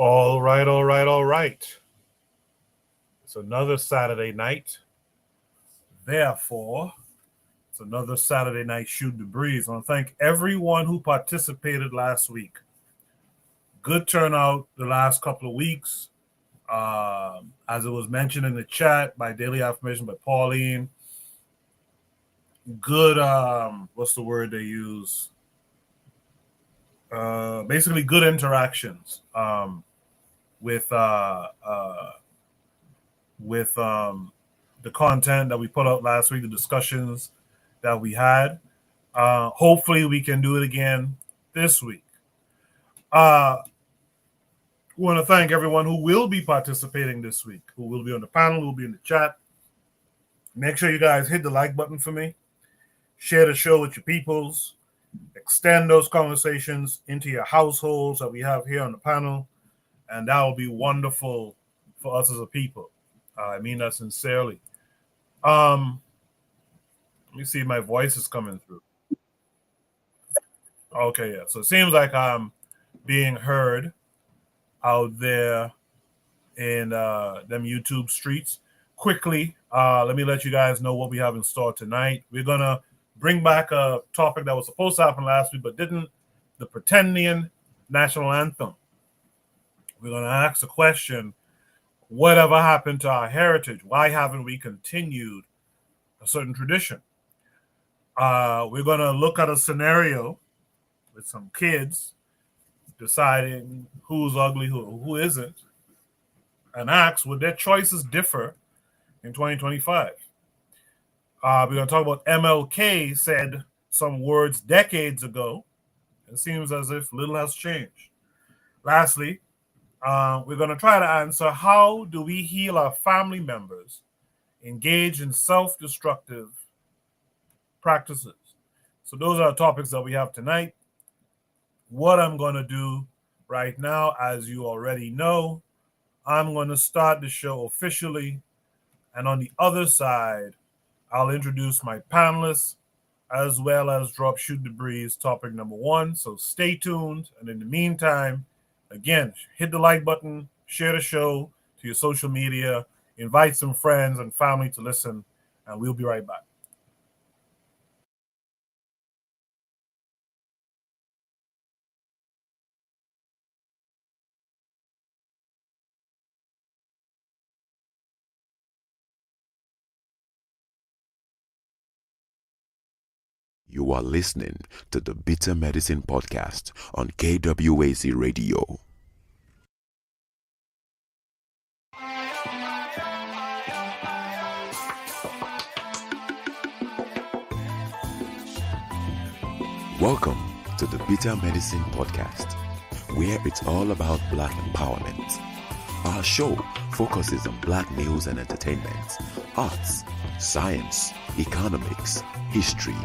All right, all right, all right. It's another Saturday night. Therefore, it's another Saturday night Shoot the Breeze. I want to thank everyone who participated last week. Good turnout the last couple of weeks. As it was mentioned in the chat by Daily Affirmation by Pauline. Good, what's the word they use? Basically good interactions with the content that we put out last week, the discussions that we had. Hopefully we can do it again this week. We want to thank everyone who will be participating this week, who will be on the panel, who will be in the chat. Make sure you guys hit the like button for me. Share the show with your peoples. Extend those conversations into your households that we have here on the panel. And that will be wonderful for us as a people. I mean that sincerely. Let me see if my voice is coming through. Okay, yeah. So it seems like I'm being heard out there in them YouTube streets. Quickly, let me let you guys know what we have in store tonight. We're going to bring back a topic that was supposed to happen last week but didn't, the Pretendian National Anthem. We're going to ask the question, whatever happened to our heritage? Why haven't we continued a certain tradition? We're going to look at a scenario with some kids deciding who's ugly, who isn't, and ask, would their choices differ in 2025? We're going to talk about MLK said some words decades ago. It seems as if little has changed. Lastly, we're going to try to answer, how do we heal our family members engaged in self-destructive practices? So those are the topics that we have tonight. What I'm going to do right now, as you already know, I'm going to start the show officially. And on the other side, I'll introduce my panelists as well as drop Shoot the Breeze topic number one. So stay tuned. And in the meantime, again, hit the like button, share the show to your social media, invite some friends and family to listen, and we'll be right back. You are listening to the Bitter Medicine Podcast on KWAZ Radio. Welcome to the Bitter Medicine Podcast, where it's all about Black empowerment. Our show focuses on Black news and entertainment, arts, science, economics, history,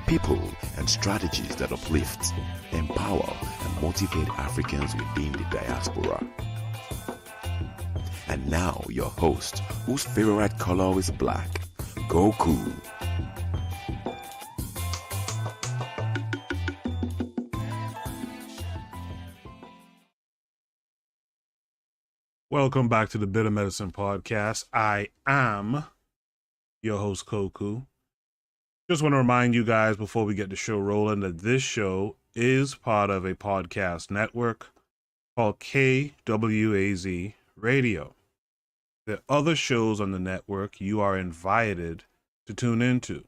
people, and strategies that uplift, empower, and motivate Africans within the diaspora. And now your host, whose favorite color is black, Goku. Welcome back to the Bitter Medicine Podcast. I am your host, Koku. Just want to remind you guys before we get the show rolling that this show is part of a podcast network called KWAZ Radio. There are other shows on the network you are invited to tune into.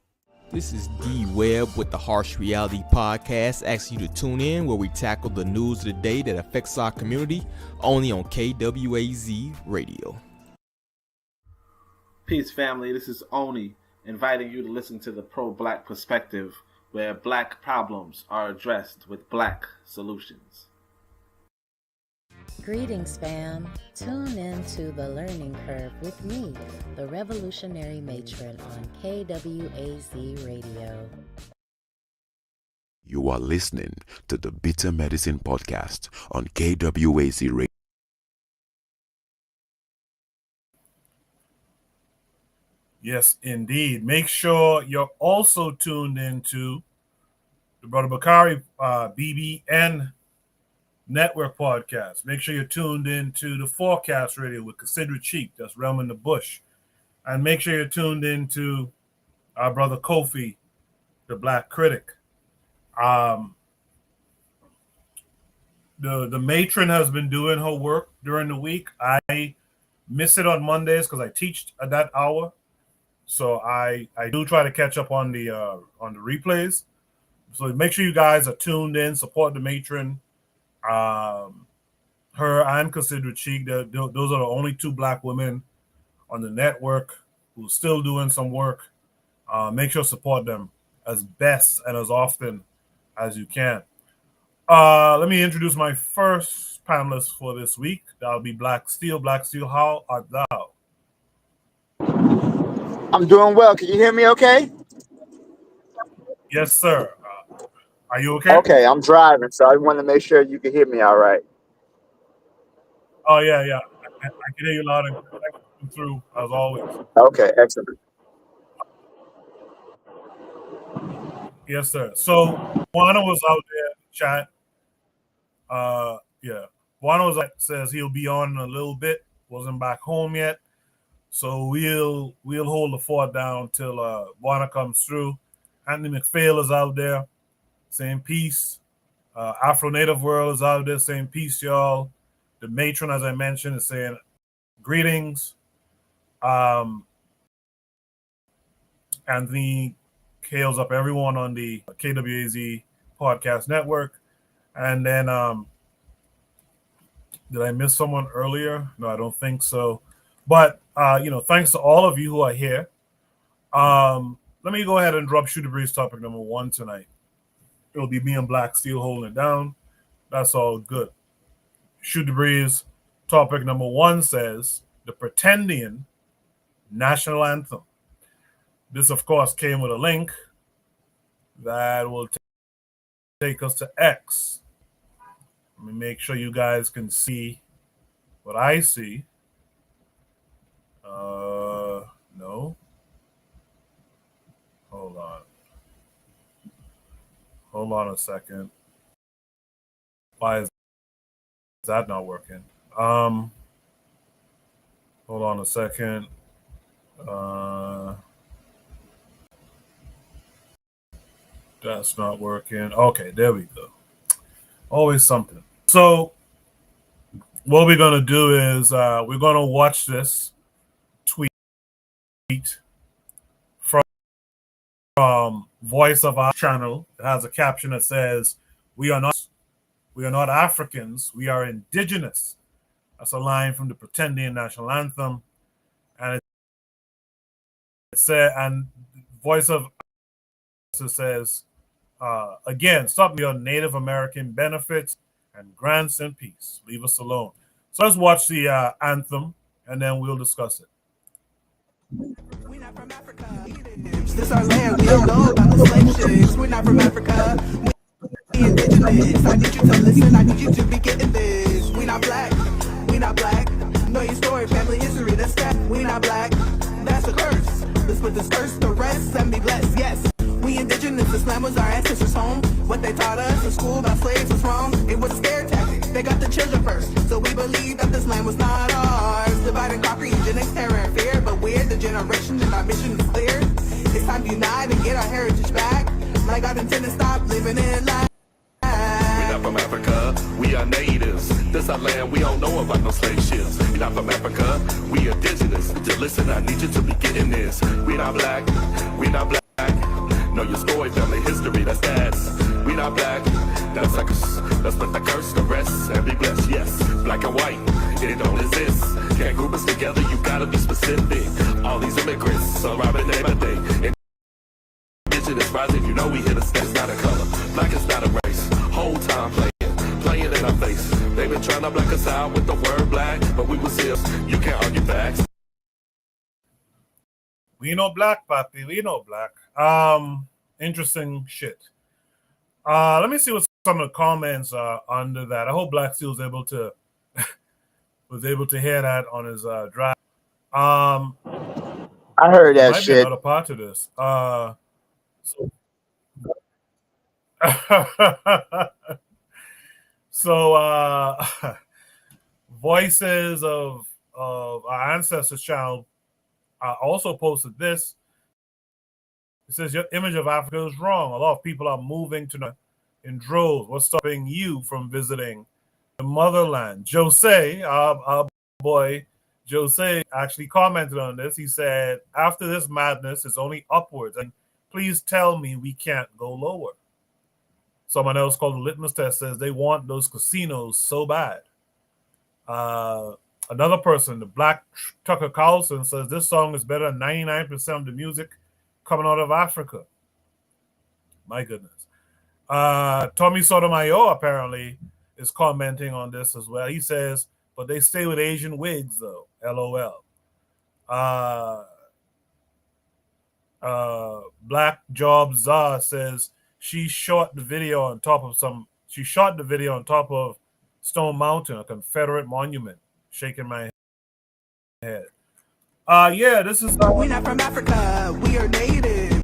This is D Webb with the Harsh Reality Podcast, asking you to tune in where we tackle the news of the day that affects our community, only on KWAZ Radio. Peace, family. This is Oni, inviting you to listen to the Pro-Black Perspective, where Black problems are addressed with Black solutions. Greetings, fam. Tune in to The Learning Curve with me, the Revolutionary Matron on KWAZ Radio. You are listening to the Bitter Medicine Podcast on KWAZ Radio. Yes, indeed. Make sure you're also tuned into the Brother Bakari BBN Network podcast. Make sure you're tuned in to the Forecast Radio with Cassandra Cheek. That's Realm in the Bush. And make sure you're tuned in to our brother Kofi, the Black Critic. The matron has been doing her work during the week. I miss it on Mondays because I teach at that hour. So I do try to catch up on the replays. So make sure you guys are tuned in, support the matron. Her and Cassandra Cheek. Those are the only two Black women on the network who are still doing some work. Make sure to support them as best and as often as you can. Let me introduce my first panelist for this week. That'll be Black Steel. Black Steel, how art thou? I'm doing well. Can you hear me okay? Yes, sir. Are you okay? Okay, I'm driving, so I want to make sure you can hear me all right. Oh, yeah. I can hear you loud and through, as always. Okay, excellent. Yes, sir. So, Juana was out there in the chat. Juana was says he'll be on in a little bit. Wasn't back home yet. So we'll hold the fort down till Juana comes through. Anthony McPhail is out there saying peace. Afro Native World is out there saying peace, y'all. The matron, as I mentioned, is saying greetings. Anthony hails up everyone on the KWAZ podcast network. And then did I miss someone earlier? No, I don't think so. But thanks to all of you who are here. Let me go ahead and drop Shoot the Breeze topic number 1 tonight. It'll be me and Black Steel holding it down. That's all good. Shoot the Breeze topic number 1 says the Pretendian National Anthem. This, of course, came with a link that will take us to X. Let me make sure you guys can see what I see. No. Hold on a second. Why is that not working? Hold on a second. That's not working. Okay, there we go. Always something. So what we're going to do is we're going to watch this tweet from Voice of Our channel. It has a caption that says, we are not Africans, we are indigenous. That's a line from the Pretendian National Anthem. And it said, and Voice of says, again, stop your Native American benefits and grants and peace. Leave us alone. So let's watch the anthem and then we'll discuss it. We're not from Africa. This our land. We don't know about the slave ships. We're not from Africa. We indigenous. I need you to listen. I need you to be getting this. We not black. We not black. Know your story, family history. That's that. We not black. That's a curse. Let's put this curse to rest and be blessed. Yes. We indigenous, this land was our ancestors' home. What they taught us in school about slaves was wrong. It was a scare tactic. They got the children first. So we believe that this land was not ours. Divide and conquer, eugenics, terror, and fear. But we're the generation and our mission is clear. It's time to unite and get our heritage back. Like God intended, stop living in life. We're not from Africa, we are natives. This our land, we don't know about no slave ships. We're not from Africa, we indigenous. Just listen, I need you to be getting this. We're not black, we're not black. Know your story, family history, that's that. We not black, that's like us. Let's put the curse to rest and be blessed, yes. Black and white, it don't exist. Can't group us together, you gotta be specific. All these immigrants, so robbing every day. Indigenous rising, you know we hit a step. It's not a color, black is not a race. Whole time playing in our face. They've been trying to black us out with the word black, but we was here, you can't argue facts. We know black, papi. We know black. Interesting shit. Let me see what some of the comments are under that. I hope Black Steel was able to hear that on his drive. I heard that might shit. Be another part of this. So Voices of Our Ancestors channel also posted this. It says your image of Africa is wrong. A lot of people are moving to in droves. What's stopping you from visiting the motherland? Jose, our boy Jose, actually commented on this. He said, after this madness, it's only upwards. And please tell me we can't go lower. Someone else called the Litmus Test says they want those casinos so bad. Another person, the Black Tucker Carlson, says this song is better than 99% of the music coming out of Africa. My goodness. Tommy Sotomayor apparently is commenting on this as well. He says, but they stay with Asian wigs though. LOL. Black Job Zah says she shot the video on top of Stone Mountain, a Confederate monument. Shaking my head. Yeah, this is We're not from Africa. We are native.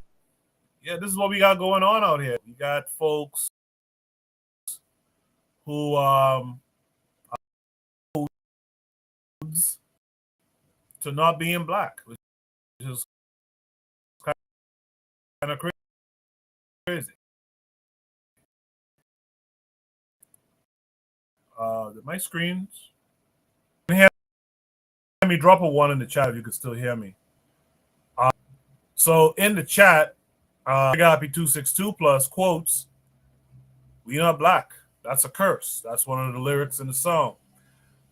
Yeah, this is what we got going on out here. We got folks who to not being black, which is kind of crazy. My screens. Can you hear me? Drop a 1 in the chat if you can still hear me. So in the chat, Agapi 262 plus quotes, "We not black. That's a curse." That's one of the lyrics in the song.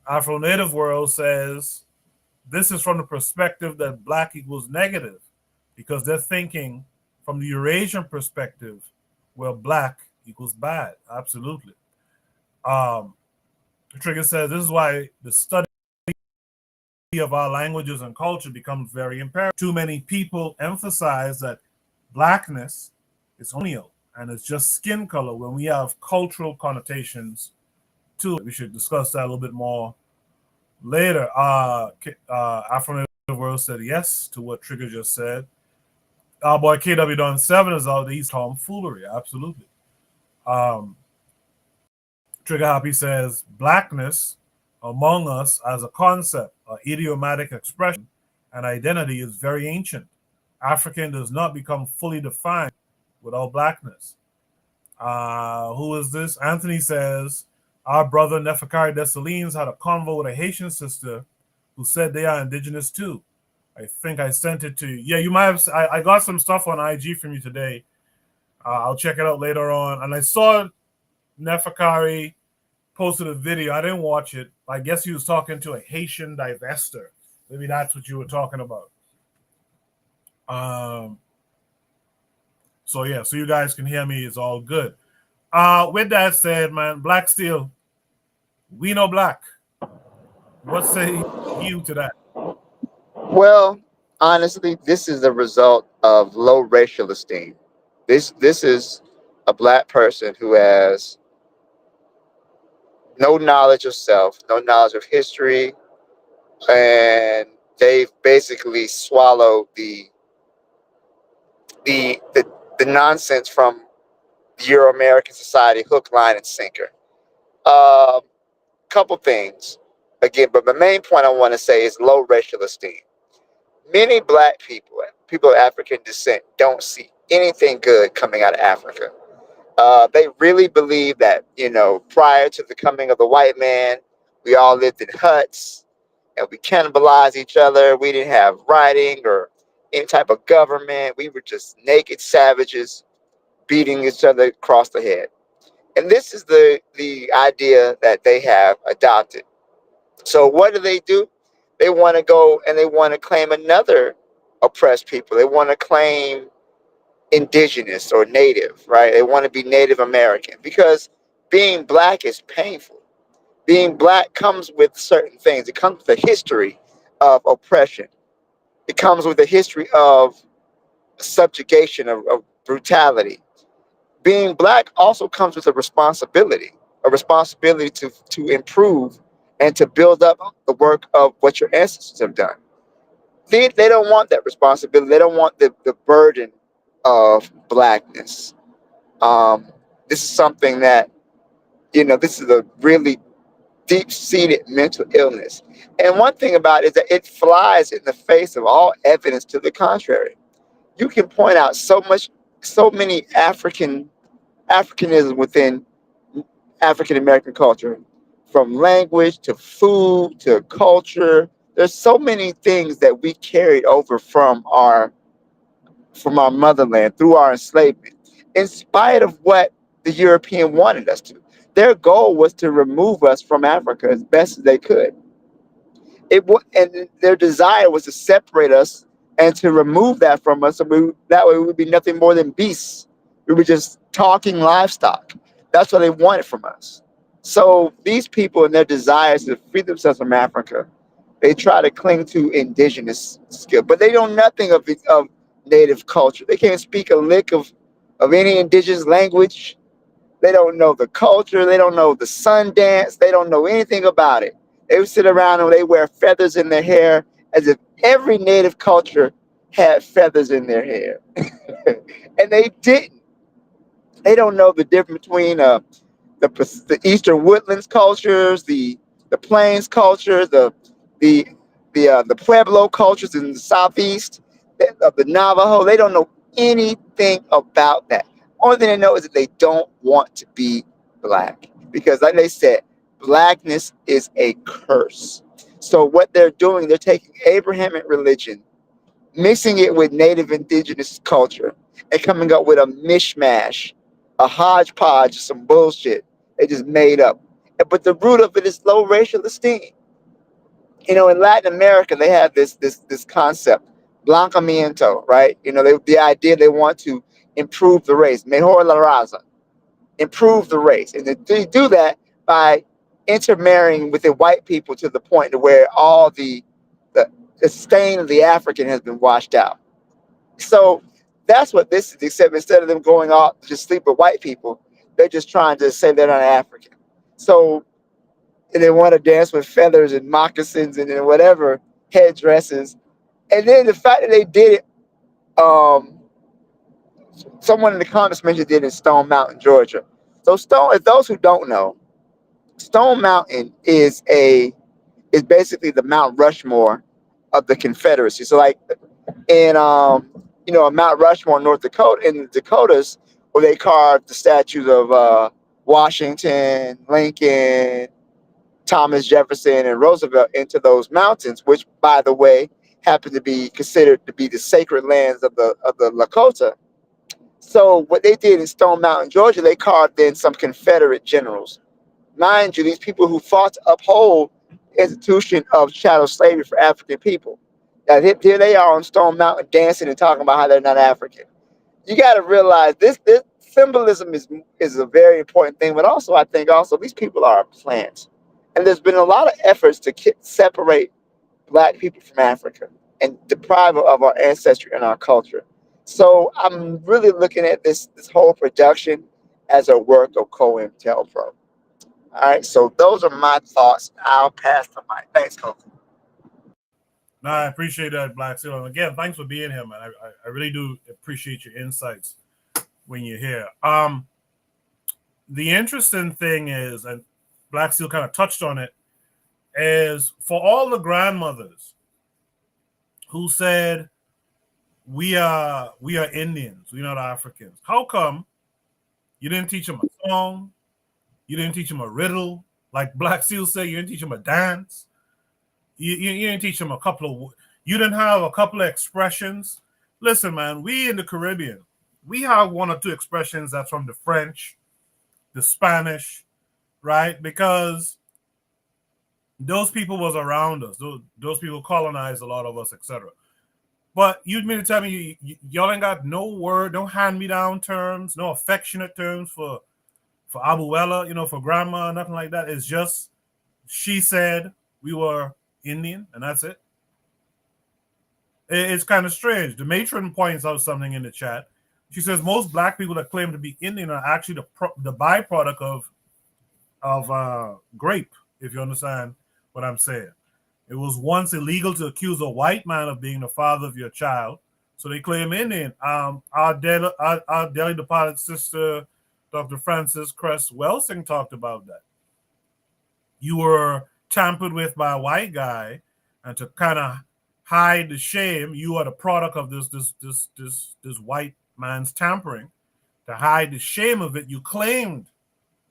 Afro Native World says this is from the perspective that black equals negative, because they're thinking from the Eurasian perspective where black equals bad. Absolutely. Trigger says this is why the study of our languages and culture becomes very imperative. Too many people emphasize that blackness is only and it's just skin color when we have cultural connotations to it. We should discuss that a little bit more later. Afro World said yes to what Trigger just said. Our boy KW Don 7 is out there. He's tomfoolery. Absolutely. Trigger Happy says blackness among us as a concept, an idiomatic expression, and identity is very ancient. African does not become fully defined without blackness. Who is this? Anthony says our brother Neferkari Dessalines had a convo with a Haitian sister who said they are indigenous too. I think I sent it to you. Yeah, you might have. I got some stuff on IG from you today. I'll check it out later on. And I saw Neferkari posted a video. I didn't watch it. I guess he was talking to a Haitian divester. Maybe that's what you were talking about. So yeah, so you guys can hear me. It's all good. With that said, man, Black Steel, we know black. What say you to that? Well, honestly, this is the result of low racial esteem. This is a black person who has no knowledge of self, no knowledge of history, and they've basically swallowed the the the, the nonsense from Euro-American society, hook, line, and sinker. Couple things again, but the main point I want to say is low racial esteem. Many black people, people of African descent, don't see anything good coming out of Africa. They really believe that, prior to the coming of the white man, we all lived in huts and we cannibalized each other. We didn't have writing or any type of government. We were just naked savages beating each other across the head. And this is the idea that they have adopted. So what do? They want to go and they want to claim another oppressed people. They want to claim indigenous or native, right? They want to be Native American because being black is painful. Being black comes with certain things. It comes with a history of oppression. It comes with a history of subjugation, of brutality. Being black also comes with a responsibility to improve and to build up the work of what your ancestors have done. They don't want that responsibility. They don't want the burden of blackness. This is something that This is a really deep-seated mental illness. And one thing about it is that it flies in the face of all evidence to the contrary. You can point out so many Africanism within African American culture, from language to food to culture. There's so many things that we carried over from our motherland through our enslavement, in spite of what the European wanted us to. Their goal was to remove us from Africa as best as they could. And their desire was to separate us and to remove that from us. So that way we would be nothing more than beasts. We were just talking livestock. That's what they wanted from us. So these people and their desires to free themselves from Africa, they try to cling to indigenous skill, but they know nothing of native culture. They can't speak a lick of any indigenous language. They don't know the culture. They don't know the sun dance. They don't know anything about it. They would sit around and they wear feathers in their hair as if every native culture had feathers in their hair. And they didn't. They don't know the difference between the eastern woodlands cultures, the plains culture, the Pueblo cultures in the southeast of the Navajo. They don't know anything about that. Only thing they know is that they don't want to be black because, like they said, blackness is a curse. So what they're doing, they're taking Abrahamic religion, mixing it with native indigenous culture, and coming up with a mishmash, a hodgepodge of some bullshit they just made up. But the root of it is low racial esteem. In Latin America, they have this concept, blancamiento, right? The idea they want to improve the race, mejor la raza, improve the race, and they do that by intermarrying with the white people to the point to where all the stain of the African has been washed out. So that's what this is. Except instead of them going off to just sleep with white people, they're just trying to say they're not African. So and they want to dance with feathers and moccasins and whatever headdresses. And then the fact that they did it, someone in the comments mentioned it in Stone Mountain, Georgia. So if those who don't know, Stone Mountain is basically the Mount Rushmore of the Confederacy. So like in Mount Rushmore, North Dakota, in the Dakotas, where they carved the statues of Washington, Lincoln, Thomas Jefferson, and Roosevelt into those mountains, which, by the way, happen to be considered to be the sacred lands of the Lakota. So what they did in Stone Mountain, Georgia, they carved in some Confederate generals. Mind you, these people who fought to uphold the institution of chattel slavery for African people. Now here they are on Stone Mountain dancing and talking about how they're not African. You got to realize this symbolism is a very important thing, but also I think these people are a plant. And there's been a lot of efforts to separate black people from Africa and deprive of our ancestry and our culture. So I'm really looking at this whole production as a work of COINTELPRO. All right, so those are my thoughts. I'll pass the mic. Thanks, Coach. No, I appreciate that, Black Seal. And again, thanks for being here, man. I really do appreciate your insights when you're here. The interesting thing is, and Black Seal kind of touched on it, is for all the grandmothers who said we are Indians, we're not Africans. How come you didn't teach them a song? You didn't teach them a riddle, like Black Seal said. You didn't teach them a dance. You didn't teach them you didn't have a couple of expressions. Listen, man, we in the Caribbean, we have one or two expressions that's from the French, the Spanish, right? Because those people was around us. Those people colonized a lot of us, etc. But you mean to tell me y'all ain't got no word, no hand-me-down terms, no affectionate terms for abuela, for grandma, nothing like that. It's just she said we were Indian, and that's it. It's kind of strange. The matron points out something in the chat. She says most black people that claim to be Indian are actually the byproduct of grape, if you understand what I'm saying. It was once illegal to accuse a white man of being the father of your child, so they claim Indian. Our dearly departed sister Dr. Francis Cress Welsing talked about that. You were tampered with by a white guy, and to kind of hide the shame, you are the product of this white man's tampering. To hide the shame of it, you claimed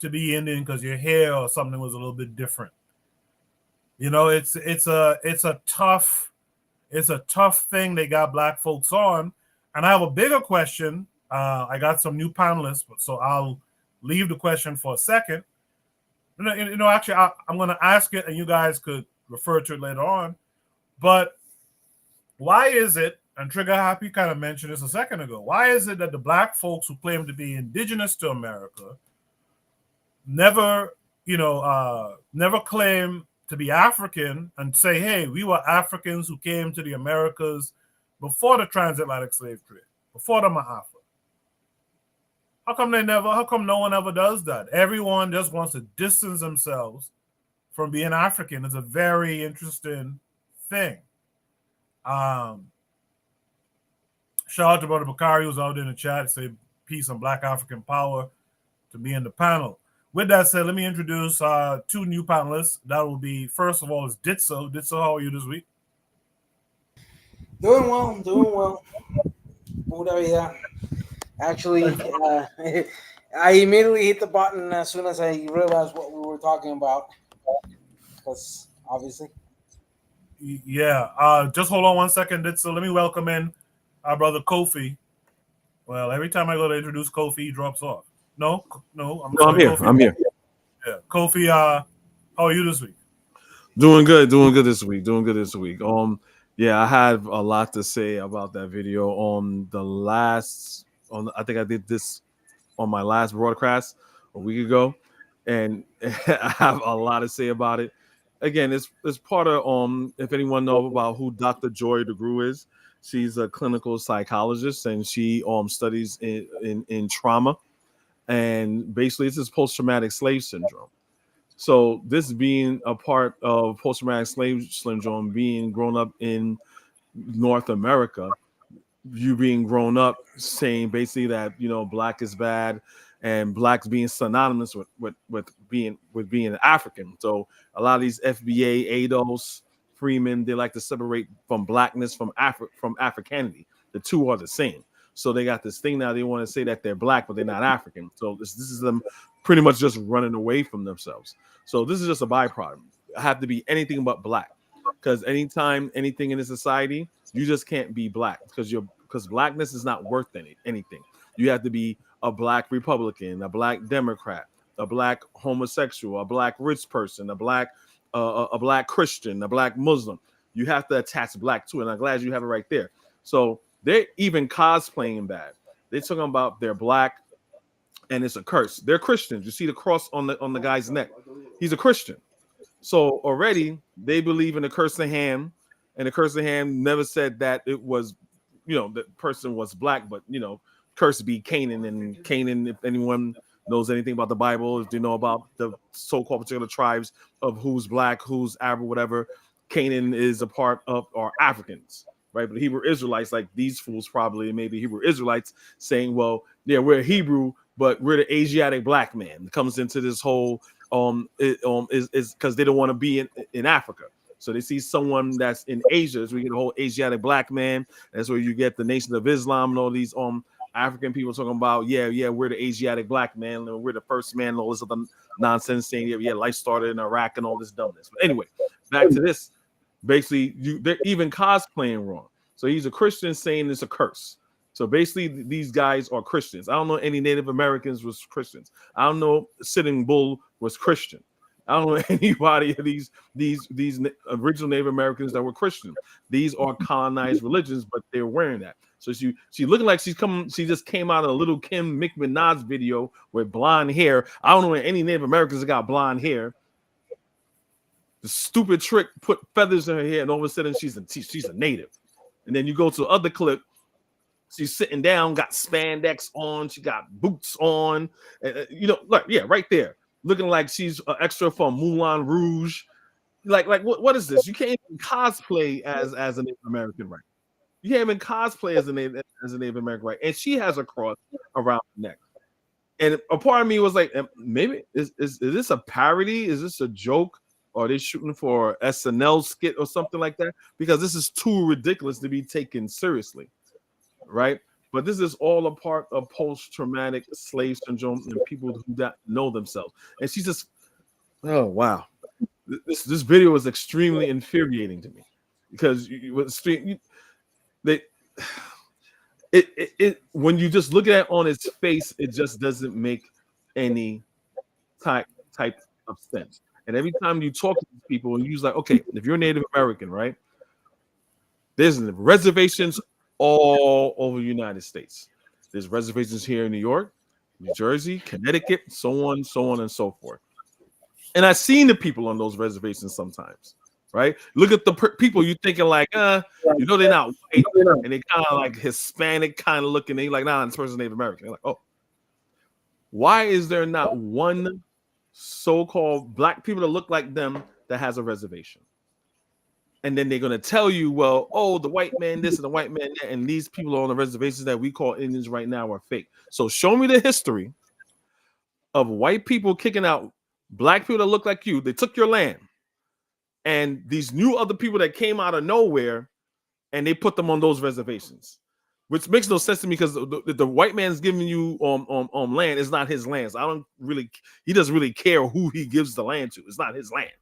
to be Indian because your hair or something was a little bit different. You know, it's a tough thing they got black folks on. And I have a bigger question. I got some new panelists, so I'll leave the question for a second. Actually, I'm going to ask it, and you guys could refer to it later on. But why is it, and Trigger Happy kind of mentioned this a second ago, why is it that the black folks who claim to be indigenous to America never claim to be African and say, hey, we were Africans who came to the Americas before the transatlantic slave trade, before the Ma'afa? How come no one ever does that? Everyone just wants to distance themselves from being African. It's a very interesting thing. Shout out to Brother Bakari, who's out in the chat, say peace and black African power to be in the panel. With that said, let me introduce two new panelists. That will be, first of all, is Ditso. Ditso, how are you this week? Doing well. Pura vida. Actually, I immediately hit the button as soon as I realized what we were talking about. Because obviously. Yeah. Just hold on one second, Ditso. Let me welcome in our brother Kofi. Well, every time I go to introduce Kofi, he drops off. No, I'm here. Kofi. I'm here. Yeah, Kofi. How are you this week? Doing good this week. Yeah, I had a lot to say about that video I think I did this on my last broadcast a week ago, and I have a lot to say about it. Again, it's part of if anyone knows about who Dr. Joy DeGruy is, she's a clinical psychologist and she studies in trauma, and basically it's this post-traumatic slave syndrome. So this being a part of post-traumatic slave syndrome, being grown up in North America, you being grown up saying basically that black is bad, and blacks being synonymous with being African. So a lot of these FBA, ADOS, Freeman, they like to separate from blackness from Africanity. The two are the same. So they got this thing now. They want to say that they're black, but they're not African. So this is them pretty much just running away from themselves. So this is just a byproduct. I have to be anything but black, because anytime anything in a society, you just can't be black because blackness is not worth anything. You have to be a black Republican, a black Democrat, a black homosexual, a black rich person, a black Christian, a black Muslim. You have to attach black to it. And I'm glad you have it right there. So they're even cosplaying bad. They're talking about they're black and it's a curse. They're Christians. You see the cross on the guy's neck. He's a Christian. So already they believe in the curse of Ham, and the curse of Ham never said that it was, the person was black, but curse be Canaan, and Canaan, if anyone knows anything about the Bible, if they know about the so-called particular tribes of who's black, who's Arab, whatever, Canaan is a part of our Africans, right? But Hebrew Israelites, like these fools probably, maybe Hebrew Israelites saying, well, yeah, we're Hebrew, but we're the Asiatic black man. It comes into this whole is because they don't want to be in Africa. So they see someone that's in Asia, so we get a whole Asiatic black man. That's where you get the Nation of Islam and all these African people talking about, yeah, we're the Asiatic black man, and we're the first man, and all this other nonsense saying, yeah, life started in Iraq and all this dumbness. But anyway, back to this. Basically, they're even cosplaying wrong. So he's a Christian saying it's a curse. So basically, these guys are Christians. I don't know any Native Americans was Christians. I don't know Sitting Bull was Christian. I don't know anybody of these original Native Americans that were Christian. These are colonized religions, but they're wearing that. So she looking like she just came out of a Little Kim Minaj video with blonde hair. I don't know any Native Americans that got blonde hair. The stupid trick put feathers in her hair, and all of a sudden she's a native. And then you go to other clip. She's sitting down, got spandex on, she got boots on, look, yeah, right there, looking like she's an extra from Moulin Rouge. Like what is this? You can't even cosplay as a Native American, right? You can't even cosplay as a Native American, right? And she has a cross around her neck. And a part of me was like, maybe is this a parody? Is this a joke? Or are they shooting for SNL skit or something like that? Because this is too ridiculous to be taken seriously, right? But this is all a part of post-traumatic slave syndrome and people who don't know themselves. And she's just, oh wow, this video was extremely infuriating to me because when you just look at it on its face, it just doesn't make any type of sense. And every time you talk to these people, and you're like, okay, if you're Native American, right? There's reservations all over the United States. There's reservations here in New York, New Jersey, Connecticut, so on and so forth. And I've seen the people on those reservations sometimes, right? Look at the people you're thinking like, they're not white, and they kind of like Hispanic kind of looking. They're like, nah, this person's Native American. They're like, oh, why is there not one so-called black people that look like them that has a reservation? And then they're going to tell you, well, oh, the white man this and the white man that, and these people on the reservations that we call Indians right now are fake. So show me the history of white people kicking out black people that look like you. They took your land. And these new other people that came out of nowhere, and they put them on those reservations. Which makes no sense to me because the white man's giving you land is not his land. So he doesn't really care who he gives the land to. It's not his land.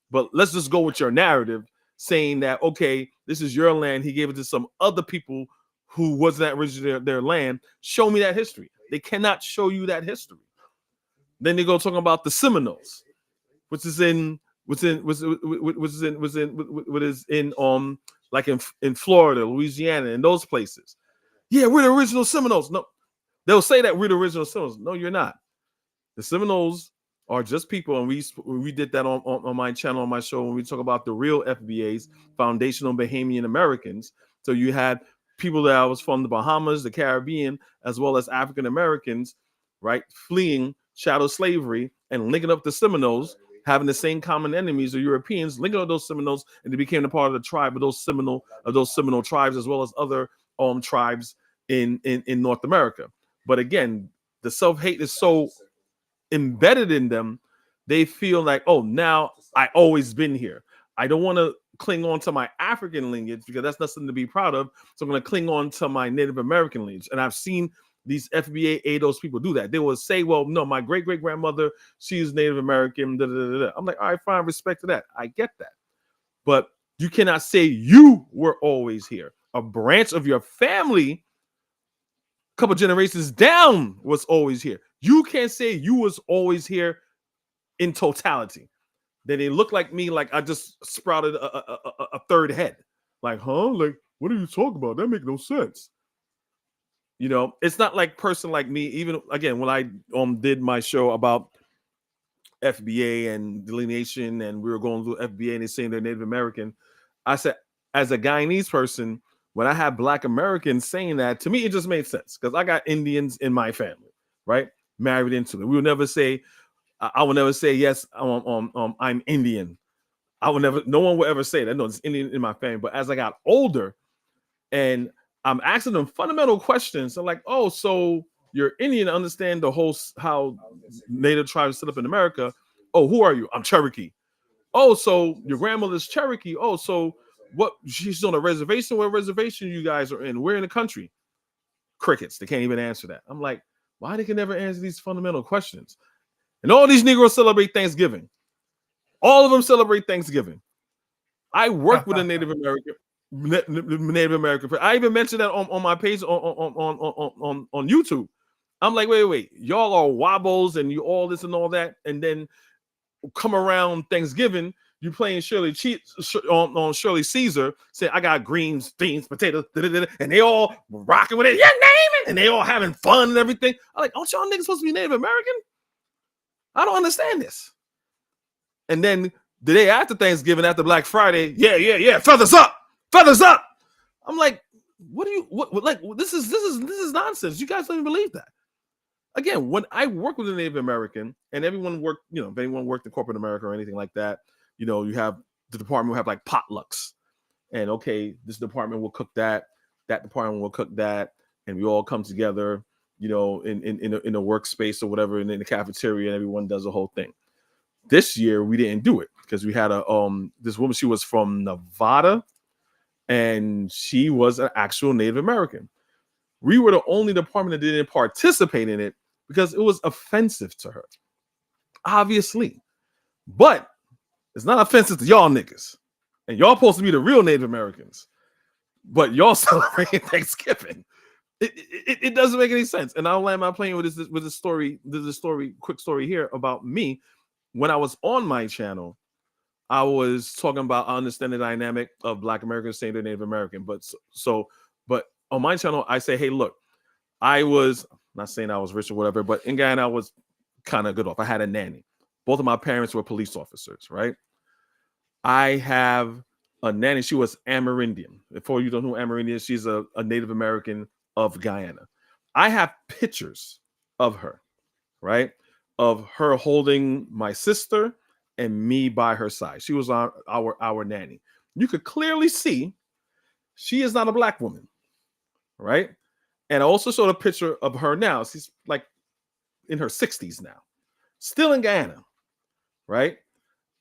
But let's just go with your narrative saying that, okay, this is your land. He gave it to some other people who wasn't originally their land. Show me that history. They cannot show you that history. Then they go talking about the Seminoles, which is in Florida, Louisiana, and those places. Yeah, we're the original Seminoles. No, they'll say that we're the original Seminoles. No, you're not. The Seminoles are just people, and we did that on my channel, on my show, when we talk about the real FBAs, foundational Bahamian Americans. So you had people that was from the Bahamas, the Caribbean, as well as African Americans, right, fleeing chattel slavery and linking up the Seminoles, having the same common enemies of Europeans, linking up those Seminoles, and they became a part of the tribe of those Seminole tribes, as well as other tribes in North America. But again, the self-hate is so embedded in them, they feel like, oh, now I always been here. I don't want to cling on to my African lineage because that's nothing to be proud of. So I'm going to cling on to my Native American lineage. And I've seen these FBA ADOS people do that. They will say, well, no, my great-great-grandmother, she's Native American. Da, da, da, da. I'm like, all right, fine, respect to that. I get that. But you cannot say you were always here. A branch of your family, a couple generations down, was always here. You can't say you was always here in totality. Then they look like me, like I just sprouted a third head. Like, huh? Like, what are you talking about? That make no sense. You know, it's not like person like me. Even again, when I did my show about FBA and delineation, and we were going through FBA and they're saying they're Native American, I said, as a Guyanese person, when I had Black Americans saying that, to me, it just made sense because I got Indians in my family, right? Married into it. We will never say, I will never say, yes, I'm Indian. I will never, no one will ever say that. No, it's Indian in my family. But as I got older and I'm asking them fundamental questions, I'm like, oh, so you're Indian, understand the whole, how Native tribes set up in America. Oh, who are you? I'm Cherokee. Oh, so your grandmother's Cherokee. Oh, so what? She's on a reservation. What reservation you guys are in? Where in the country? Crickets. They can't even answer that. I'm like, why they can never answer these fundamental questions? And all these Negroes celebrate Thanksgiving. All of them celebrate Thanksgiving. I work with a Native American. I even mentioned that on my page on YouTube. I'm like, wait, y'all are wobbles and you all this and all that, and then come around Thanksgiving, you playing Shirley on Shirley Caesar, say I got greens, beans, potatoes, and they all rocking with it. Yeah, name it, and they all having fun and everything. I'm like, aren't y'all niggas supposed to be Native American? I don't understand this. And then the day after Thanksgiving, after Black Friday, yeah, feathers up. I'm like, this is nonsense. You guys don't even believe that. Again, when I work with a Native American, and everyone worked, if anyone worked in corporate America or anything like that, you have the department will have like potlucks, and okay, this department will cook that department will cook that, and we all come together, in a workspace or whatever, and in the cafeteria, and everyone does the whole thing. This year we didn't do it because we had this woman. She was from Nevada, and she was an actual Native American. We were the only department that didn't participate in it because it was offensive to her, obviously. But it's not offensive to y'all niggas, and y'all supposed to be the real Native Americans, but y'all celebrating Thanksgiving. It doesn't make any sense. And I'll land my plane with this story. There's a quick story here about me. When I was on my channel, I was talking about understanding the dynamic of Black Americans saying they're Native American. But on my channel, I say, hey, look, I was not saying I was rich or whatever, but in Guyana, I was kind of good off. I had a nanny. Both of my parents were police officers, right? I have a nanny. She was Amerindian. Before you don't know who Amerindian is, she's a Native American of Guyana. I have pictures of her, right? Of her holding my sister and me by her side. She was our nanny. You could clearly see she is not a Black woman, right? And I also showed a picture of her now. She's like in her 60s now, still in Guyana, right?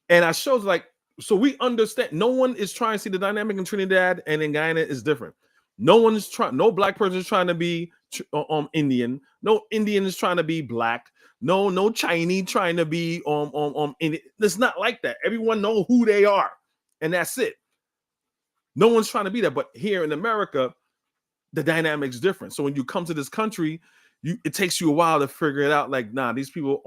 And I showed so we understand. No one is trying to see the dynamic in Trinidad and in Guyana is different. No Black person is trying to be Indian. No Indian is trying to be Black. No Chinese trying to be Indian. It's not like that. Everyone know who they are, and that's it. No one's trying to be that. But here in America, the dynamic's different. So when you come to this country, it takes you a while to figure it out. Like, nah, these people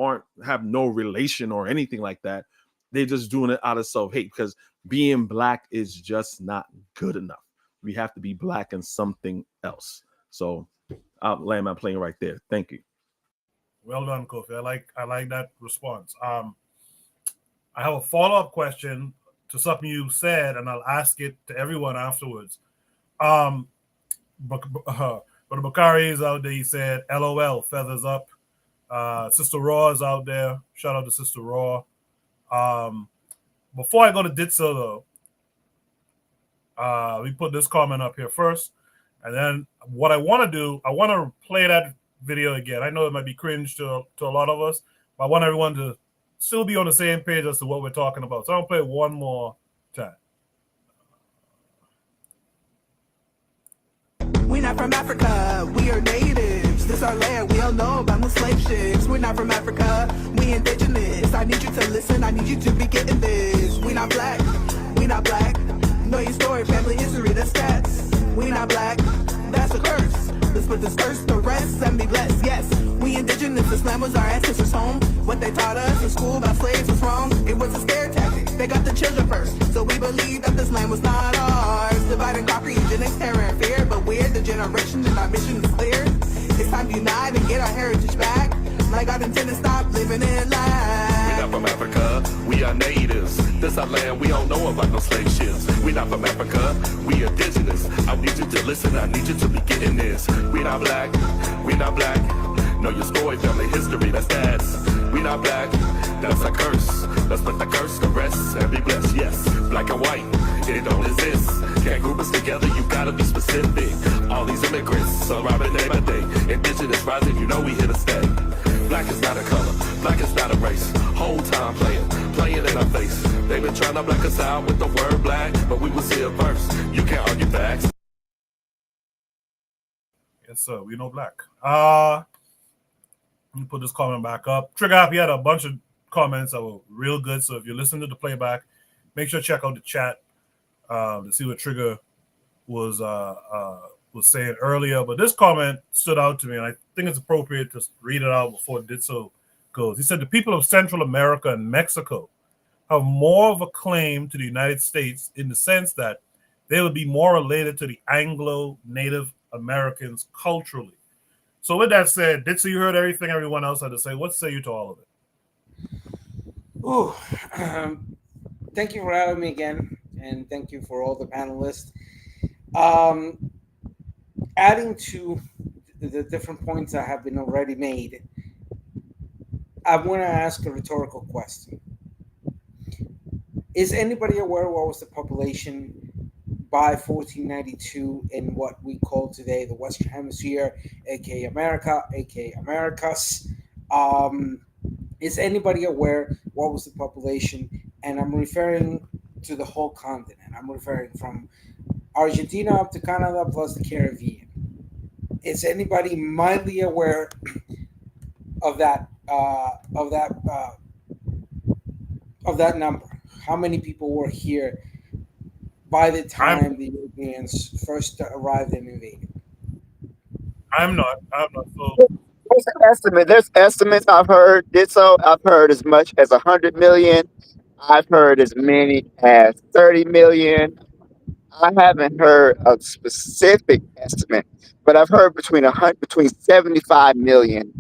have no relation or anything like that. They're just doing it out of self-hate because being Black is just not good enough. We have to be Black and something else. So I'll land my plane right there. Thank you. Well done, Kofi. I like that response. I have a follow-up question to something you said, and I'll ask it to everyone afterwards. But Bakari is out there. He said, LOL, feathers up. Sister Raw is out there. Shout out to Sister Raw. Before I go to Ditso, though, we put this comment up here first. And then what I want to do, I want to play that video again. I know it might be cringe to a lot of us, but I want everyone to still be on the same page as to what we're talking about. So I'm going to play it one more time. We're not from Africa, we are natives. This our land, we all know about the slave ships. We're not from Africa, we indigenous. I need you to listen, I need you to be getting this. We not black, we not black. Know your story, family history, the stats. We not black, that's a curse. Let's put this curse to rest and be blessed. Yes, we indigenous, this land was our ancestors' home. What they taught us in school about slaves was wrong. It was a scare tactic, they got the children first. So we believe that this land was not ours. Divide and conquer, eugenics, terror and fear. But we're the generation and our mission is clear. It's time to unite and get our heritage back. Like God intended, stop living in lies. We not from Africa, we are natives. This our land, we don't know about no slave ships. We not from Africa, we indigenous. I need you to listen, I need you to be getting this. We not black, we not black. Know your story, family history, that's stats. We not black, that's a curse. Let's put the curse to rest and be blessed. Yes, black and white, it don't exist. Can't group us together, you gotta be specific. All these immigrants, arriving day by day. Indigenous rising, you know we here to stay. Black is not a color, black is not a race. Whole time playing in our face. They've been trying to black us out with the word black, but we will see it first. You can't argue facts. Yes, sir. We know black. Let me put this comment back up. Trigger Happy had a bunch of comments that were real good. So if you're listening to the playback, make sure to check out the chat to see what Trigger was saying earlier. But this comment stood out to me, and I think it's appropriate to read it out before Ditso goes. He said, the people of Central America and Mexico have more of a claim to the United States in the sense that they would be more related to the Anglo-Native Americans culturally. So with that said, Ditso, you heard everything everyone else had to say. What say you to all of it? Thank you for having me again, and thank you for all the panelists. Adding to the different points that have been already made, I want to ask a rhetorical question. Is anybody aware what was the population by 1492 in what we call today the Western Hemisphere, aka America, aka Americas. Um, is anybody aware what was the population? And I'm referring to the whole continent. I'm referring from Argentina up to Canada plus the Caribbean. Is anybody mildly aware of that? Of that number? How many people were here by the I'm time the Europeans first arrived and invaded? I'm not so. There's an estimate. There's estimates I've heard. So I've heard as much as 100 million. I've heard as many as 30 million. I haven't heard a specific estimate, but I've heard between 75 million.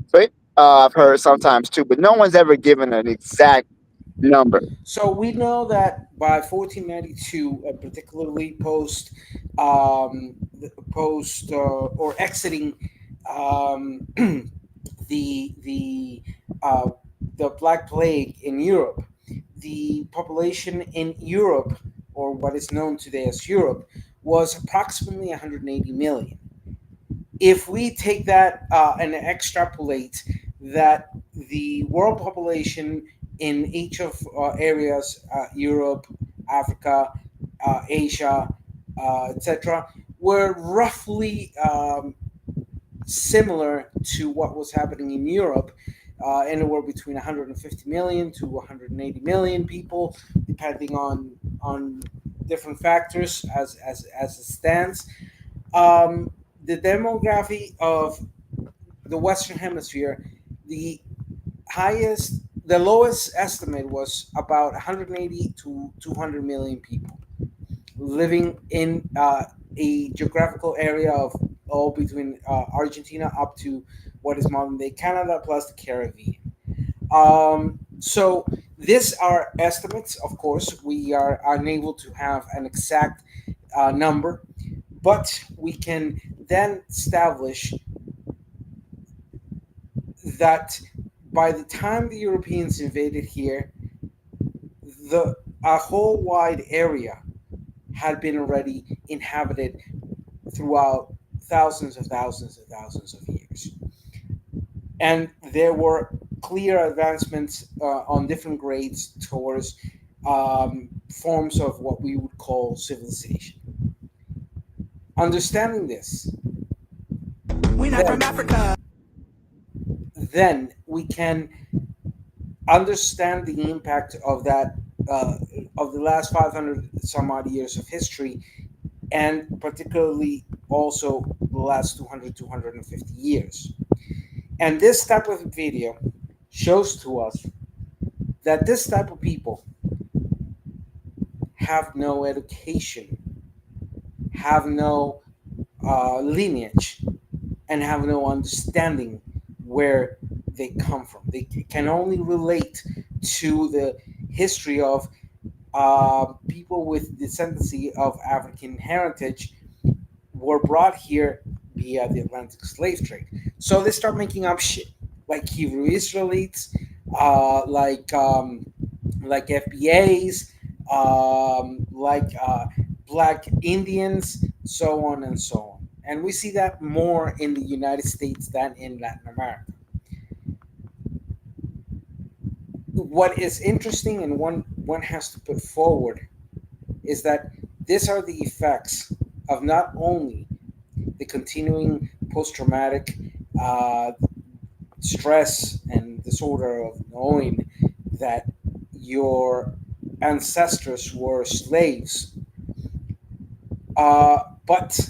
So I've heard sometimes too, but no one's ever given an exact number. So we know that by 1492, and particularly or exiting um, the the uh, the Black Plague in Europe, the population in Europe, or what is known today as Europe, was approximately 180 million. If we take that and extrapolate that the world population in each of areas, Europe, Africa, Asia, etc., were roughly similar to what was happening in Europe, anywhere between 150 million to 180 million people, depending on different factors as it stands. The demography of the Western Hemisphere, the the lowest estimate was about 180 to 200 million people living in a geographical area of all between Argentina up to what is modern day Canada plus the Caribbean. So these are estimates. Of course, we are unable to have an exact number, but we can then establish that by the time the Europeans invaded here, the a whole wide area had been already inhabited throughout thousands and thousands and thousands of years. And there were clear advancements on different grades towards forms of what we would call civilization. Understanding this, We not from Africa. then we can understand the impact of that of the last 500 some odd years of history, and particularly also the last 250 years. And this type of video shows to us that this type of people have no education, have no lineage, and have no understanding where they come from. They can only relate to the history of people with descendancy of African heritage were brought here via the Atlantic slave trade. So they start making up shit like Hebrew Israelites, like FBAs, Black Indians, so on and so on. And we see that more in the United States than in Latin America. What is interesting and one has to put forward is that these are the effects of not only the continuing post-traumatic stress and disorder of knowing that your ancestors were slaves, but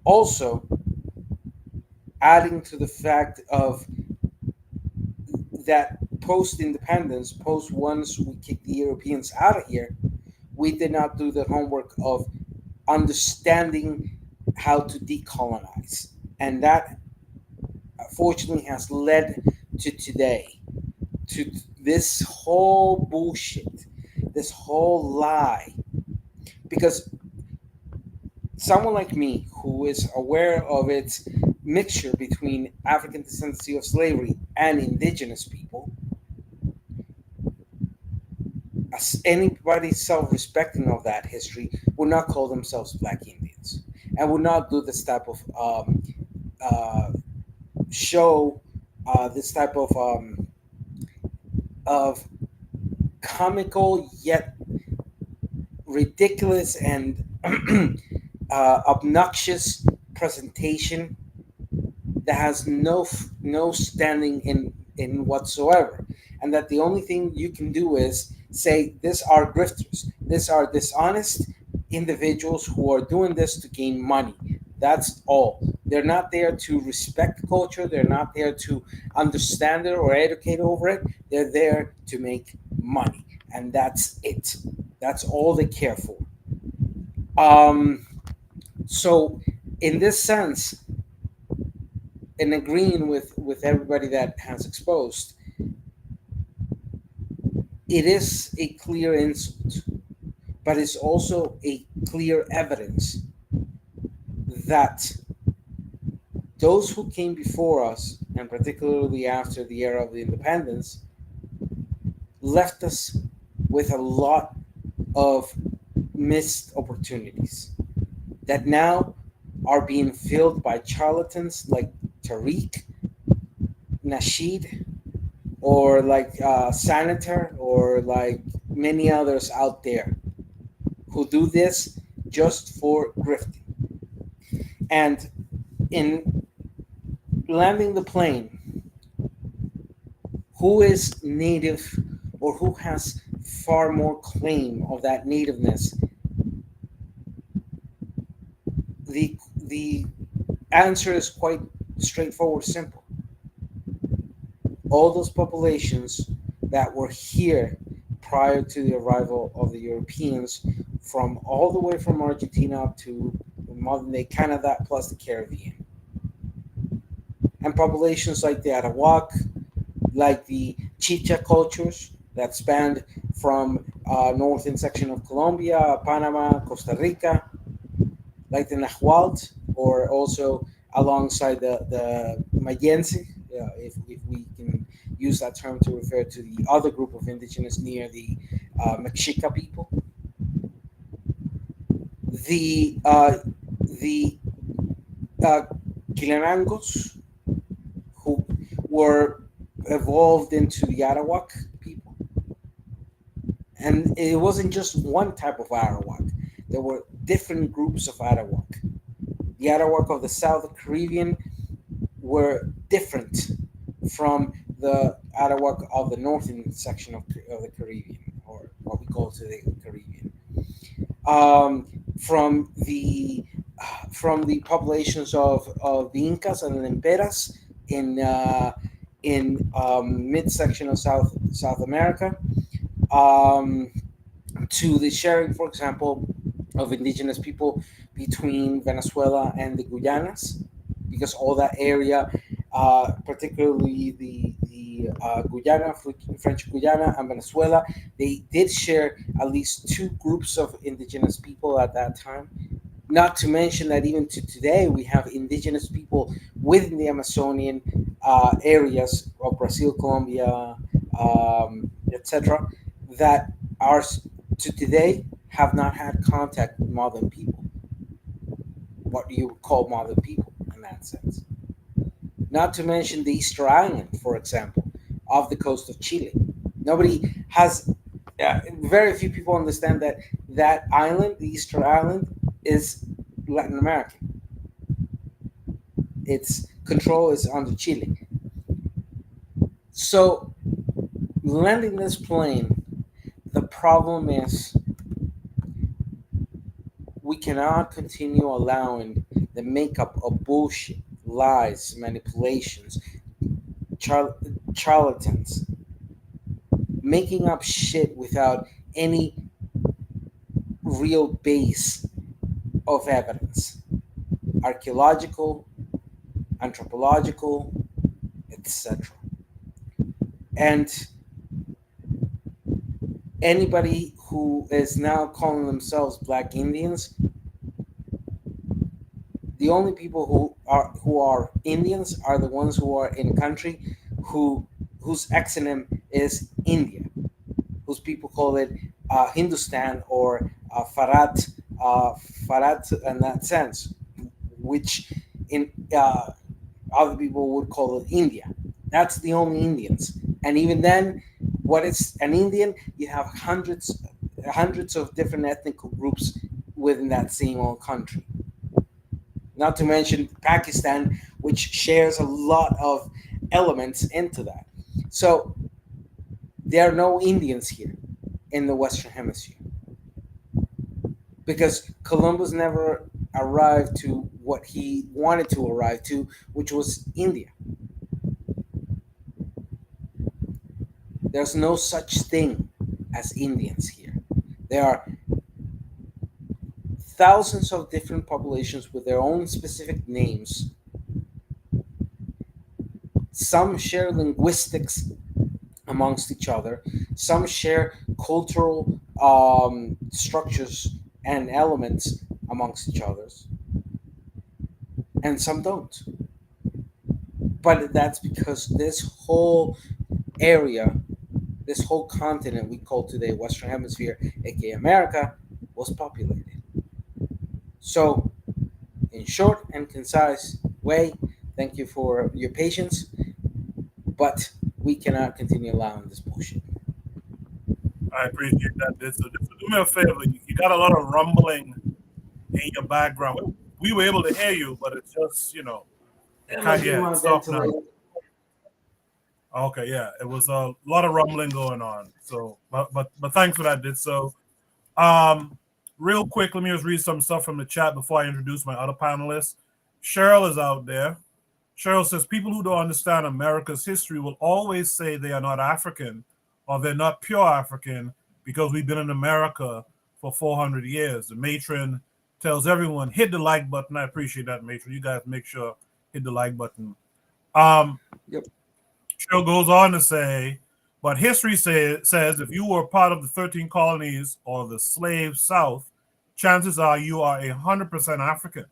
also adding to the fact of that post-independence, post once we kicked the Europeans out of here, we did not do the homework of understanding how to decolonize. And that fortunately has led to today, to this whole bullshit, this whole lie. Because someone like me, who is aware of its mixture between African descendancy of slavery and indigenous people, anybody self-respecting of that history would not call themselves Black Indians and would not do this type of uh, show, this type of comical yet ridiculous and obnoxious presentation that has no standing in whatsoever, and that the only thing you can do is say these are grifters, these are dishonest individuals who are doing this to gain money. That's all. They're not there to respect culture, they're not there to understand it or educate over it. They're there to make money, and that's it. That's all they care for. So in this sense, in agreeing with everybody that has exposed, it is a clear insult, but it's also a clear evidence that those who came before us, and particularly after the era of the independence, left us with a lot of missed opportunities that now are being filled by charlatans like Tariq, Nasheed, or like Senator, or like many others out there who do this just for grifting. And in landing the plane, who is native or who has far more claim of that nativeness? The answer is quite straightforward, simple. All those populations that were here prior to the arrival of the Europeans, from all the way from Argentina up to modern day Canada plus the Caribbean, and populations like the Arawak, like the Chicha cultures that spanned from northern section of Colombia, Panama, Costa Rica, like the Nahuatl, or also alongside the Mayense, if we can use that term to refer to the other group of indigenous near the Mexica people. The Quilanangos, who were evolved into the Arawak people. And it wasn't just one type of Arawak. There were different groups of Arawak. The Arawak of the South Caribbean were different from the Arawak of the northern section of the Caribbean, or what we call today the Caribbean. From the populations of the Incas and the Lemperas in midsection of South America, to the sharing, for example, of indigenous people between Venezuela and the Guyanas, because all that area, particularly the Guyana, French Guyana, and Venezuela, they did share at least two groups of indigenous people at that time. Not to mention that even to today, we have indigenous people within the Amazonian areas of Brazil, Colombia, etc., that are to today have not had contact with modern people, what you would call modern people in that sense. Not to mention the Easter Island, for example, off the coast of Chile. Nobody has, very few people understand that that island, the Easter Island, is Latin American. Its control is under Chile. So, landing this plane, the problem is we cannot continue allowing the makeup of bullshit, lies, manipulations, charlatans, making up shit without any real base of evidence, archaeological, anthropological, etc. And anybody who is now calling themselves Black Indians, the only people who are Indians are the ones who are in a country whose exonym is India. whose people call it Hindustan or Farat in that sense, which in other people would call it India. That's the only Indians, and even then, what is an Indian? You have hundreds of different ethnic groups within that same old country. Not to mention Pakistan, which shares a lot of elements into that. So there are no Indians here in the Western Hemisphere because Columbus never arrived to what he wanted to arrive to, which was India. There's no such thing as Indians here. There are thousands of different populations with their own specific names. Some share linguistics amongst each other, some share cultural structures and elements amongst each others, and some don't. But that's because this whole area, this whole continent we call today Western Hemisphere, aka America, was populated. So, in short and concise way, thank you for your patience, but we cannot continue allowing this bullshit. I appreciate that. So do me a favor. You got a lot of rumbling in your background. We were able to hear you, but it's just, it's soft now. Okay, yeah, it was a lot of rumbling going on. So, but thanks for that, did so. Real quick, let me just read some stuff from the chat before I introduce my other panelists. Cheryl is out there. Cheryl says people who don't understand America's history will always say they are not African or they're not pure African because we've been in America for 400 years. The matron tells everyone, hit the like button. I appreciate that, matron. You guys make sure hit the like button. Yep. Cheryl goes on to say, but history says if you were part of the 13 colonies or the slave South, chances are you are 100% African.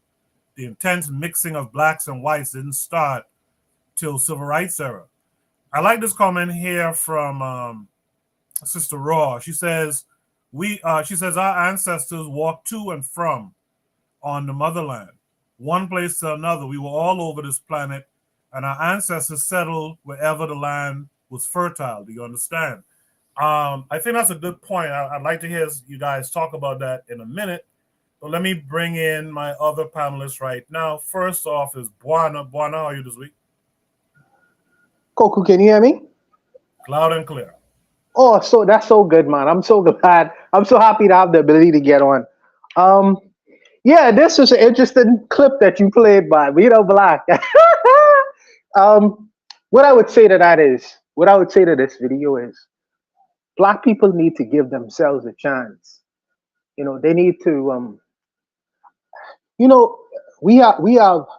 The intense mixing of blacks and whites didn't start till civil rights era. I like this comment here from Sister Raw. She says, our ancestors walked to and from on the motherland, one place to another. We were all over this planet, and our ancestors settled wherever the land was fertile. Do you understand? I think that's a good point. I'd like to hear you guys talk about that in a minute. But let me bring in my other panelists right now. First off is Buana. Buana, how are you this week? Coco, can you hear me? Loud and clear. Oh, so that's so good, man. I'm so glad. I'm so happy to have the ability to get on. Yeah, this was an interesting clip that you played by Vito Black. What I would say to this video is Black people need to give themselves a chance. They need to, we have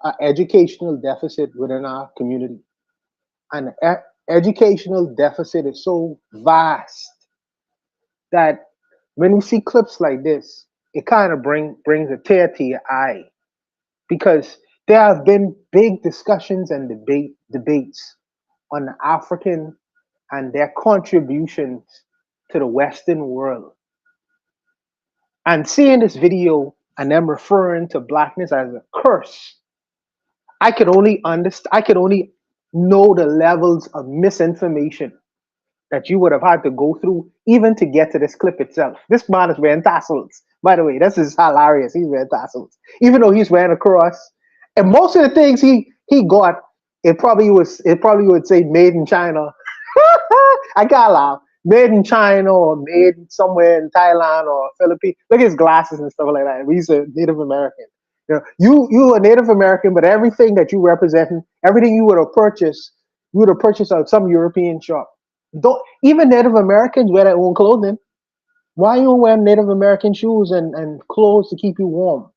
an educational deficit within our community. And the educational deficit is so vast that when we see clips like this, it kind of brings a tear to your eye, because there have been big discussions and debates on the African and their contributions to the Western world. And seeing this video and them referring to Blackness as a curse, I could only know the levels of misinformation that you would have had to go through even to get to this clip itself. This man is wearing tassels. By the way, this is hilarious. He's wearing tassels, even though he's wearing a cross. And most of the things he got, it probably would say made in China. I gotta laugh. Made in China or made somewhere in Thailand or Philippines. Look at his glasses and stuff like that. He's a Native American. You a Native American, but everything that you representing, everything you would have purchased at some European shop. Don't even Native Americans wear their own clothing. Why you wearing Native American shoes and clothes to keep you warm?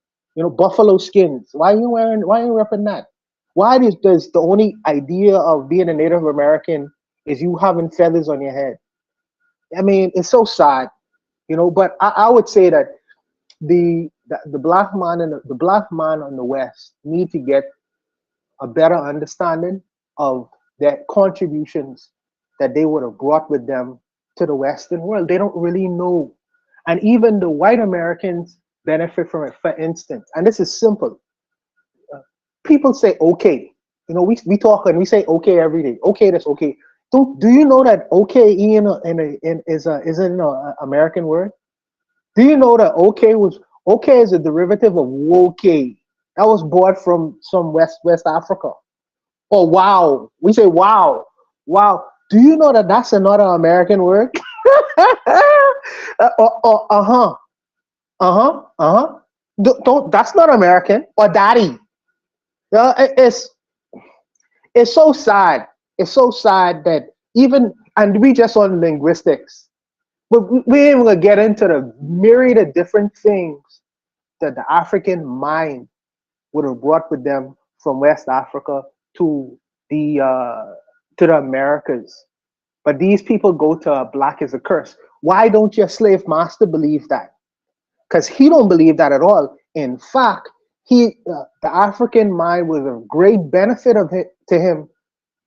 Buffalo skins. Why you repping that? Why does the only idea of being a Native American is you having feathers on your head? I mean, it's so sad, but I would say that the black man and the black man on the West need to get a better understanding of their contributions that they would have brought with them to the Western world. They don't really know. And even the white Americans benefit from it. For instance, and this is simple. People say okay. You know, we talk and we say okay every day. Okay, that's okay. Do you know that okay is an American word? Do you know that okay is a derivative of woke? That was brought from some West Africa. Oh wow, we say wow, wow. Do you know that that's another American word? Uh-huh, uh-huh, uh-huh. Don't, that's not American. Or daddy. It's so sad. It's so sad that even, and we just on linguistics, but we ain't gonna get into the myriad of different things that the African mind would have brought with them from West Africa to the Americas. But these people go to black as a curse. Why don't your slave master believe that? Because he don't believe that at all. In fact, the African mind was a great benefit to him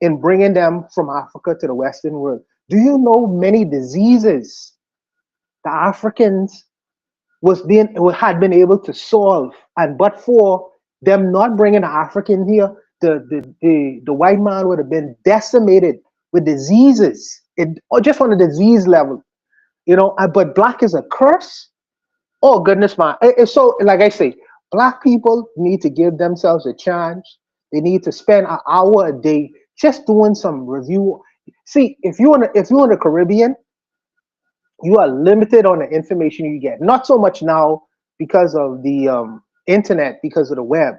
in bringing them from Africa to the Western world. Do you know many diseases the Africans had been able to solve, and but for them not bringing the African here, the white man would have been decimated with diseases, or just on a disease level, you know. But black is a curse. Oh goodness, man! It's so, like I say, black people need to give themselves a chance. They need to spend an hour a day just doing some review. See, if you're in the Caribbean, you are limited on the information you get. Not so much now because of the internet, because of the web.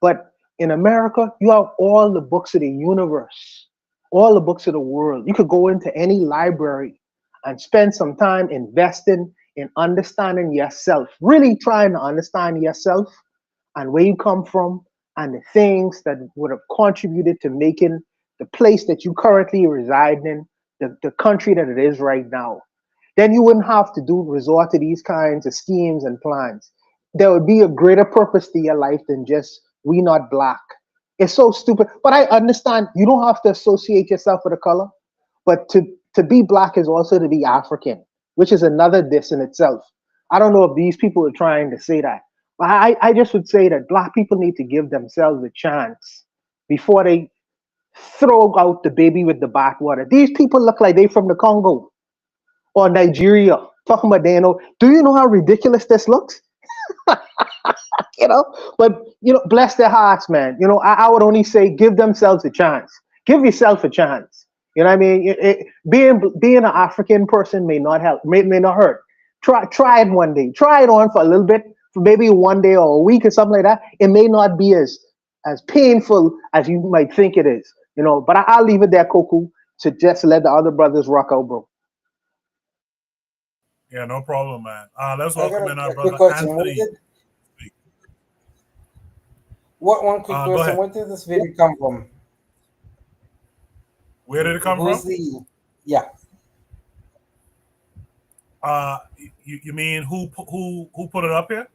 But in America, you have all the books of the universe, all the books of the world. You could go into any library and spend some time investing in understanding yourself, really trying to understand yourself and where you come from and the things that would have contributed to making the place that you currently reside in, the country that it is right now. Then you wouldn't have to resort to these kinds of schemes and plans. There would be a greater purpose to your life than just we not black. It's so stupid. But I understand you don't have to associate yourself with a color, but to be black is also to be African, which is another diss in itself. I don't know if these people are trying to say that. But I just would say that black people need to give themselves a chance before they throw out the baby with the bathwater. These people look like they from the Congo or Nigeria. Talking about they know. Do you know how ridiculous this looks? You know, but you know, bless their hearts, man. You know, I would only say give themselves a chance. Give yourself a chance. You know what I mean? Being an African person may not help, may not hurt. Try it one day. Try it on for a little bit, for maybe one day or a week or something like that. It may not be as painful as you might think it is. You know, but I'll leave it there, Koku, to just let the other brothers rock out, bro. Yeah, no problem, man. Let's I welcome got in our a quick brother question. Anthony. One quick Go question. ahead. Where did this video come from? Where did it come Who's from? Yeah. You mean who put it up here?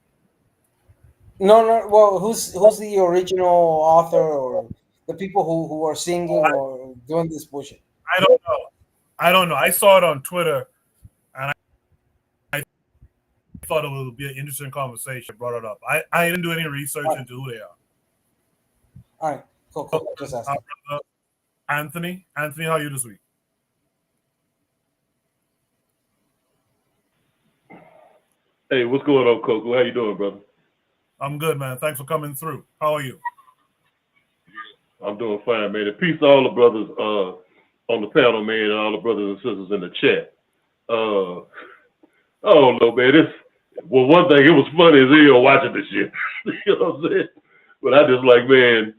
No. Well, who's the original author or the people who are singing or doing this bullshit? I don't know. I saw it on Twitter, and I thought it would be an interesting conversation. Brought it up. I didn't do any research into who they are. All right, cool. Just asking. Anthony, how are you this week? Hey, what's going on, Coco? How you doing, brother? I'm good, man. Thanks for coming through. How are you? I'm doing fine, man. And peace to all the brothers on the panel, man, and all the brothers and sisters in the chat. I don't know, man. One thing, it was funny as hell watching this shit. You know what I'm saying? But I just like, man,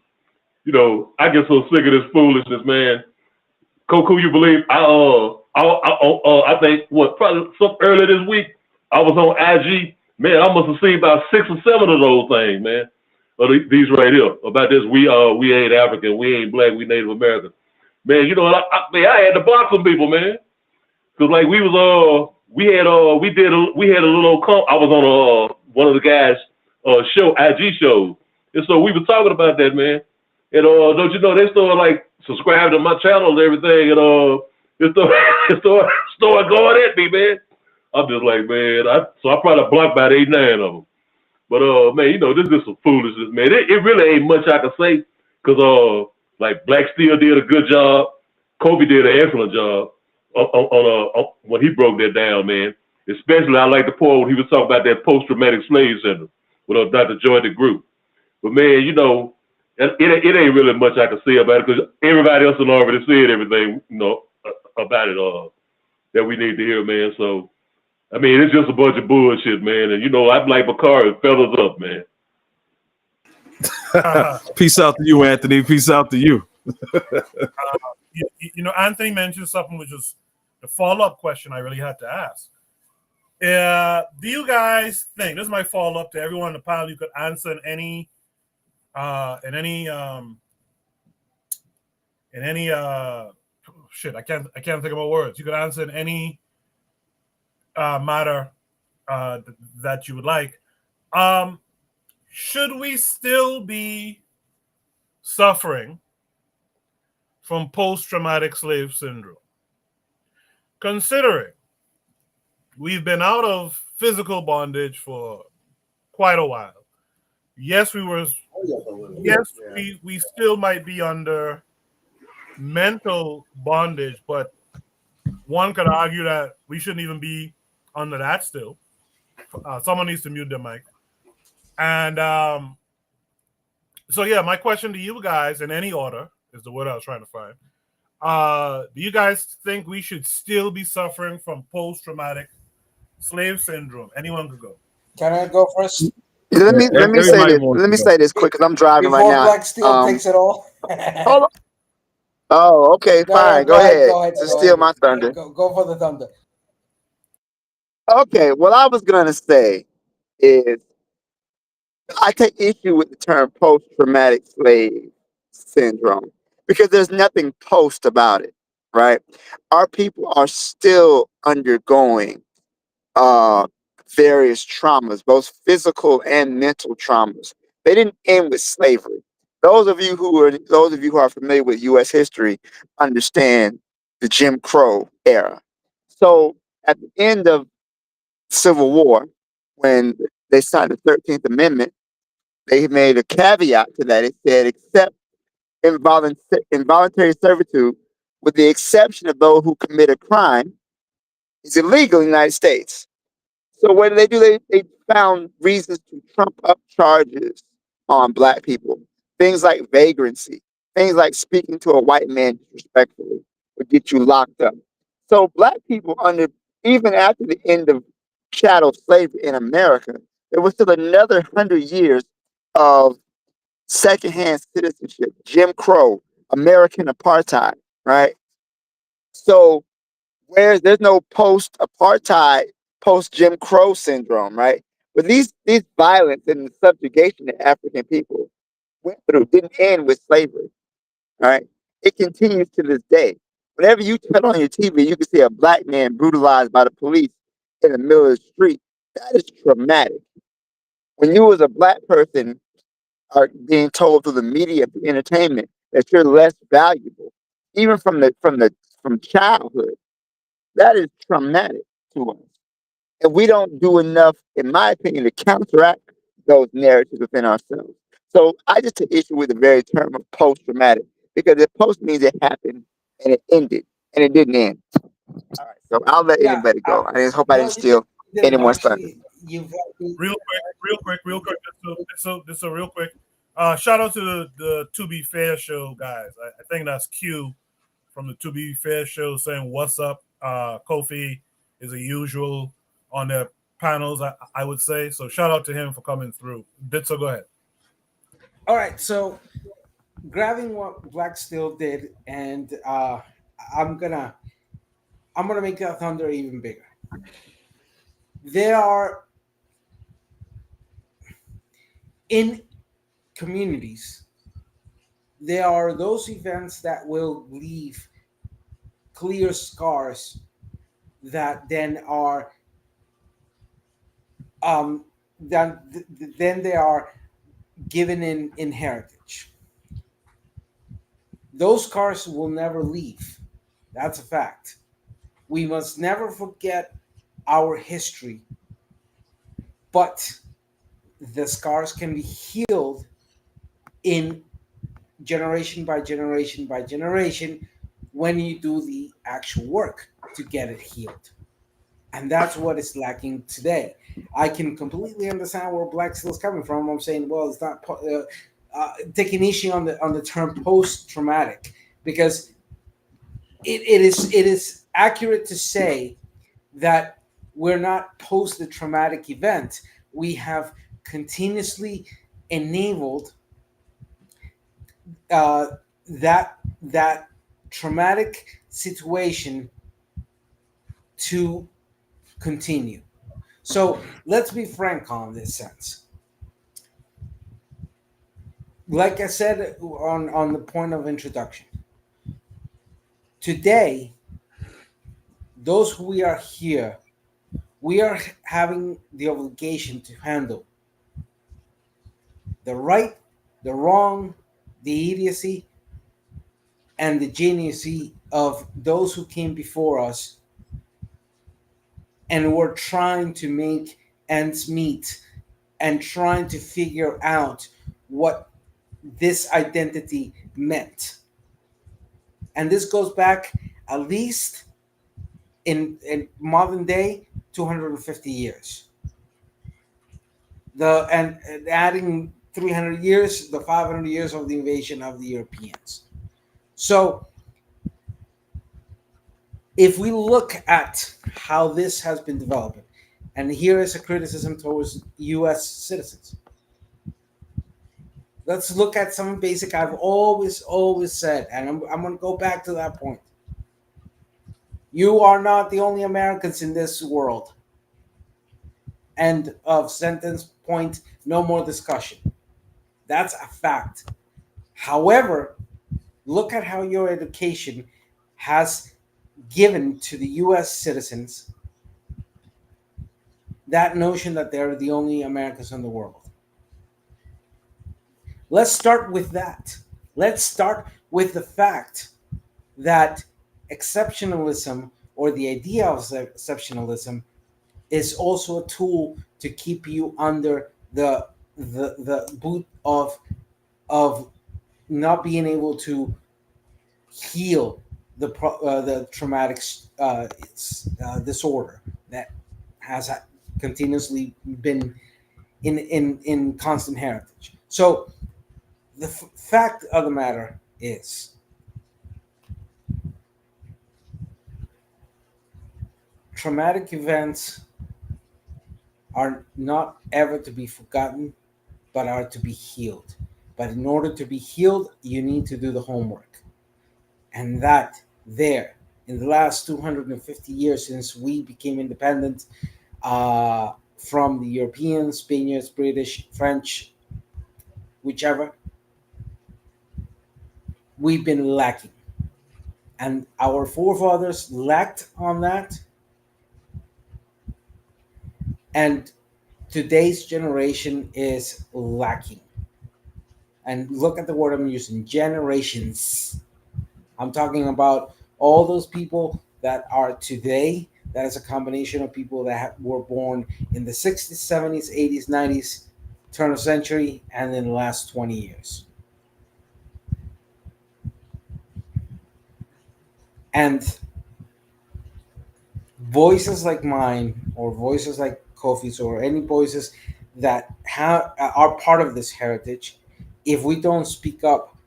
you know, I get so sick of this foolishness, man. Coco, you believe? I think probably some earlier this week, I was on IG. Man, I must have seen about 6 or 7 of those things, man. These right here about this. We ain't African, we ain't black, we Native American. Man, you know what? I had to block some people, man. Cause like we had a little. I was on one of the guys' IG shows, and so we were talking about that, man. And don't you know they started like subscribing to my channel and everything, and it started going at me, man. I'm just like, man, I probably blocked about 8-9 of them. But man, this is some foolishness, man. It really ain't much I can say, cause like Black Steel did a good job, Kobe did an excellent job on when he broke that down, man. Especially I like the part when he was talking about that post-traumatic slave syndrome with Dr. Joy DeGroot. But man, it ain't really much I can say about it because everybody else has already said everything, about it that we need to hear, man. So I mean, it's just a bunch of bullshit, man. And I'm like Bakari, feathers up, man. Peace out to you, Anthony. Peace out to you. Anthony mentioned something which was the follow-up question I really had to ask. Do you guys think, this is my follow-up to everyone on the panel, you could answer in any I can't think of my words. You could answer in any matter that you would like. Should we still be suffering from post-traumatic slave syndrome? Considering we've been out of physical bondage for quite a while. Yes, we still might be under mental bondage, but one could argue that we shouldn't even be under that still. Someone needs to mute their mic. And so, yeah, my question to you guys, in any order, is the word I was trying to find. Do you guys think we should still be suffering from post-traumatic slave syndrome? Anyone could go. Can I go first? Let me say this quick because I'm driving right now. Black Steel takes it all. Hold on. Oh, okay, fine. Go ahead. Just steal my thunder. Go for the thunder. Okay, what I was gonna say is I take issue with the term post-traumatic slave syndrome because there's nothing post about it, right? Our people are still undergoing various traumas, both physical and mental traumas. They didn't end with slavery. Those of you who are familiar with U.S. history understand the Jim Crow era. So at the end of Civil War, when they signed the 13th Amendment, they made a caveat to that. It said, except involuntary servitude, with the exception of those who commit a crime, is illegal in the United States. So what did? They found reasons to trump up charges on Black people. Things like vagrancy, things like speaking to a white man disrespectfully would get you locked up. So Black people, even after the end of chattel slavery in America, there was still another 100 years of secondhand citizenship, Jim Crow, American apartheid, right? So whereas there's no post-apartheid, post-Jim Crow syndrome, right? But these violence and the subjugation that African people went through didn't end with slavery, right? It continues to this day. Whenever you turn on your TV, you can see a Black man brutalized by the police in the middle of the street. That is traumatic. When you as a Black person are being told through the media, through entertainment, that you're less valuable, even from childhood, that is traumatic to us. And we don't do enough, in my opinion, to counteract those narratives within ourselves. So I just take issue with the very term of post-traumatic, because the post means it happened and it ended, and it didn't end. All right, so I'll let anybody go. I just hope I didn't steal anyone's thunder. Real quick. Just a real quick. Shout out to the To Be Fair show guys. I think that's Q from the To Be Fair show saying what's up. Kofi is a usual on their panels, I would say. So shout out to him for coming through. Bitso, go ahead. All right, so grabbing what Black Steel did, and I'm gonna make that thunder even bigger. There are in communities, there are those events that will leave clear scars that then are then they are given in heritage. Those scars will never leave. That's a fact. We must never forget our history, but the scars can be healed in generation by generation by generation when you do the actual work to get it healed. And that's what is lacking today. I can completely understand where Black Steel is coming from. I'm saying, well, it's not taking issue on the term post traumatic, because it is accurate to say that we're not post the traumatic event. We have continuously enabled uh, that traumatic situation to continue. So let's be frank on this sense. Like I said on the point of introduction, today, those who we are here, we are having the obligation to handle the right, the wrong, the idiocy, and the geniusy of those who came before us and were trying to make ends meet and trying to figure out what this identity meant. And this goes back at least in modern day 250 years. And adding 300 years, the 500 years of the invasion of the Europeans. So if we look at how this has been developing, and here is a criticism towards US citizens. Let's look at some basic I've always said, and I'm going to go back to that point. You are not the only Americans in this world. End of sentence, point, no more discussion. That's a fact. However, look at how your education has given to the US citizens that notion that they're the only Americans in the world. Let's start with that. Let's start with the fact that exceptionalism, or the idea of exceptionalism, is also a tool to keep you under the boot of not being able to heal the traumatic disorder that has continuously been in constant heritage. So the fact of the matter is, traumatic events are not ever to be forgotten, but are to be healed. But in order to be healed, you need to do the homework. And that there, in the last 250 years since we became independent from the Europeans, Spaniards, British, French, whichever, we've been lacking. And our forefathers lacked on that. And today's generation is lacking. And look at the word I'm using, generations. I'm talking about all those people that are today. That is a combination of people that were born in the 60s, 70s, 80s, 90s, turn of century, and in the last 20 years. And voices like mine, or voices like Kofi's, or any voices that are part of this heritage, if we don't speak up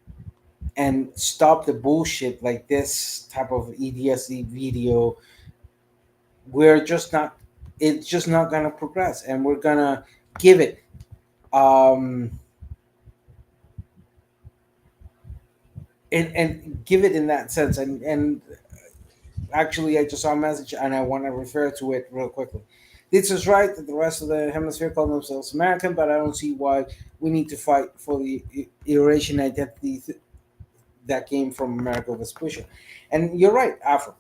and stop the bullshit like this type of EDSE video, we're just not, it's just not going to progress, and we're going to give it and give it in that sense. And actually, I just saw a message and I want to refer to it real quickly. This is right that the rest of the hemisphere call themselves American, but I don't see why we need to fight for the Eurasian identity that came from America Vespuccia. And you're right, Afro.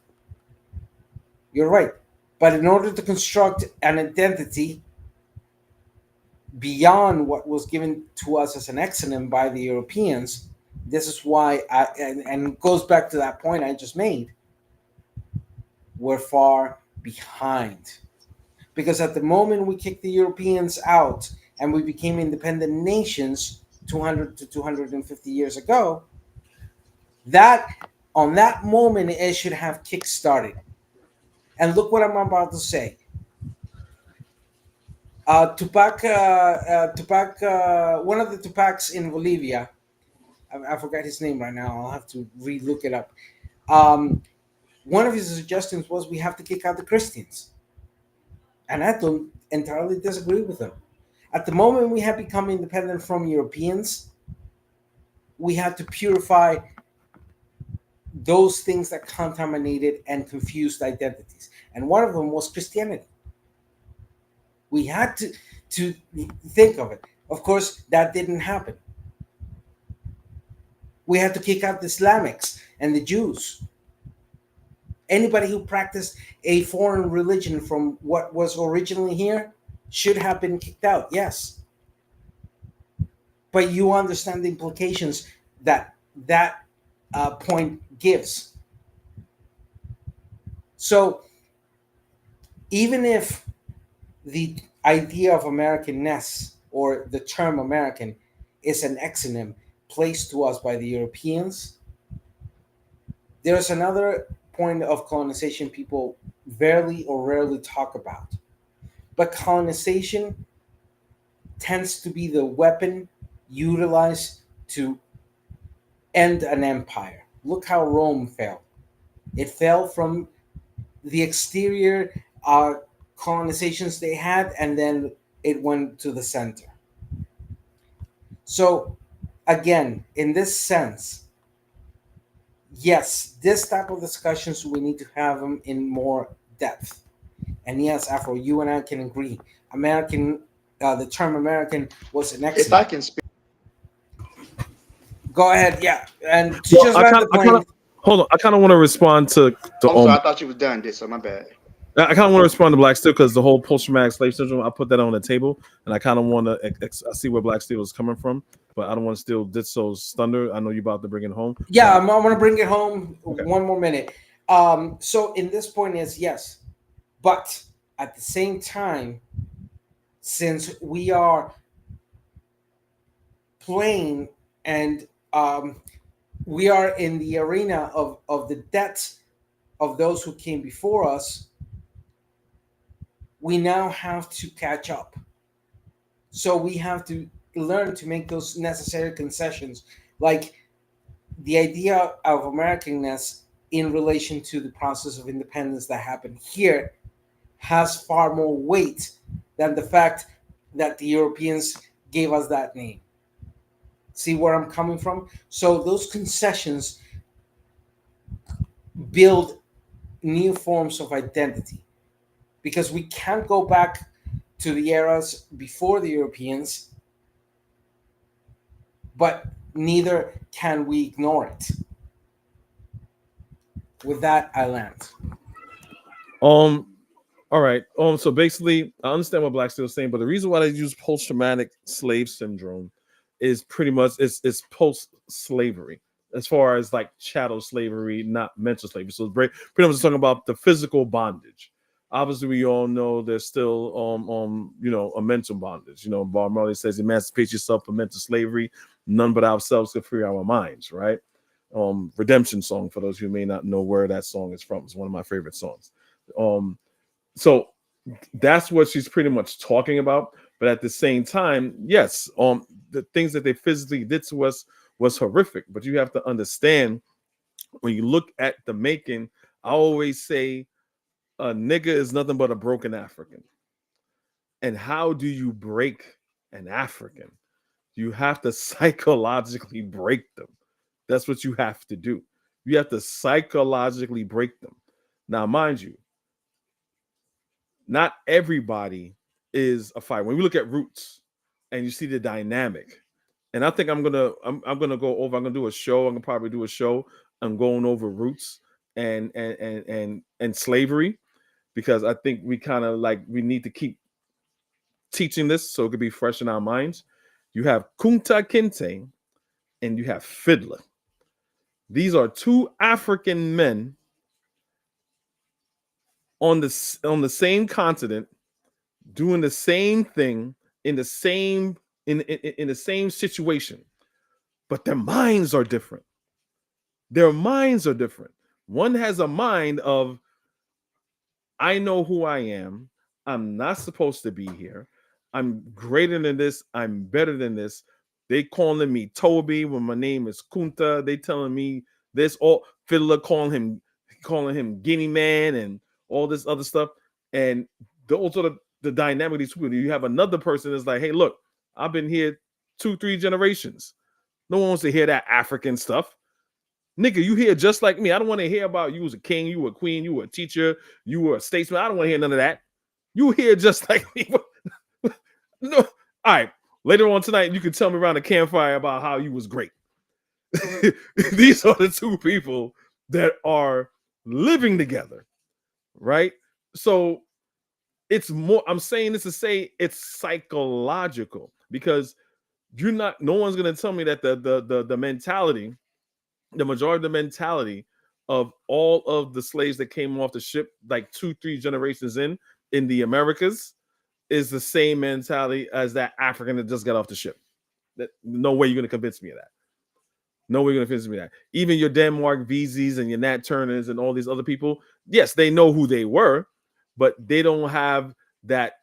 You're right. But in order to construct an identity beyond what was given to us as an exonym by the Europeans, this is why and it goes back to that point I just made. we're far behind. Because at the moment we kicked the Europeans out and we became independent nations 200 to 250 years ago, that on that moment it should have kick-started. And look what I'm about to say. Tupac, one of the Tupacs in Bolivia, I forgot his name right now. I'll have to re-look it up. One of his suggestions was we have to kick out the Christians. And I don't entirely disagree with him. At the moment we have become independent from Europeans, we have to purify those things that contaminated and confused identities. And one of them was Christianity. We had to think of it. Of course, that didn't happen. We had to kick out the Islamics and the Jews. Anybody who practiced a foreign religion from what was originally here should have been kicked out, yes. But you understand the implications that point gives. So even if the idea of Americanness or the term American is an exonym placed to us by the Europeans, there's another point of colonization people barely or rarely talk about. But colonization tends to be the weapon utilized to end an empire. Look how Rome fell. It fell from the exterior colonizations they had, and then it went to the center. So, again, in this sense, yes, this type of discussions, we need to have them in more depth. And yes, Afro, you and I can agree. The term American was an excellent. If I can speak. Go ahead, yeah. And to just land the plane. Hold on, I kind of want to respond to. I'm sorry, I thought you was done. So my bad. I kind of want to respond to Black Steel because the whole post-traumatic slave syndrome, I put that on the table, and I kind of want to I see where Black Steel is coming from, but I don't want to steal Ditso's thunder. I know you're about to bring it home. Yeah, I'm going to bring it home. Okay. 1 more minute. So in this point is yes, but at the same time, since we are playing and we are in the arena of the debts of those who came before us, we now have to catch up. So we have to learn to make those necessary concessions, like the idea of Americanness in relation to the process of independence that happened here has far more weight than the fact that the Europeans gave us that name. See where I'm coming from? So those concessions build new forms of identity, because we can't go back to the eras before the Europeans, but neither can we ignore it. With that, I land. All right. So basically, I understand what Black Steel is saying, but the reason why they use post-traumatic slave syndrome is pretty much it's post-slavery, as far as like chattel slavery, not mental slavery. So it's pretty much talking about the physical bondage. Obviously, we all know there's still a mental bondage. Bob Marley says, "Emancipate yourself from mental slavery. None but ourselves can free our minds." Right? Redemption song, for those who may not know where that song is from. It's one of my favorite songs. So that's what she's pretty much talking about. But at the same time, yes, the things that they physically did to us was horrific. But you have to understand, when you look at the making, I always say a nigga is nothing but a broken African. And how do you break an African? You have to psychologically break them. That's what you have to do. You have to psychologically break them. Now, mind you, not everybody is a fighter. When we look at Roots and you see the dynamic, and I think I'm gonna go over. I'm gonna do a show. I'm gonna probably do a show. I'm going over Roots and slavery, because I think we kind of we need to keep teaching this so it could be fresh in our minds. You have Kunta Kinte and you have Fiddler. These are two African men on the same continent, doing the same thing in the same in the same situation, but their minds are different. Their minds are different. One has a mind of, I know who I am. I'm not supposed to be here. I'm greater than this. I'm better than this. They calling me Toby when my name is Kunta. They telling me this. All Fiddler calling him Guinea Man and all this other stuff. And those are the dynamic of these people. You have another person that's like, hey, look, I've been here 2-3 generations. No one wants to hear that African stuff. Nigga, you here just like me. I don't want to hear about you was a king, you were a queen, you were a teacher, you were a statesman. I don't want to hear none of that. You here just like me. No. All right. Later on tonight, you can tell me around the campfire about how you was great. These are the two people that are living together, right? So it's more, I'm saying this to say it's psychological, because no one's gonna tell me that the mentality, the majority of the mentality of all of the slaves that came off the ship, like 2-3 generations in the Americas, is the same mentality as that African that just got off the ship. No way you're going to convince me of that. No way you're going to convince me of that. Even your Denmark VZs and your Nat Turners and all these other people, yes, they know who they were, but they don't have that.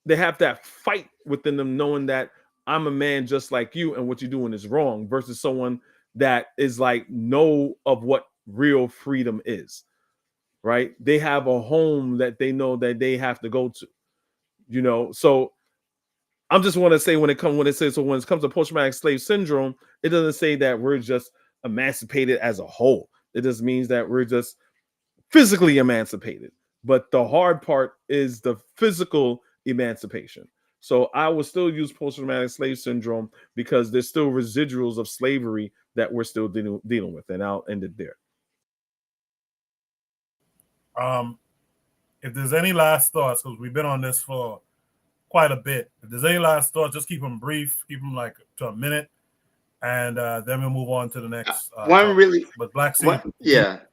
They have that fight within them, knowing that I'm a man just like you, and what you're doing is wrong, versus someone that is like, know of what real freedom is, right? They have a home that they know that they have to go to, So I'm just want to say when it comes to post-traumatic slave syndrome, it doesn't say that we're just emancipated as a whole. It just means that we're just physically emancipated. But the hard part is the physical emancipation. So I will still use post-traumatic slave syndrome because there's still residuals of slavery that we're still dealing with. And I'll end it there. If there's any last thoughts, because we've been on this for quite a bit. If there's any last thoughts, just keep them brief, keep them like to a minute, and then we'll move on to the next topic. But Black Sea,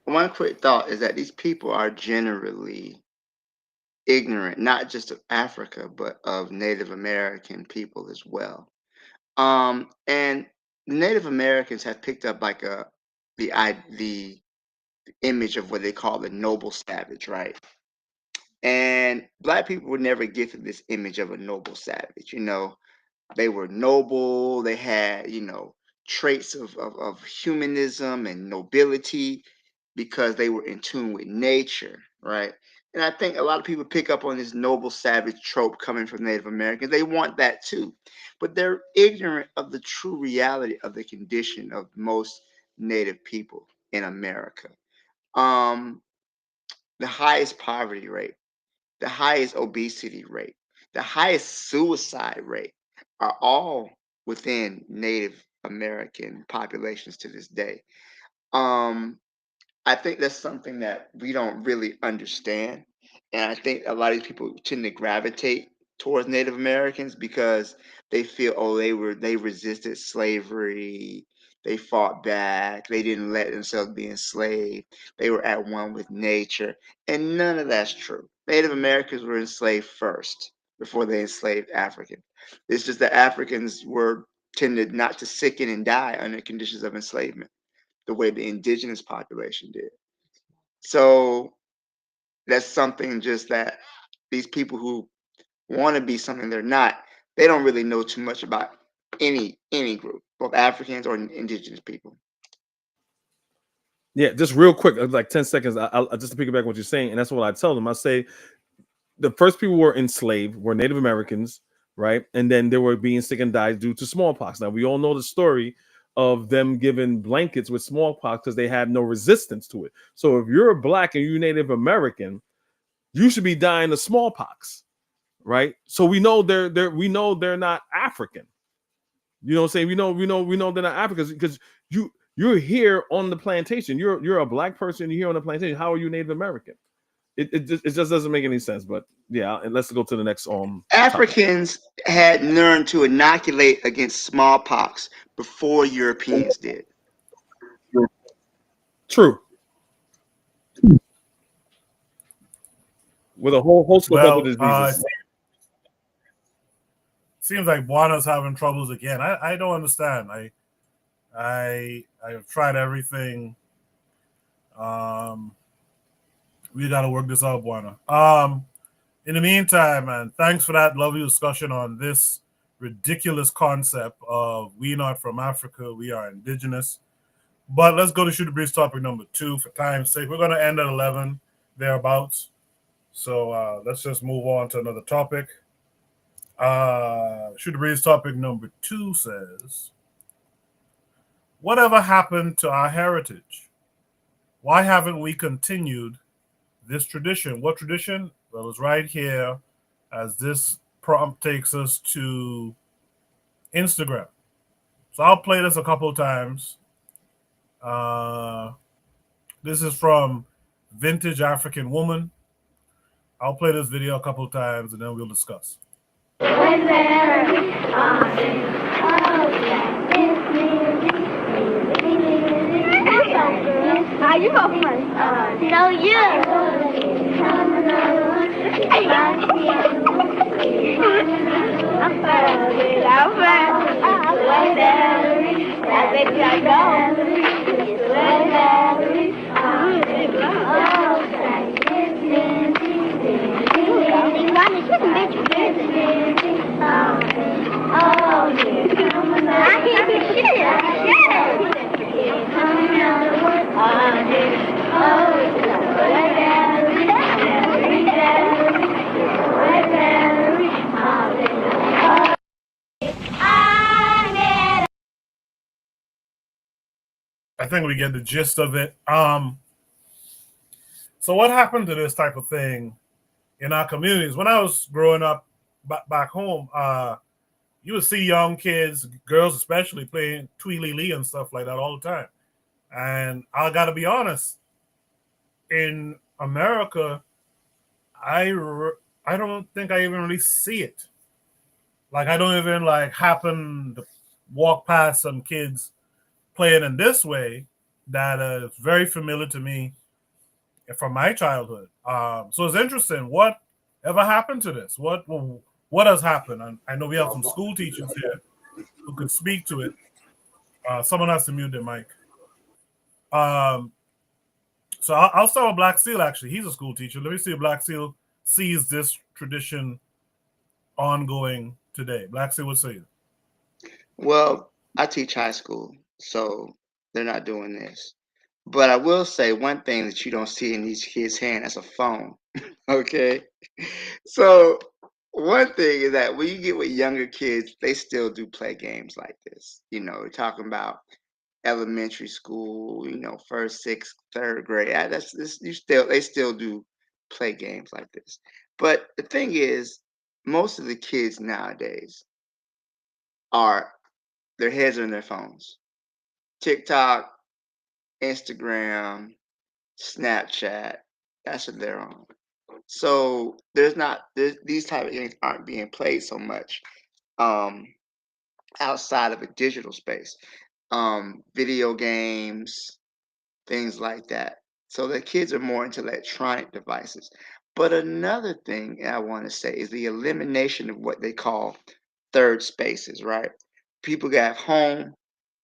one quick thought is that these people are generally ignorant, not just of Africa, but of Native American people as well. And Native Americans have picked up like the image of what they call the noble savage, right? And Black people were never gifted this image of a noble savage. They were noble. They had, traits of humanism and nobility because they were in tune with nature, right? And I think a lot of people pick up on this noble savage trope coming from Native Americans. They want that too, but they're ignorant of the true reality of the condition of most Native people in America. The highest poverty rate, the highest obesity rate, the highest suicide rate are all within Native American populations to this day. I think that's something that we don't really understand. And I think a lot of these people tend to gravitate towards Native Americans because they feel, oh, they resisted slavery, they fought back, they didn't let themselves be enslaved, they were at one with nature. And none of that's true. Native Americans were enslaved first before they enslaved Africans. It's just that Africans tended not to sicken and die under conditions of enslavement the way the indigenous population did. So that's something just that these people who want to be something they're not, they don't really know too much about any group, both Africans or indigenous people. Yeah, just real quick, like 10 seconds, I'll just to piggyback what you're saying, and that's what I tell them. I say the first people who were enslaved were Native Americans, right? And then they were being sick and died due to smallpox. Now, we all know the story of them giving blankets with smallpox because they had no resistance to it. So if you're Black and you're Native American, you should be dying of smallpox, right? So we know they're not African. You know what I'm saying? We know they're not Africans because you're here on the plantation. You're a Black person. You're here on the plantation. How are you Native American? It just doesn't make any sense. But yeah, and let's go to the next Africans had learned to inoculate against smallpox before Europeans did. True. with a whole host of other Well, diseases. seems like Buana's having troubles again. I don't understand. I have tried everything. We got to work this out, Buana. In the meantime, man, thanks for that lovely discussion on this ridiculous concept of we not from Africa, we are indigenous. But let's go to Shoot the Breeze topic number 2 for time's sake. We're going to end at 11, thereabouts. So let's just move on to another topic. Shoot the Breeze topic number 2 says, whatever happened to our heritage? Why haven't we continued this tradition? What tradition? Well, it's right here as this prompt takes us to Instagram. So I'll play this a couple of times. This is from Vintage African Woman. I'll play this video a couple of times and then we'll discuss. How you go first? No, you. I'm fine. I bet you I go. I think we get the gist of it. So what happened to this type of thing in our communities? When I was growing up back home, you would see young kids, girls especially, playing Tweely and stuff like that all the time. And I got to be honest, in America, I don't think I even really see it. Like I don't even happen to walk past some kids playing in this way that is very familiar to me from my childhood. So it's interesting. What ever happened to this? What has happened? I know we have some school teachers here who could speak to it. Someone has to mute their mic. So I'll start with Black Seal, actually. He's a school teacher. Let me see if Black Seal sees this tradition ongoing today. Black Seal, what say you? Well, I teach high school, so they're not doing this. But I will say one thing that you don't see in these kids' hand, that's a phone. Okay? So one thing is that when you get with younger kids, they still do play games like this. We're talking about elementary school, first, sixth, third grade. That's this. They still do play games like this. But the thing is, most of the kids nowadays their heads are in their phones. TikTok, Instagram, Snapchat. That's what they're on. So these type of games aren't being played so much outside of a digital space. Video games, things like that. So the kids are more into electronic devices. But another thing I want to say is the elimination of what they call third spaces, right? People have home,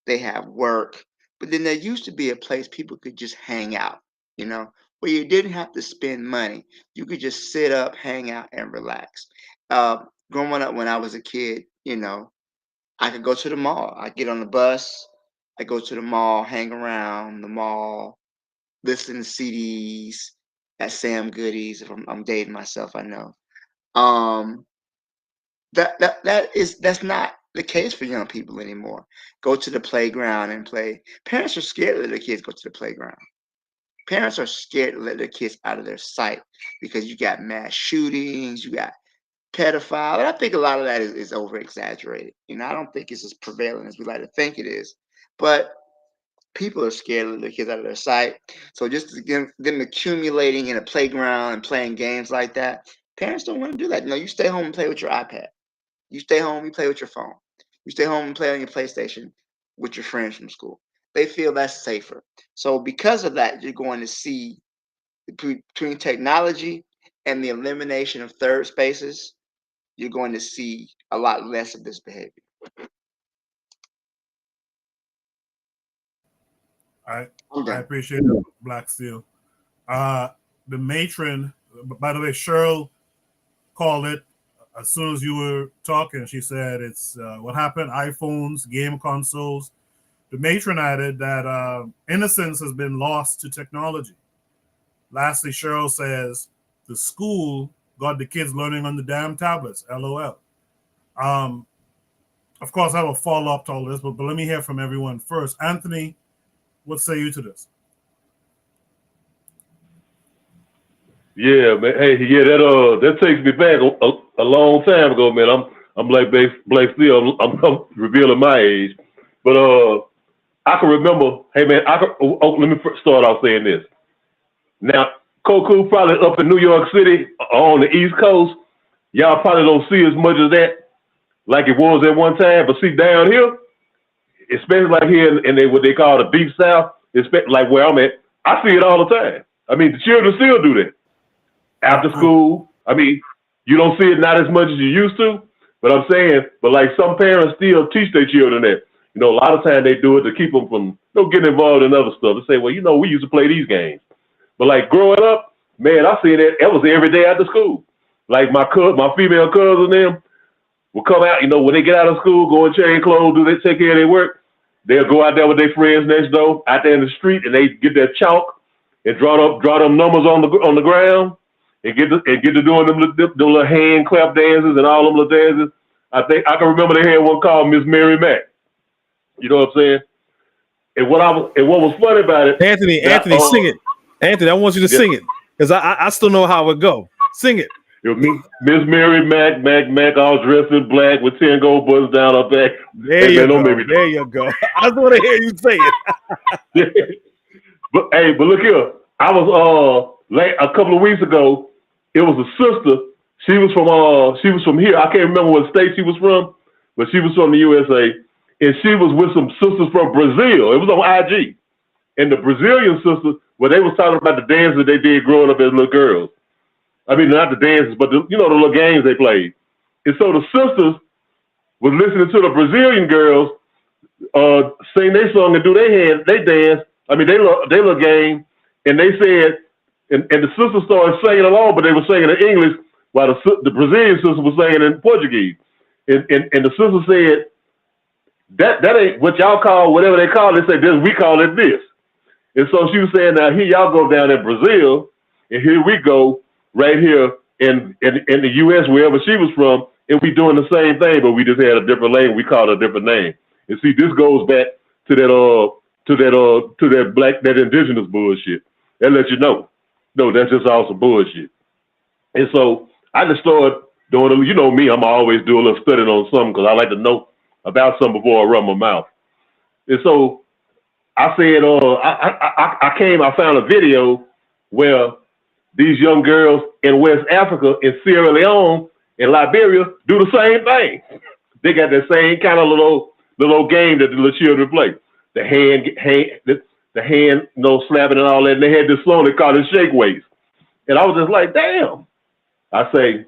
they have work, but then there used to be a place people could just hang out, where you didn't have to spend money. You could just sit up, hang out, and relax. Growing up when I was a kid, I could go to the mall. I get on the bus, I go to the mall, hang around the mall, listen to CDs at Sam Goody's. If I'm dating myself, I know. That's not the case for young people anymore. Go to the playground and play. Parents are scared to let their kids go to the playground. Parents are scared to let their kids out of their sight because you got mass shootings, you got pedophile. And I think a lot of that is over exaggerated. I don't think it's as prevalent as we like to think it is. But people are scared to let their kids out of their sight. So just them accumulating in a playground and playing games like that, parents don't want to do that. You stay home and play with your iPad. You stay home, you play with your phone. You stay home and play on your PlayStation with your friends from school. They feel that's safer. So because of that, you're going to see between technology and the elimination of third spaces, you're going to see a lot less of this behavior. I appreciate it, Black Steel. The matron, by the way, Cheryl called it as soon as you were talking. She said it's what happened, iPhones, game consoles. The matron added that innocence has been lost to technology. Lastly, Cheryl says the school got the kids learning on the damn tablets. LOL. Of course, I have a follow up to all this, but let me hear from everyone first. Anthony, what say you to this? Yeah, man. Hey, yeah, that takes me back a long time ago, man. I'm like Blake Steel. I'm revealing my age, but I can remember. Hey, man, let me start off saying this. Now, Koku probably up in New York City on the East Coast. Y'all probably don't see as much of that like it was at one time. But see, down here, especially like here in what they call the Deep South, especially like where I'm at, I see it all the time. I mean, the children still do that after school. I mean, you don't see it not as much as you used to, but I'm saying, but like some parents still teach their children that. You know, a lot of times they do it to keep them from getting involved in other stuff. They say, well, we used to play these games. But like growing up, man, I seen it. It was every day after school. Like my female cousin, them will come out. When they get out of school, go and change clothes, they take care of their work. They'll go out there with their friends next door, out there in the street, and they get their chalk and draw them numbers on the ground, and get to doing them little hand clap dances and all them little dances. I think I can remember they had one called Miss Mary Mac. You know what I'm saying? And what was funny about it, Anthony, sing it. Anthony, I want you to sing it because I still know how it go. Sing it. Miss Mary Mac, all dressed in black with 10 gold buttons down her back. There you go. I just want to hear you say it. But look here. I was a couple of weeks ago. It was a sister. She was from here. I can't remember what state she was from, but she was from the USA, and she was with some sisters from Brazil. It was on IG, and the Brazilian sisters, they was talking about the dances they did growing up as little girls. I mean, not the dances, but the little games they played. And so the sisters was listening to the Brazilian girls sing their song and do they dance. I mean, they little game, and they said, and the sisters started singing along, but they were singing in English while the Brazilian sister was singing in Portuguese. And the sister said, that ain't what y'all call whatever they call it. They said, we call it this. And so she was saying, now here y'all go down in Brazil, and here we go right here in the U.S., wherever she was from, and we doing the same thing, but we just had a different name. We called it a different name. And see, this goes back to that indigenous bullshit. That lets you know, no, that's just awesome bullshit. And so I just started doing, me, I'm always doing a little studying on something because I like to know about something before I run my mouth. And so I said, I found a video where these young girls in West Africa, in Sierra Leone, in Liberia, do the same thing. They got the same kind of little game that the little children play. The hand, slapping and all that. And they had this song they called it Shake Waist. And I was just like, damn. I say,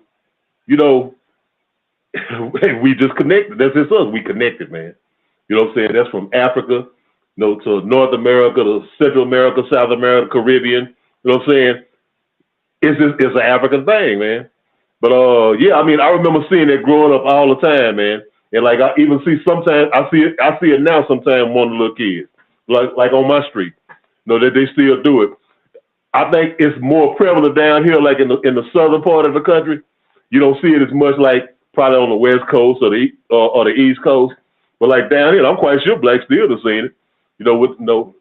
we just connected. That's just us. We connected, man. You know what I'm saying? That's from Africa, to North America, to Central America, South America, Caribbean. You know what I'm saying? It's an African thing, man. But yeah, I mean, I remember seeing it growing up all the time, man. And like I even see sometimes I see it now sometimes one of the little kids, like on my street, that they still do it. I think it's more prevalent down here, like in the southern part of the country. You don't see it as much, like probably on the West Coast or the East Coast. But like down here, I'm quite sure blacks still have seen it. With the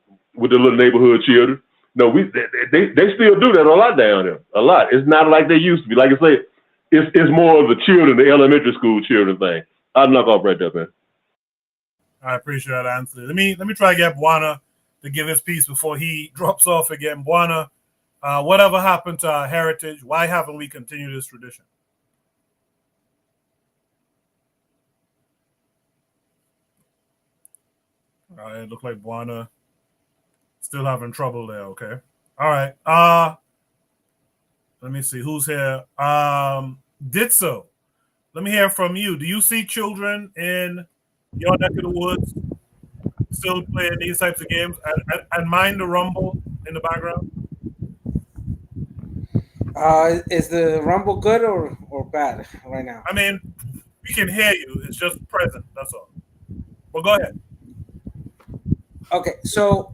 little neighborhood children. No, they still do that a lot down there. A lot. It's not like they used to be. Like I say, it's more of the children, the elementary school children thing. I'll knock off right there, man. I appreciate that answer. Let me try to get Bwana to give his piece before he drops off again. Bwana, whatever happened to our heritage? Why haven't we continued this tradition? It looked like Bwana still having trouble there. Okay. All right. Let me see who's here. Ditso. Let me hear from you. Do you see children in your neck of the woods still playing these types of games and mind the rumble in the background? Is the rumble good or bad right now? I mean, we can hear you. It's just present. That's all. Well, go ahead. Okay, so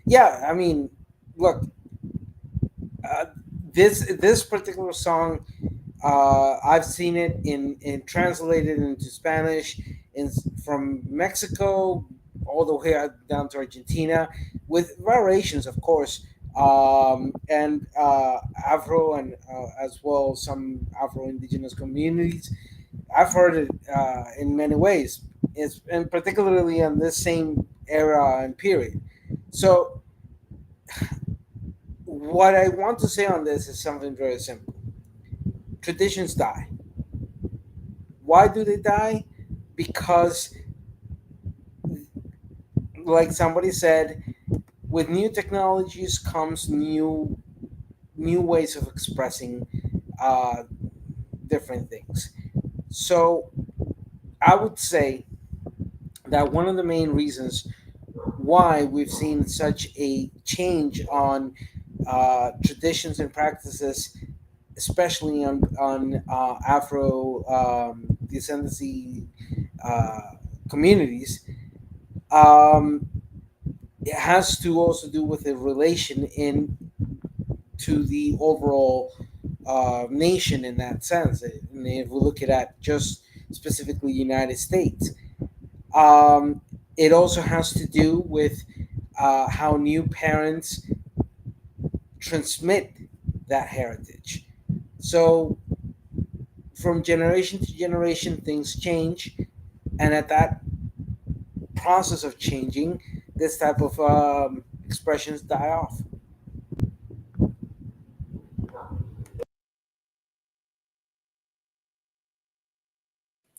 yeah, I mean, look, uh, this particular song, I've seen it in translated into Spanish, from Mexico all the way down to Argentina, with variations, of course, and Afro and as well some Afro indigenous communities. I've heard it in many ways, and particularly in this same era and period. So, what I want to say on this is something very simple. Traditions die. Why do they die? Because, like somebody said, with new technologies comes new ways of expressing uh, different things. So, I would say that one of the main reasons why we've seen such a change on traditions and practices, especially on Afro descendancy communities, um, it has to also do with the relation in to the overall nation in that sense. And if we look at just specifically United States, um, it also has to do with how new parents transmit that heritage. So from generation to generation, things change, and at that process of changing, this type of expressions die off.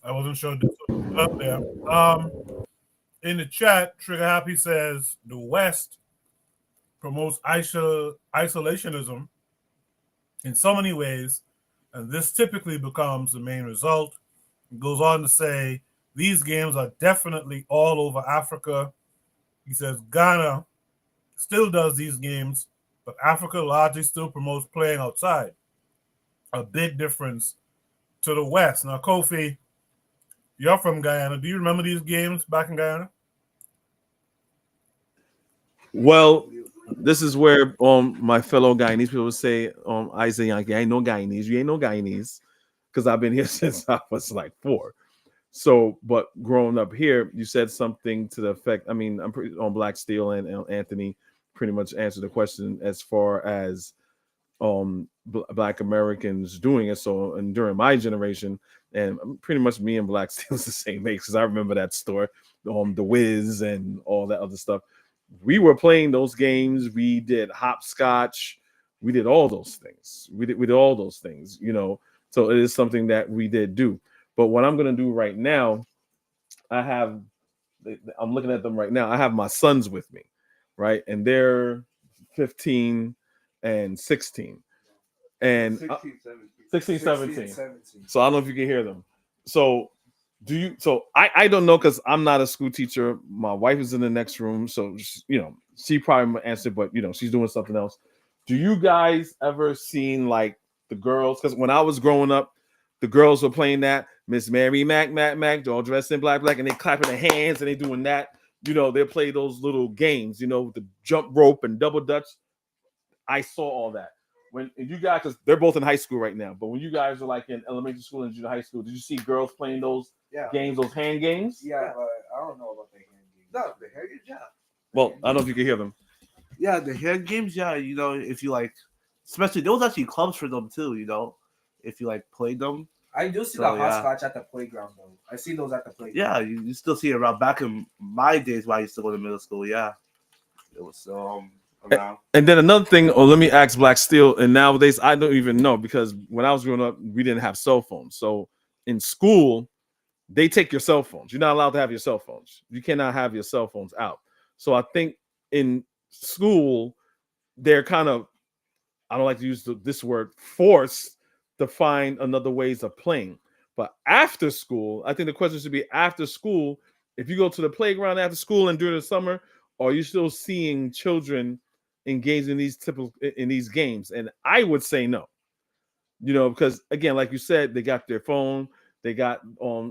I wasn't sure this was up there. In the chat, Trigger Happy says the West promotes isolationism in so many ways, and this typically becomes the main result. It goes on to say these games are definitely all over Africa. He says Ghana still does these games, but Africa largely still promotes playing outside. A big difference to the West. Now, Kofi, you're from Guyana. Do you remember these games back in Guyana? Well, this is where my fellow Guyanese people say Isaiah, I ain't no Guyanese, you ain't no Guyanese, because I've been here since I was like 4. So, but growing up here, you said something to the effect. I mean, I'm pretty on Black Steel and Anthony pretty much answered the question as far as Black Americans doing it. So, and during my generation, and pretty much me and Black Steel is the same age because I remember that store, the Wiz and all that other stuff. We were playing those games. We did hopscotch. We did all those things. We did all those things. So it is something that we did do. But what I'm going to do right now, I'm looking at them right now. I have my sons with me, right? And they're 15 and 16. And 16, 17. So I don't know if you can hear them. So I don't know, because I'm not a school teacher. My wife is in the next room. So, she probably might answer, but, she's doing something else. Do you guys ever seen like the girls? Because when I was growing up, the girls were playing that Miss Mary Mac, they're all dressed in black, and they clapping their hands and they doing that. They play those little games, with the jump rope and double dutch. I saw all that. When you guys, because they're both in high school right now, but when you guys were like in elementary school and junior high school, did you see girls playing those games, those hand games? Yeah, but I don't know about the hand games. No, the hand games, yeah. Well, I don't know if you can hear them. Yeah, the hand games, yeah. If you like, especially there was actually clubs for them too. If you like played them. I do see the hopscotch at the playground though. I see those at the playground. Yeah, you still see it around. Back in my days when I used to go to middle school, yeah, it was around. And then another thing, let me ask Black Steel. And nowadays, I don't even know, because when I was growing up, we didn't have cell phones. So in school, they take your cell phones. You're not allowed to have your cell phones. You cannot have your cell phones out. So I think in school, they're kind of I don't like to use this word, forced to find another ways of playing. But after school, I think the question should be after school. If you go to the playground after school and during the summer, are you still seeing children engage in these games? And I would say no. Because again, like you said, they got their phone, they got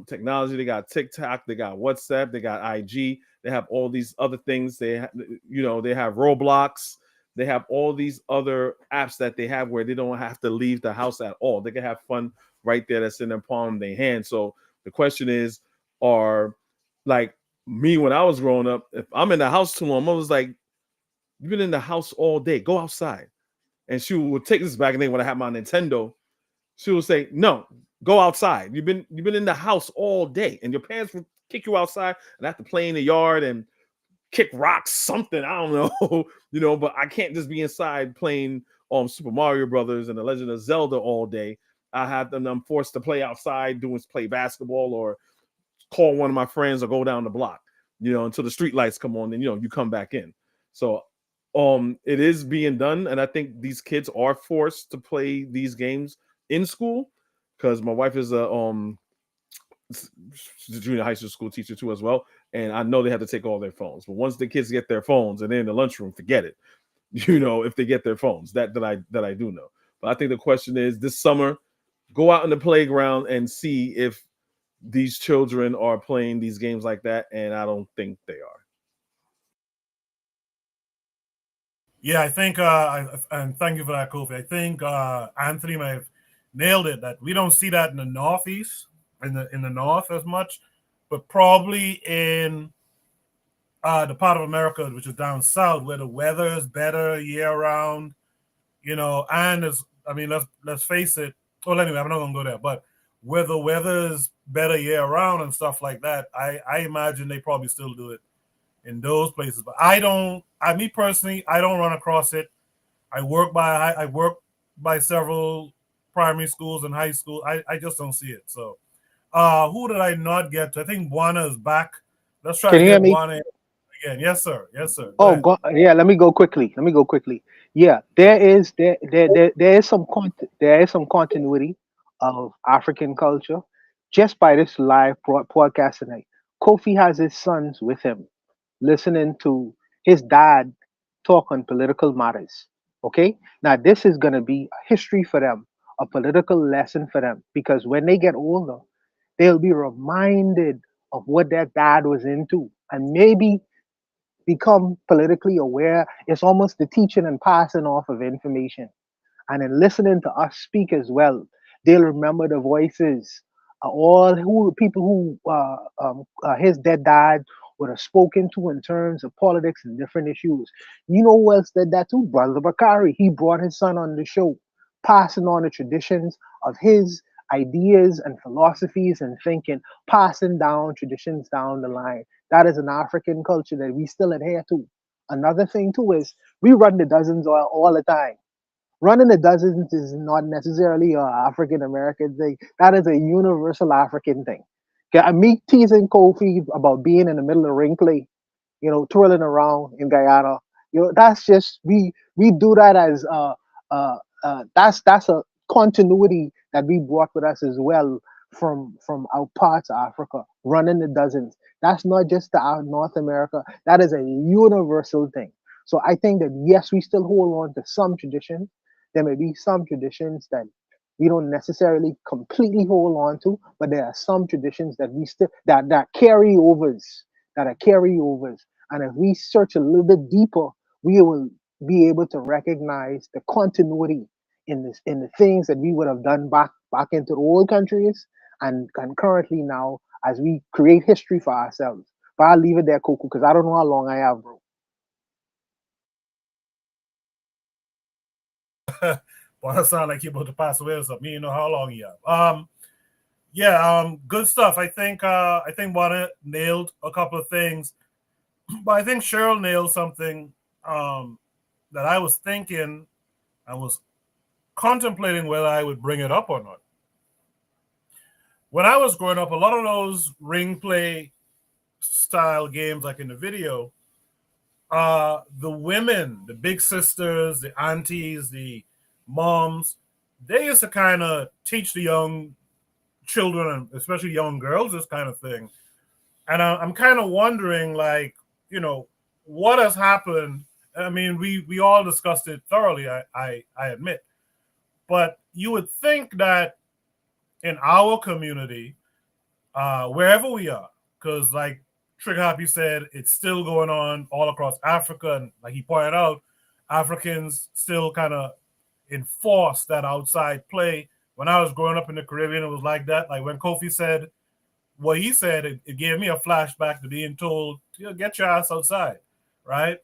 technology, they got TikTok, they got WhatsApp, they got IG, they have all these other things. They have Roblox, they have all these other apps that they have where they don't have to leave the house at all. They can have fun right there, that's in the palm of their hand. So the question is, are like me when I was growing up, if I'm in the house too long, I was like, you've been in the house all day, go outside. And she would take this back and then when I had my Nintendo, she would say, no, go outside. You've been in the house all day, and your parents would kick you outside and have to play in the yard and kick rocks, something. I don't know, but I can't just be inside playing Super Mario Brothers and The Legend of Zelda all day. I'm forced to play outside, play basketball or call one of my friends or go down the block, until the street lights come on, then you come back in. So it is being done, and I think these kids are forced to play these games in school, because my wife is a junior high school teacher too as well, and I know they have to take all their phones. But once the kids get their phones and they're in the lunchroom, forget it. If they get their phones, that I do know. But I think the question is, this summer, go out in the playground and see if these children are playing these games like that, and I don't think they are. Yeah, I think, and thank you for that, Kofi. I think Anthony may have nailed it, that we don't see that in the Northeast, in the North as much, but probably in the part of America which is down south, where the weather is better year round, and let's face it. Well, anyway, I'm not gonna go there, but where the weather is better year round and stuff like that, I imagine they probably still do it in those places. But me personally, I don't run across it. I work by several primary schools and high school. I just don't see it. So who did I not get to? I think Buana is back. Let's try Can to you hear get me? Buana again. Yes, sir. Yes, sir. Go Oh, ahead. yeah. Let me go quickly. Yeah, there is some continuity of African culture just by this live podcast tonight. Kofi has his sons with him, listening to his dad talk on political matters. Okay, now this is gonna be a history for them, a political lesson for them, because when they get older, they'll be reminded of what their dad was into, and maybe become politically aware. It's almost the teaching and passing off of information. And in listening to us speak as well, they'll remember the voices, all who people who his dead dad would have spoken to in terms of politics and different issues. You know who else did that too? Brother Bakari. He brought his son on the show, passing on the traditions of his ideas and philosophies and thinking, passing down traditions down the line. That is an African culture that we still adhere to. Another thing too is we run the dozens all the time. Running the dozens is not necessarily a African American thing. That is a universal African thing. Okay, me teasing Kofi about being in the middle of ring play, twirling around in Guyana. That's just we do that as that's a continuity that we brought with us as well from our parts of Africa, running the dozens. That's not just North America. That is a universal thing. So I think that yes, we still hold on to some traditions. There may be some traditions that we don't necessarily completely hold on to, but there are some traditions that we still that carryovers, that are carryovers. And if we search a little bit deeper, we will be able to recognize the continuity in the things that we would have done back into the old countries and currently now as we create history for ourselves. But I'll leave it there, Coco, because I don't know how long I have, bro. Well, that sound like you're about to pass away or something. You know how long you have. Good stuff. I think Buana nailed a couple of things, but I think Cheryl nailed something that I was thinking. I was contemplating whether I would bring it up or not. When I was growing up, a lot of those ring play style games, like in the video, the women, the big sisters, the aunties, the moms, they used to kind of teach the young children, and especially young girls, this kind of thing. And I'm kind of wondering, like, what has happened. I mean, we all discussed it thoroughly, I admit. But you would think that in our community, wherever we are, because like Trigger Happy said, it's still going on all across Africa. And like he pointed out, Africans still kind of enforce that outside play. When I was growing up in the Caribbean, it was like that. Like when Kofi said what he said, it gave me a flashback to being told, get your ass outside, right?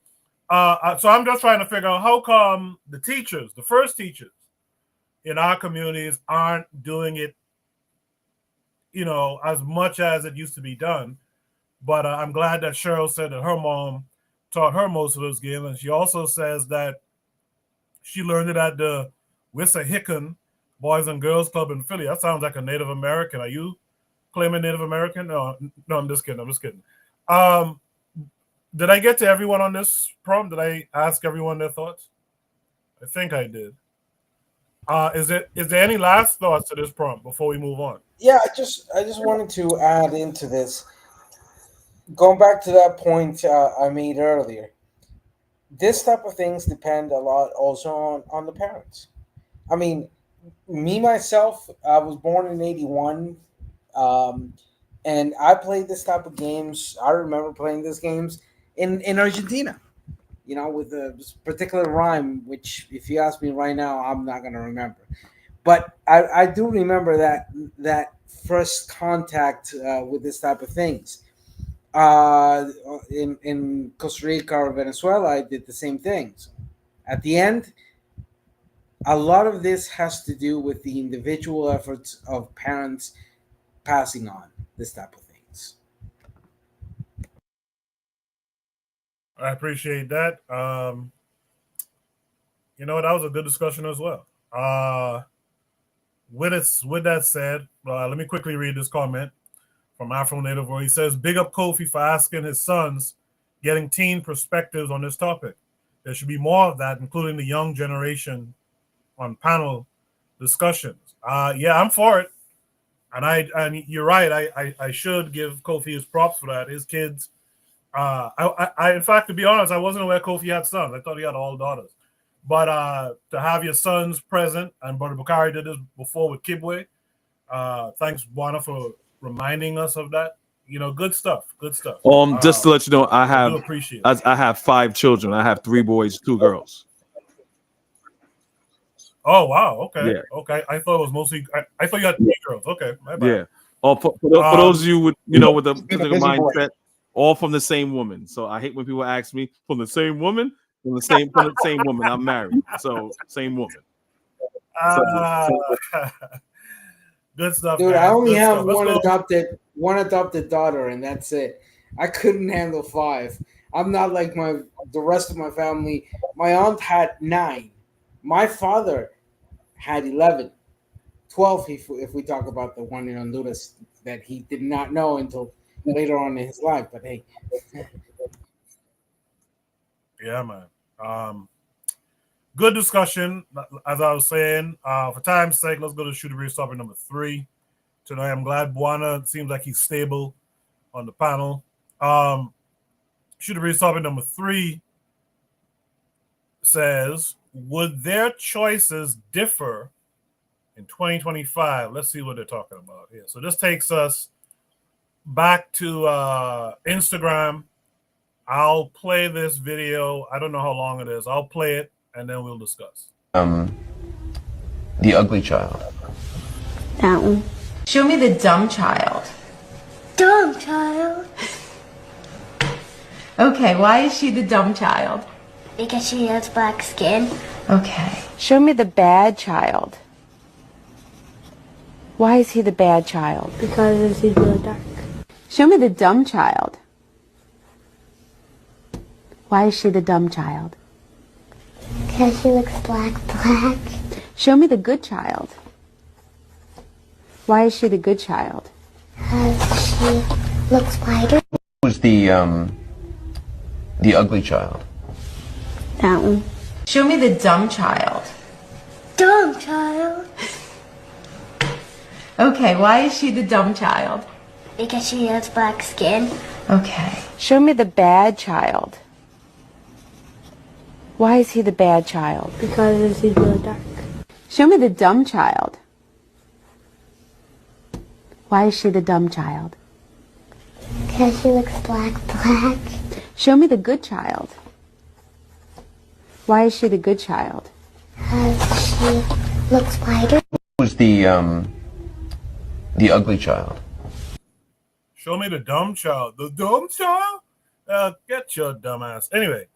So I'm just trying to figure out how come the teachers, the first teachers in our communities aren't doing it, as much as it used to be done. But I'm glad that Cheryl said that her mom taught her most of those games. And she also says that she learned it at the Wissahickon Boys and Girls Club in Philly. That sounds like a Native American. Are you claiming Native American? No, I'm just kidding. Did I get to everyone on this prompt? Did I ask everyone their thoughts? I think I did. Is there any last thoughts to this prompt before we move on? Yeah, I just wanted to add into this. Going back to that point I made earlier, this type of things depend a lot also on the parents. I mean, me myself, I was born in '81, and I played this type of games. I remember playing these games in Argentina, with a particular rhyme, which if you ask me right now, I'm not going to remember. But I do remember that first contact with this type of things. In Costa Rica or Venezuela, I did the same things. At the end, a lot of this has to do with the individual efforts of parents passing on this type of things. I appreciate that. That was a good discussion as well. With that said, let me quickly read this comment from Afro Native, where he says, "Big up Kofi for asking his sons, getting teen perspectives on this topic. There should be more of that, including the young generation on panel discussions." Yeah, I'm for it, and you're right. I should give Kofi his props for that. His kids. I in fact, to be honest, I wasn't aware Kofi had sons. I thought he had all daughters. But to have your sons present, and Brother Bakari did this before with Kibwe. Thanks, Buana, for reminding us of that. Good stuff. Just to let you know, I do appreciate it. I have 5 children. I have 3 boys, 2 girls. Oh wow, okay. Yeah. Okay. I thought it was mostly I thought you had 3 girls. Okay, my bad. Yeah. For those of you with with the particular mindset, all from the same woman. So I hate when people ask me, from the same woman. From the same woman. I'm married, so same woman. Good stuff, dude. man. I only Good have stuff. one adopted daughter, and that's it. I couldn't handle 5. I'm not like the rest of my family. My aunt had 9. My father had 11, 12. If we talk about the one in Honduras that he did not know until later on in his life, but hey. Yeah, man. Good discussion. As I was saying, for time's sake, let's go to Shooter Breeze topic number 3 tonight. I'm glad Buana seems like he's stable on the panel. Shooter Breeze topic number 3 says, would their choices differ in 2025? Let's see what they're talking about here. So this takes us back to Instagram. I'll play this video. I don't know how long it is. I'll play it and then we'll discuss. The ugly child. That one. Show me the dumb child. Dumb child. Okay, why is she the dumb child? Because she has black skin. Okay. Show me the bad child. Why is he the bad child? Because he's really dark. Show me the dumb child. Why is she the dumb child? Because she looks black. Show me the good child. Why is she the good child? Because she looks whiter. Who's the ugly child? That one. Show me the dumb child. Okay, why is she the dumb child? Because she has black skin. Okay. Show me the bad child. Why is he the bad child? Because he's really dark. Show me the dumb child. Why is she the dumb child? Because she looks black. Show me the good child. Why is she the good child? Because she looks whiter. Who's the ugly child? Show me the dumb child. The dumb child? Get your dumb ass. Anyway,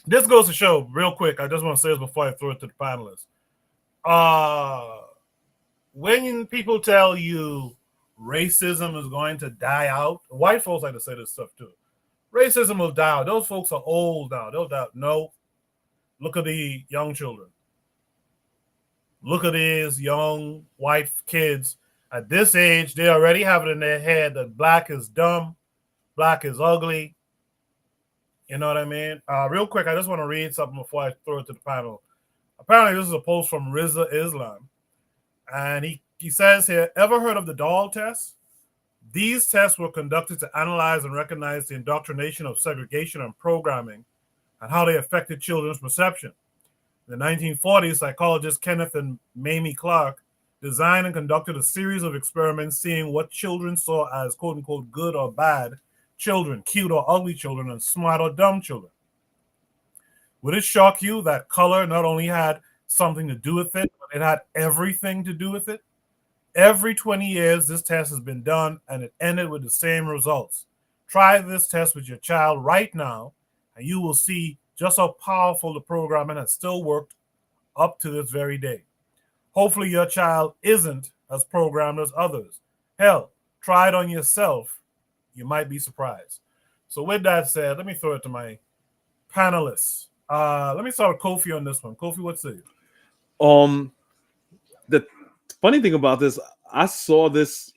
this goes to show real quick. I just want to say this before I throw it to the panelists. When people tell you racism is going to die out, white folks like to say this stuff too. Racism will die out. Those folks are old now. They'll die. No. Look at the young children. Look at these young white kids. At this age, they already have it in their head that black is dumb, black is ugly. You know what I mean? Real quick, I just want to read something before I throw it to the panel. Apparently, this is a post from Riza Islam. And he says here, ever heard of the doll test? These tests were conducted to analyze and recognize the indoctrination of segregation and programming and how they affected children's perception. In the 1940s, psychologists Kenneth and Mamie Clark designed and conducted a series of experiments seeing what children saw as quote-unquote good or bad children, cute or ugly children, and smart or dumb children. Would it shock you that color not only had something to do with it, but it had everything to do with it? Every 20 years, this test has been done, and it ended with the same results. Try this test with your child right now, and you will see just how powerful the programming has still worked up to this very day. Hopefully your child isn't as programmed as others. Hell, try it on yourself. You might be surprised. So with that said, let me throw it to my panelists. Let me start with Kofi on this one. Kofi, what's it? The funny thing about this, I saw this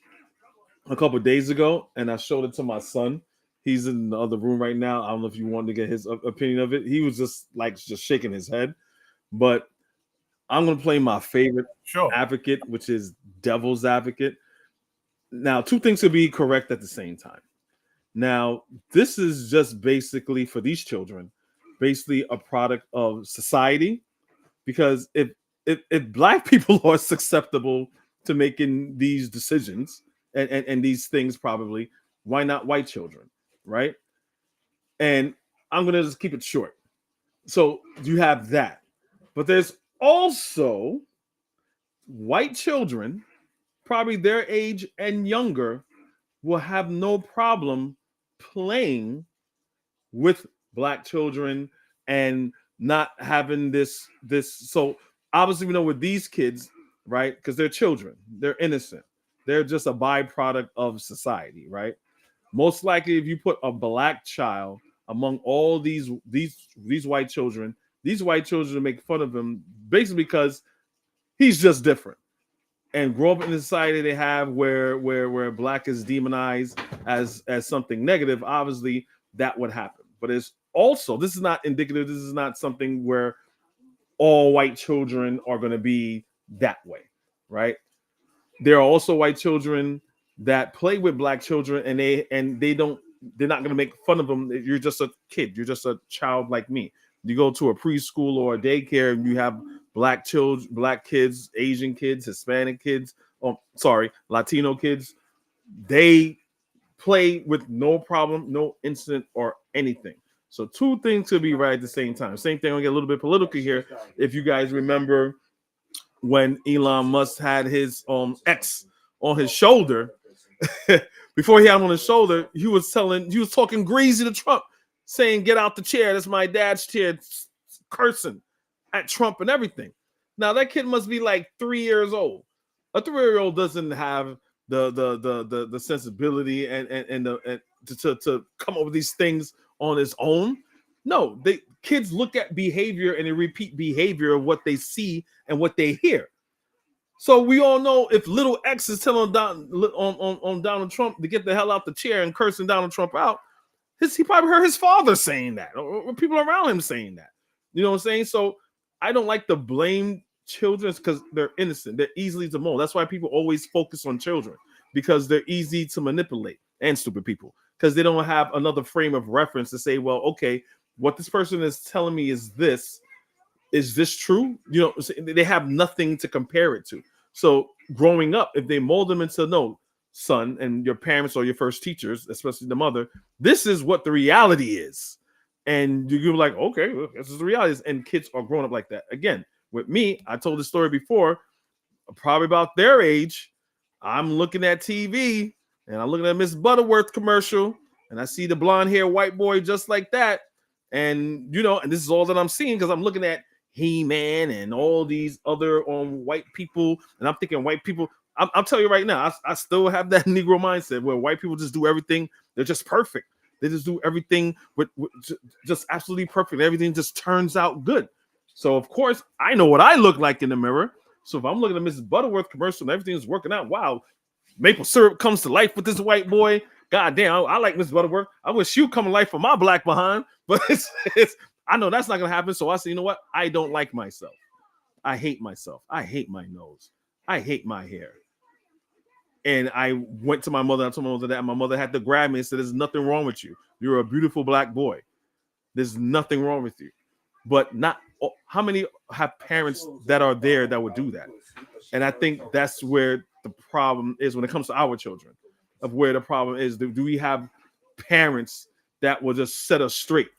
a couple of days ago, and I showed it to my son. He's in the other room right now. I don't know if you wanted to get his opinion of it. He was just shaking his head. But I'm going to play my favorite advocate, which is devil's advocate. Now, two things could be correct at the same time. Now, this is just basically for these children, basically a product of society, because if black people are susceptible to making these decisions and these things, probably, why not white children, right? And I'm going to just keep it short. So you have that. But there's also white children, probably their age and younger, will have no problem playing with black children and not having this. So obviously, we know with these kids, right? Because they're children, they're innocent. They're just a byproduct of society, right? Most likely, if you put a black child among all these white children, these white children make fun of him basically because he's just different. And grow up in the society they have where black is demonized as something negative, obviously that would happen. But it's also, this is not indicative, this is not something where all white children are going to be that way, right? There are also white children that play with black children and they're not going to make fun of them. You're just a kid, you're just a child like me. You go to a preschool or a daycare and you have black children, black kids, Asian kids, Hispanic kids, Latino kids. They play with no problem, no incident or anything. So two things could be right at the same time. Same thing, I'll get a little bit political here. If you guys remember when Elon Musk had his X on his shoulder, before he had him on his shoulder, he was talking greasy to Trump, saying, "Get out the chair. That's my dad's chair," cursing at Trump and everything. Now that kid must be like 3 years old. A 3-year-old doesn't have the sensibility and to come up with these things on his own. No, kids look at behavior and they repeat behavior of what they see and what they hear. So we all know if little X is telling on Donald Trump to get the hell out the chair and cursing Donald Trump out, he probably heard his father saying that or people around him saying that. You know what I'm saying? So I don't like to blame children, because they're innocent, they're easily to mold. That's why people always focus on children, because they're easy to manipulate, and stupid people, because they don't have another frame of reference to say, well, okay, what this person is telling me is this true? You know, they have nothing to compare it to. So growing up, if they mold them into, no, son, and your parents or your first teachers, especially the mother, this is what the reality is. And you're like, okay, well, this is the reality. And kids are growing up like that. Again, with me, I told this story before, probably about their age. I'm looking at TV and I'm looking at Miss Butterworth commercial, and I see the blonde hair white boy just like that. And you know, and this is all that I'm seeing because I'm looking at He-Man and all these other white people, and I'm thinking white people. I'll tell you right now, I still have that Negro mindset where white people just do everything. They're just perfect. They just do everything with just absolutely perfect. Everything just turns out good. So of course, I know what I look like in the mirror. So if I'm looking at Mrs. Butterworth commercial and everything's working out, wow, maple syrup comes to life with this white boy. God damn, I like Mrs. Butterworth. I wish you come to life for my black behind, but it's I know that's not gonna happen. So I say, you know what? I don't like myself. I hate myself. I hate my nose. I hate my hair. And I went to my mother. I told my mother that. And my mother had to grab me and said, "There's nothing wrong with you. You're a beautiful black boy. There's nothing wrong with you." But not how many have parents that are there that would do that? And I think that's where the problem is when it comes to our children. Of where the problem is, do we have parents that will just set us straight,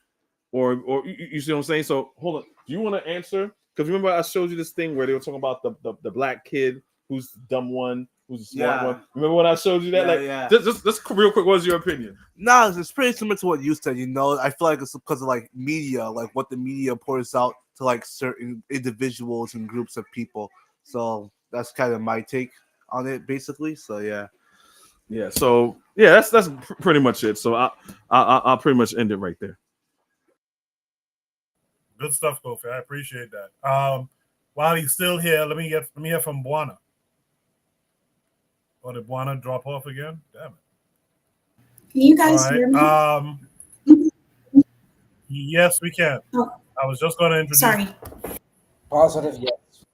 or you see what I'm saying? So hold on, do you want to answer? Because remember I showed you this thing where they were talking about the black kid who's the dumb one, who's the smart one. Remember when I showed you that? Just real quick, what's your opinion? No, it's pretty similar to what you said. You know, I feel like it's because of like media, like what the media pours out to like certain individuals and groups of people. So that's kind of my take on it, basically. So yeah. So yeah, that's pretty much it. So I'll pretty much end it right there. Good stuff, Kofi. I appreciate that. While he's still here, let me hear from Buana. Or did Buana drop off again? Damn it. Can you guys hear me? Yes, we can. Oh. I was just going to introduce. Sorry. Positive, yes.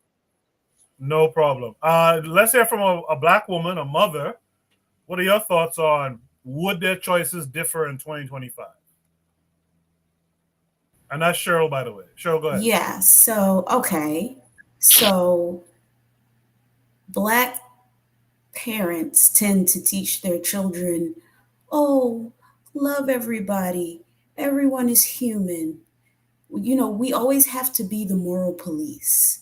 No problem. Let's hear from a black woman, a mother. What are your thoughts on would their choices differ in 2025? And that's Cheryl, by the way. Cheryl, go ahead. Yeah. So, okay. So, black parents tend to teach their children, oh, love everybody. Everyone is human. You know, we always have to be the moral police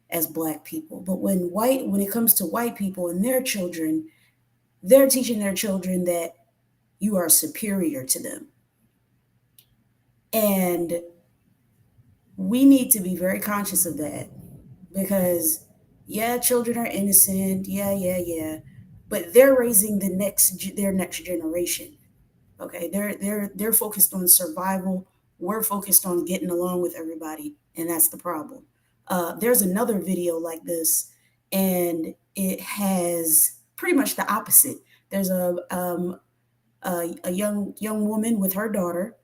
as black people. But when it comes to white people and their children, they're teaching their children that you are superior to them. And we need to be very conscious of that because, yeah, children are innocent. Yeah. But they're raising their next generation. Okay, they're focused on survival. We're focused on getting along with everybody, and that's the problem. There's another video like this, and it has pretty much the opposite. There's a young woman with her daughter,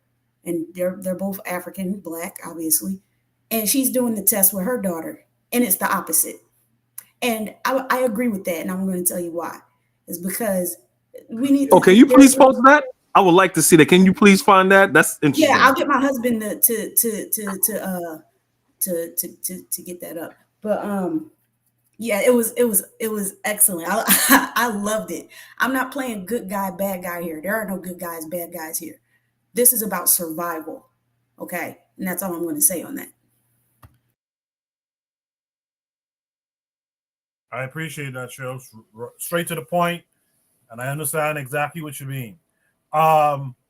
and they're both African, black, obviously, and she's doing the test with her daughter, and it's the opposite. And I agree with that, and I'm going to tell you why. It's because we need. Oh, can you please post that? I would like to see that. Can you please find that? That's interesting. Yeah, I'll get my husband to get that up. But yeah, it was excellent. I loved it. I'm not playing good guy, bad guy here. There are no good guys, bad guys here. This is about survival. Okay, and that's all I'm going to say on that. I appreciate that, Cheryl. Straight to the point, and I understand exactly what you mean.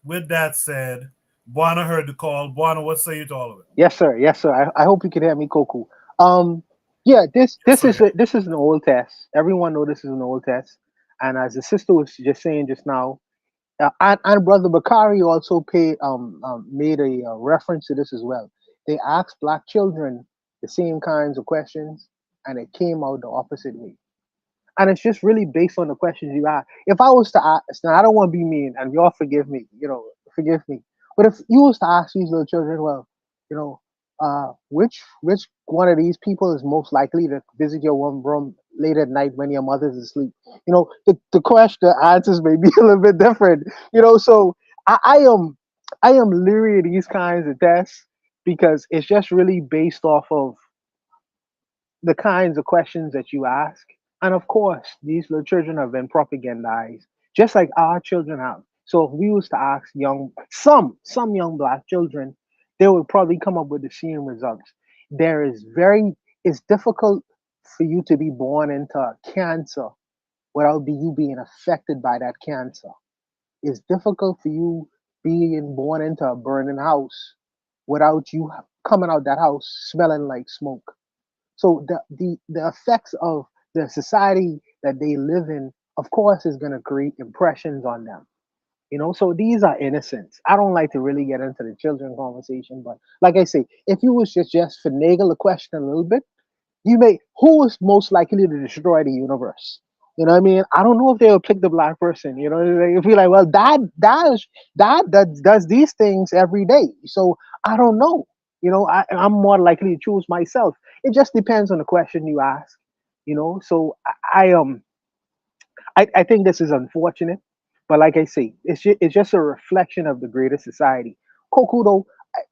With that said, Buana heard the call. Buana, what say you to all of it? Yes, sir. I hope you can hear me, Koku. Yeah, this is an old test. Everyone knows this is an old test. And as the sister was just saying just now, and Brother Bakari also made a reference to this as well. They asked black children the same kinds of questions, and it came out the opposite way. And it's just really based on the questions you ask. If I was to ask, now I don't want to be mean, and y'all forgive me, forgive me. But if you was to ask these little children, well, which one of these people is most likely to visit your one room late at night when your mother's asleep? The question, the answers may be a little bit different. So I am leery of these kinds of tests because it's just really based off of the kinds of questions that you ask. And of course, these little children have been propagandized, just like our children have. So if we was to ask some young black children, they would probably come up with the same results. There is it's difficult for you to be born into cancer without you being affected by that cancer. It's difficult for you being born into a burning house without you coming out that house smelling like smoke. So the effects of the society that they live in, of course, is going to create impressions on them. So these are innocents. I don't like to really get into the children conversation, but like I say, if you was just finagle the question a little bit, who is most likely to destroy the universe? You know what I mean? I don't know if they will pick the black person. If you're like, well, dad does these things every day, so I don't know. I'm more likely to choose myself. It just depends on the question you ask. So I think this is unfortunate, but like I say, it's just a reflection of the greater society. Kokudo,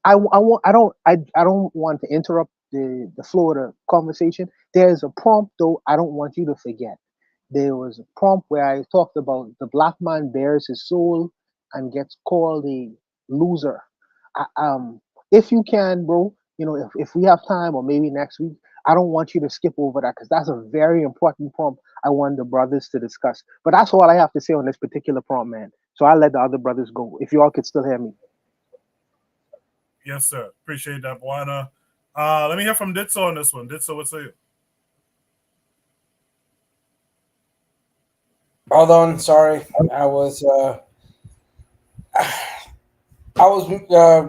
I don't want to interrupt the flow of the conversation. There's a prompt though I don't want you to forget. There was a prompt where I talked about the black man bears his soul and gets called a loser. If you can, bro, if we have time or maybe next week, I don't want you to skip over that because that's a very important prompt I want the brothers to discuss. But that's all I have to say on this particular prompt, man. So I'll let the other brothers go. If you all could still hear me. Yes, sir. Appreciate that, Buana. Let me hear from Ditso on this one. Ditso, what's up? Hold on, sorry. I was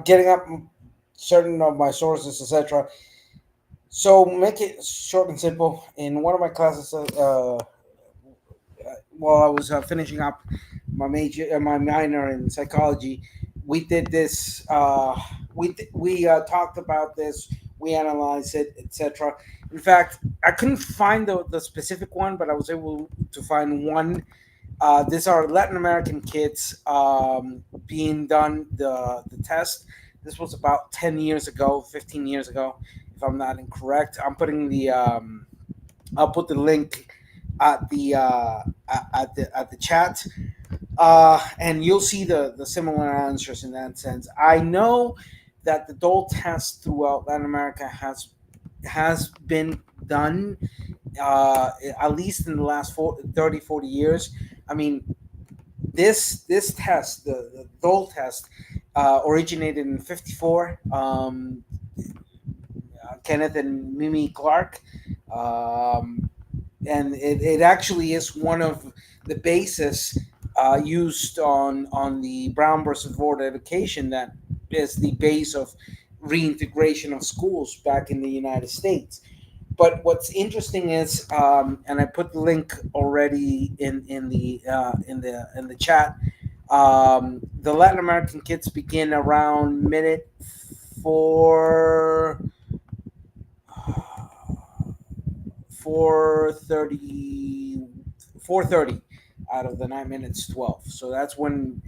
getting up certain of my sources, etc. So make it short and simple. In one of my classes, while I was finishing up my my minor in psychology, we did this. We talked about this. We analyzed it, etc. In fact, I couldn't find the specific one, but I was able to find one. These are Latin American kids being done the test. This was about 10 years ago, 15 years ago, if I'm not incorrect. I'll put the link at the chat, and you'll see the similar answers in that sense. I know that the Dole test throughout Latin America has been done, at least in the last 30-40 years. I mean, this test, the Dole test, originated in '54. Kenneth and Mimi Clark, and it actually is one of the bases used on the Brown versus Board education that is the base of reintegration of schools back in the United States. But what's interesting is, and I put the link already in the chat. The Latin American kids begin around minute 4:30 out of the 9 minutes 12. So that's when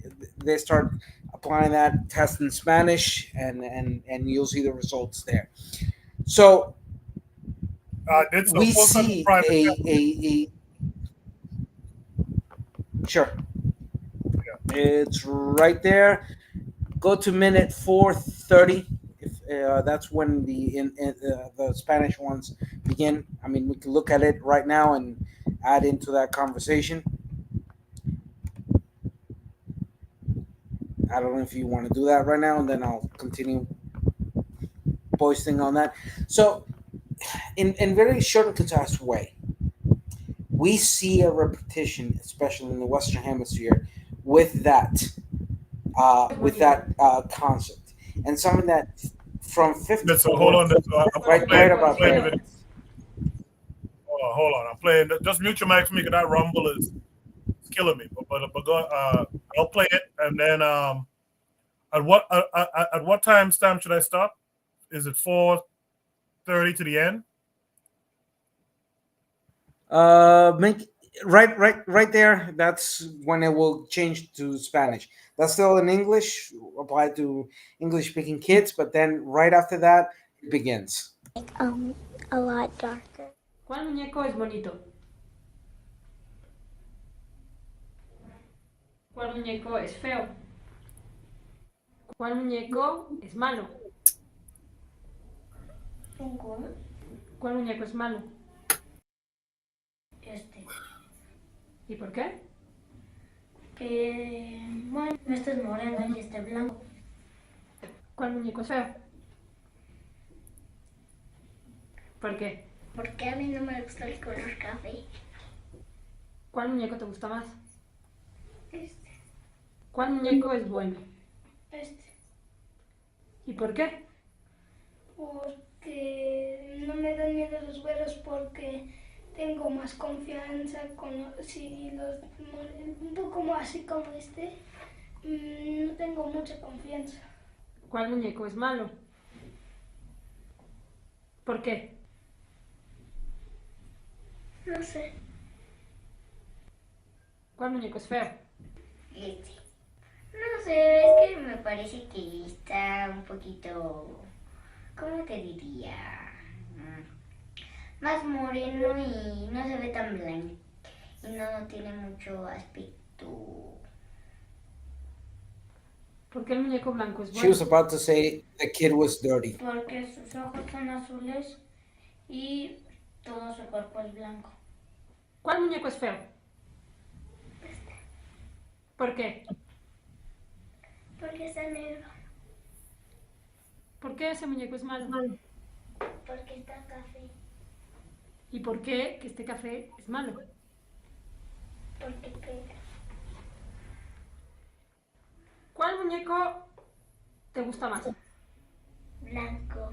they start applying that test in Spanish, and you'll see the results there. So we see a sure. Yeah. It's right there. Go to minute 4:30. If that's when the Spanish ones begin. I mean, we can look at it right now and add into that conversation. I don't know if you want to do that right now, and then I'll continue posting on that. So, in very short and concise way, we see a repetition, especially in the Western Hemisphere, with that concept, and something that from 50. So hold on, right about there. Hold on, I'm playing. Just mute your mic for me, because that rumble is killing me. But go. I'll play it, and then at what time stamp should I stop? is it 4:30 to the end? Make right there. That's when it will change to Spanish. That's still in English, applied to English-speaking kids. But then right after that, it begins. A lot darker. ¿Cuál muñeco es bonito? ¿Cuál muñeco es feo? ¿Cuál muñeco es malo? Ninguno. ¿Cuál muñeco es malo? Este. ¿Y por qué? Bueno, este es moreno y este es blanco. ¿Cuál muñeco es feo? ¿Por qué? Porque a mí no me gusta el color café. ¿Cuál muñeco te gusta más? Este. ¿Cuál muñeco es bueno? Este. ¿Y por qué? Porque no me dan miedo los güeros porque tengo más confianza con si los un poco más así como este. No tengo mucha confianza. ¿Cuál muñeco es malo? ¿Por qué? No sé. ¿Cuál muñeco es feo? Este. No sé, es que me parece que está un poquito, ¿cómo te diría? Más moreno y no se ve tan blanco. Y no tiene mucho aspecto. ¿Por qué el muñeco blanco es She bueno? was about to say the kid was dirty. Porque sus ojos son azules y todo su cuerpo es blanco. ¿Cuál muñeco es feo? ¿Por qué? Porque está negro. ¿Por qué ese muñeco es malo? Porque está café. ¿Y por qué que este café es malo? Porque pega. ¿Cuál muñeco te gusta más? Blanco.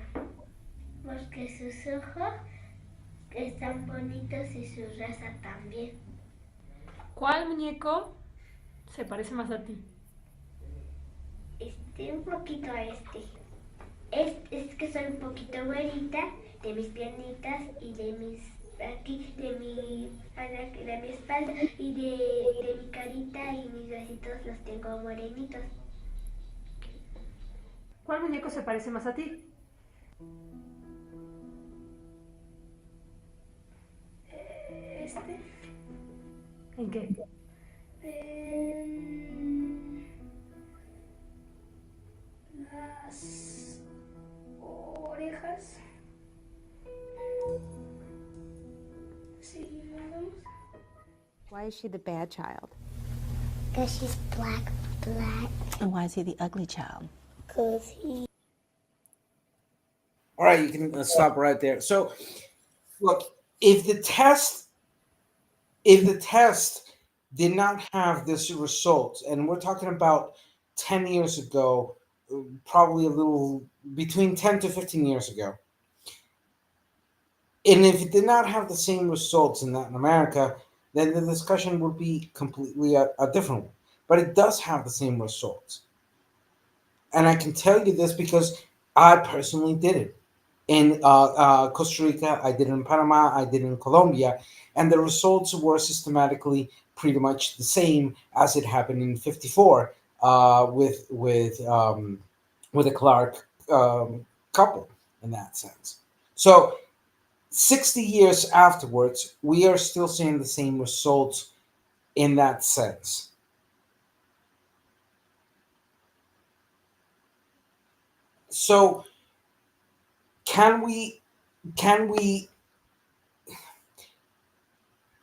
Porque sus ojos están bonitos y su raza también. ¿Cuál muñeco se parece más a ti? Un poquito a este. Es que soy un poquito güerita de mis piernitas y de mis aquí, de mi espalda y de mi carita y mis bracitos los tengo morenitos. ¿Cuál muñeco se parece más a ti? Este. ¿En qué? Las orejas. Sí, vamos. Why is she the bad child? Because she's black. And why is he the ugly child? Because he. All right, you can stop right there. So, look, if the test did not have this result, and we're talking about 10 years ago, probably a little between 10 to 15 years ago, and if it did not have the same results in Latin America, then the discussion would be completely a different one. But it does have the same results. And I can tell you this because I personally did it. In Costa Rica, I did it in Panama, I did it in Colombia, and the results were systematically pretty much the same as it happened in '54 with the Clark couple in that sense. So 60 years afterwards, we are still seeing the same results in that sense. So can we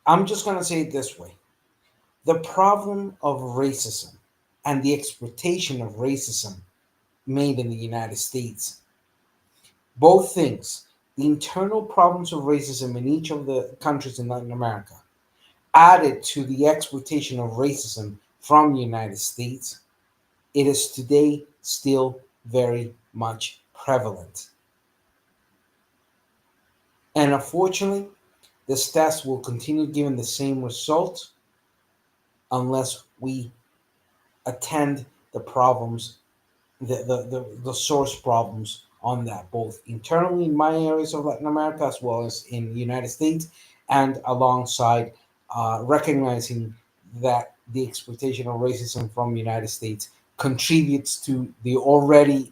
I'm just going to say it this way. The problem of racism and the exploitation of racism made in the United States, both things, the internal problems of racism in each of the countries in Latin America, added to the exploitation of racism from the United States, it is today still very much prevalent. And unfortunately, this test will continue giving the same result unless we attend the problems, the source problems on that, both internally in my areas of Latin America as well as in the United States, and alongside recognizing that the exploitation of racism from the United States contributes to the already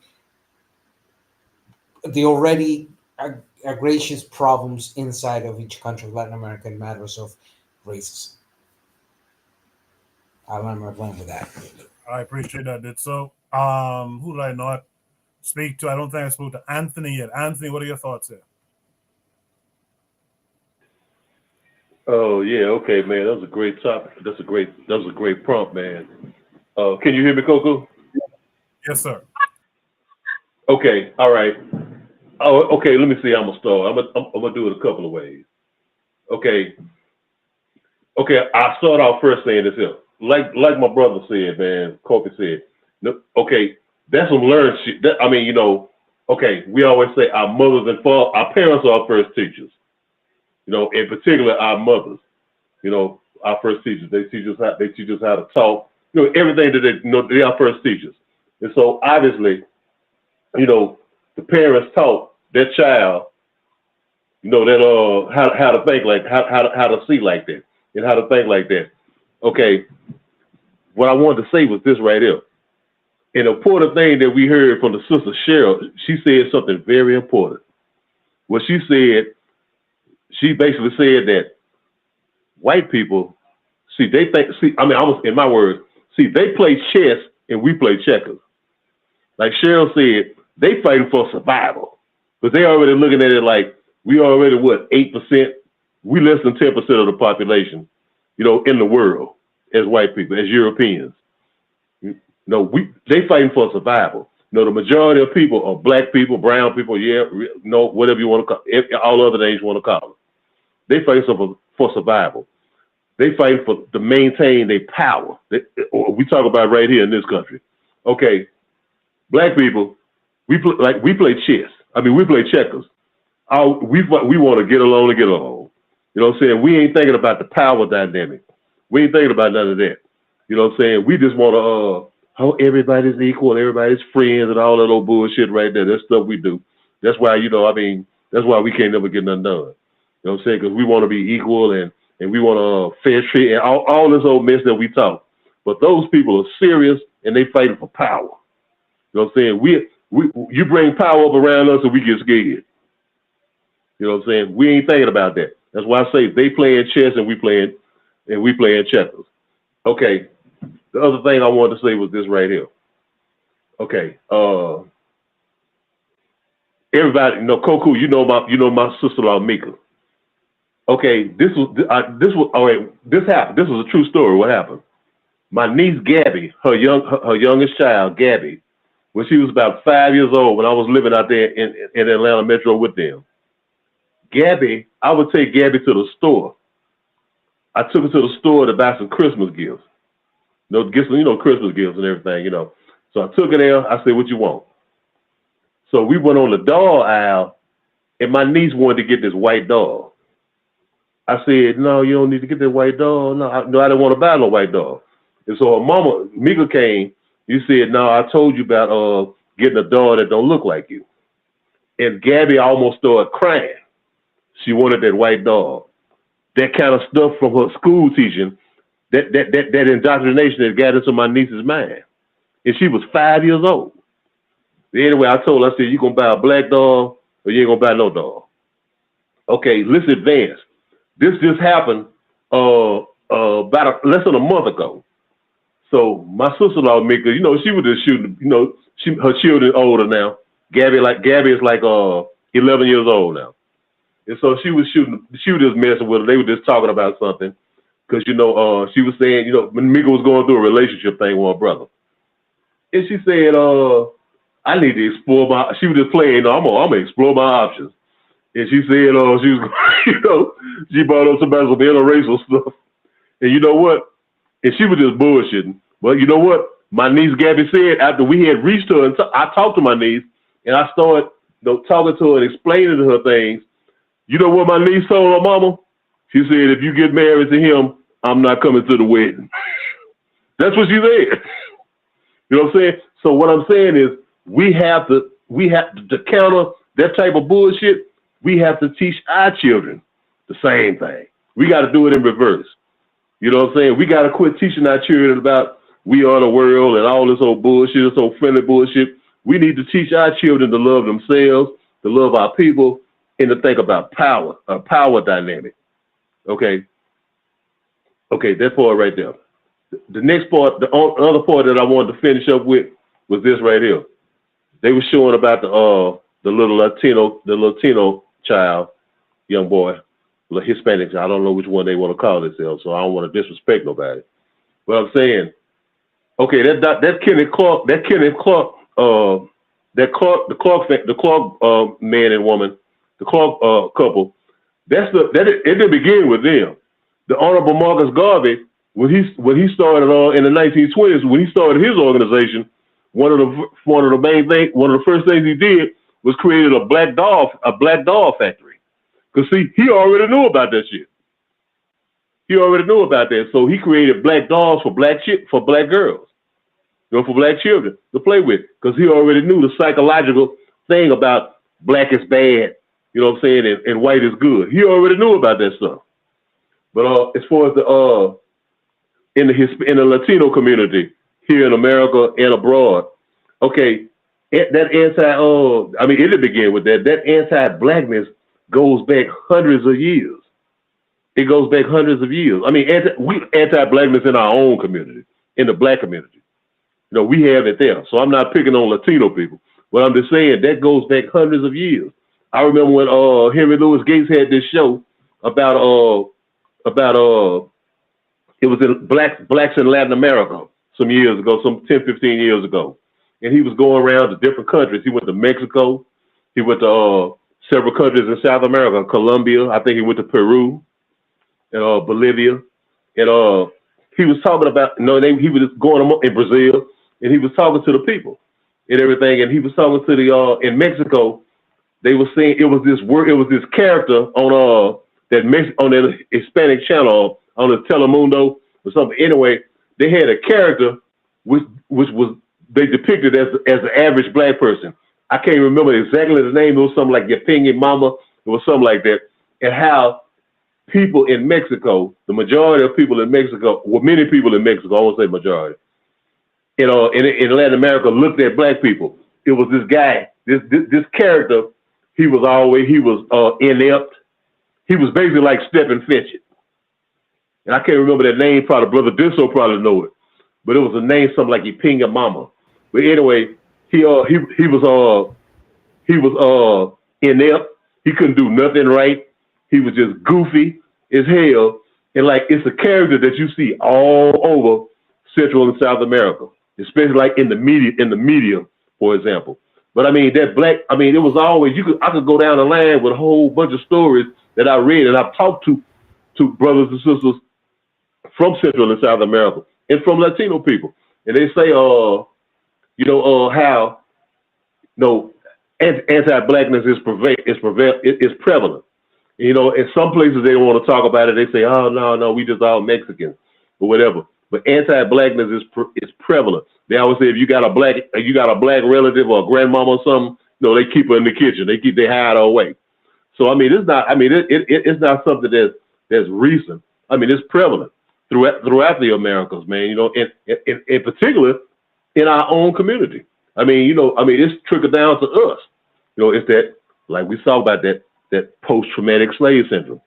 egregious problems inside of each country of Latin America in matters of racism. I learned my plan with that. I appreciate that, did so. Who did I not speak to? I don't think I spoke to Anthony yet. Anthony, what are your thoughts here? Oh yeah, okay, man. That was a great topic. That was a great prompt, man. Can you hear me, Coco? Yes, sir. Okay, all right. Oh, okay. Let me see. I'm gonna start. I'm gonna do it a couple of ways. Okay. I'll start off first saying this here. Like my brother said, man. Kobe said. No, okay, that's some learned shit. Okay. We always say our mothers and our parents are our first teachers. In particular, our mothers. Our first teachers. They teach us how to talk. Everything that they are first teachers. And so obviously, the parents taught their child, that how to think like how to see like that and how to think like that. Okay, what I wanted to say was this right here. An important thing that we heard from the sister Cheryl, she said something very important. What she said, she basically said that white people, I was in my words, they play chess and we play checkers. Like Cheryl said, they fighting for survival. But they already looking at it like we already 8%? We less than 10% of the population, in the world as white people, as Europeans. They fighting for survival. The majority of people are black people, brown people, whatever you want to call it, all other names you want to call them. They fighting for survival. They fighting to maintain their power. We talk about right here in this country. Okay, black people, we play chess. We play checkers. We want to get along and get along. You know what I'm saying? We ain't thinking about the power dynamic. We ain't thinking about none of that. You know what I'm saying? We just want to, how everybody's equal, everybody's friends, and all that old bullshit right there. That's stuff we do. That's why, that's why we can't never get nothing done. You know what I'm saying? Because we want to be equal and we want fair treat and all this old mess that we talk. But those people are serious and they fighting for power. You know what I'm saying? You bring power up around us and we get scared. You know what I'm saying? We ain't thinking about that. That's why I say they playing chess and we playing checkers. Okay. The other thing I wanted to say was this right here. Okay. Everybody, Coco, my sister-in-law Mika. Okay, this happened. This was a true story. What happened? My niece Gabby, her youngest child, Gabby, when she was about 5 years old, when I was living out there in Atlanta Metro with them. Gabby, I would take Gabby to the store. I took her to the store to buy some Christmas gifts. Get some, Christmas gifts and everything, So I took her there. I said, "What you want?" So we went on the doll aisle, and my niece wanted to get this white doll. I said, "No, you don't need to get that white doll. No, I didn't want to buy no white doll." And so her mama, Mika, came. You said, "No, I told you about getting a doll that don't look like you." And Gabby almost started crying. She wanted that white doll. That kind of stuff from her school teaching, that indoctrination that got into my niece's mind. And she was 5 years old. Anyway, I told her, I said, "You gonna buy a black doll or you ain't gonna buy no doll?" Okay, let's advance. This just happened about less than a month ago. So my sister-in-law, Mika, she was just shooting, her children older now. Gabby is like 11 years old now. And so she was just messing with her. They were just talking about something. Because, she was saying, when Mika was going through a relationship thing with her brother. And she said, I need to explore she was just playing, I'm going to explore my options. And she said, she was, she brought up some interracial stuff. And you know what? And she was just bullshitting. Well, you know what? My niece Gabby said after we had reached her, and I talked to my niece, and I started talking to her and explaining to her things. You know what my niece told her mama? She said, "If you get married to him, I'm not coming to the wedding." That's what she said. You know what I'm saying? So what I'm saying is we have to we have to counter that type of bullshit. We have to teach our children the same thing. We got to do it in reverse. You know what I'm saying? We got to quit teaching our children about we are the world and all this old bullshit, this old friendly bullshit. We need to teach our children to love themselves, to love our people, and to think about power, a power dynamic. Okay. Okay, that part right there. The next part, the other part that I wanted to finish up with was this right here. They were showing about the Latino child, young boy, the Hispanic. I don't know which one they want to call themselves, so I don't want to disrespect nobody. But I'm saying, okay, that Kenneth Clark, the Clark man and woman, the Clark couple. It didn't begin with them. The Honorable Marcus Garvey, when he started in the 1920s, when he started his organization, one of the first things he did was created a black doll factory. Because see, he already knew about that shit. He already knew about that, so he created black dolls for black girls, for black children to play with. Because he already knew the psychological thing about black is bad, you know what I'm saying, and white is good. He already knew about that stuff. But as far as in the Latino community here in America and abroad, okay, it didn't begin with that. That anti-blackness goes back hundreds of years. It goes back hundreds of years. I mean, we anti-blackness in our own community, in the black community. We have it there. So I'm not picking on Latino people, but I'm just saying that goes back hundreds of years. I remember when Henry Louis Gates had this show about it was in blacks in Latin America some years ago, some 10, 15 years ago. And he was going around to different countries. He went to Mexico. He went to several countries in South America, Colombia. I think he went to Peru and Bolivia. And he was talking about, he was going in Brazil, and he was talking to the people and everything. And he was talking to in Mexico, they were saying it was this character on that Hispanic channel on the Telemundo or something. Anyway, they had a character which was they depicted as an average black person. I can't remember exactly the name. It was something like Yapingi Mama. It was something like that. And how people in Mexico, the majority of people in Mexico, many people in Mexico, I won't say majority, in Latin America looked at black people. It was this guy, this character. He was inept. He was basically like Stephen Fitchett. And I can't remember that name. Probably Brother Disso probably know it, but it was a name something like Ipinga Mama. But anyway, he was inept. He couldn't do nothing right. He was just goofy as hell. And like it's a character that you see all over Central and South America, especially like in the media, for example. But I mean it was always I could go down the line with a whole bunch of stories that I read and I've talked to brothers and sisters from Central and South America and from Latino people. And they say how anti-blackness is prevalent. In some places they don't want to talk about it. They say, oh no, we just all Mexicans or whatever. But anti-blackness is prevalent. They always say if you got a black relative or a grandmama or something, they keep her in the kitchen. They hide her away. So it's not something that's recent. It's prevalent throughout the Americas, man. In particular in our own community. It's trickled down to us. It's that, like we saw about that post-traumatic slave syndrome.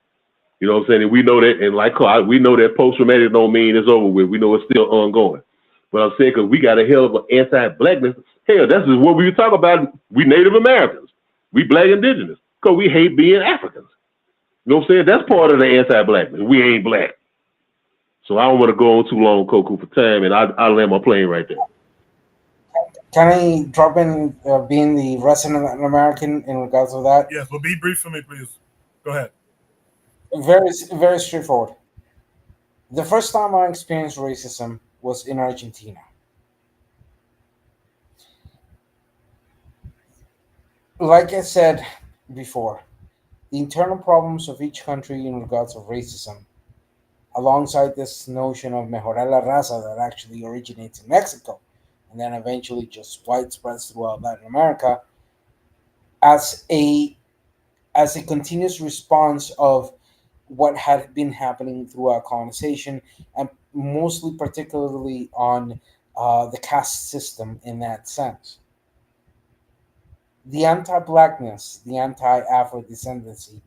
You know what I'm saying? And we know that, and we know that post-traumatic don't mean it's over with. We know it's still ongoing. But I'm saying, because we got a hell of an anti-blackness. Hell, that's just what we were talking about. We Native Americans. We black indigenous. Because we hate being Africans. You know what I'm saying? That's part of the anti-blackness. We ain't black. So I don't want to go on too long, Coco, for time, and I'll land my plane right there. Can I drop in being the resident American in regards to that? Yes, well, be brief for me, please. Go ahead. Very, very straightforward. The first time I experienced racism was in Argentina. Like I said before, the internal problems of each country in regards of racism, alongside this notion of mejorar la raza that actually originates in Mexico, and then eventually just widespreads throughout Latin America, as a continuous response of what had been happening throughout colonization, and mostly particularly on the caste system in that sense. The anti-blackness, the anti-Afro descendancy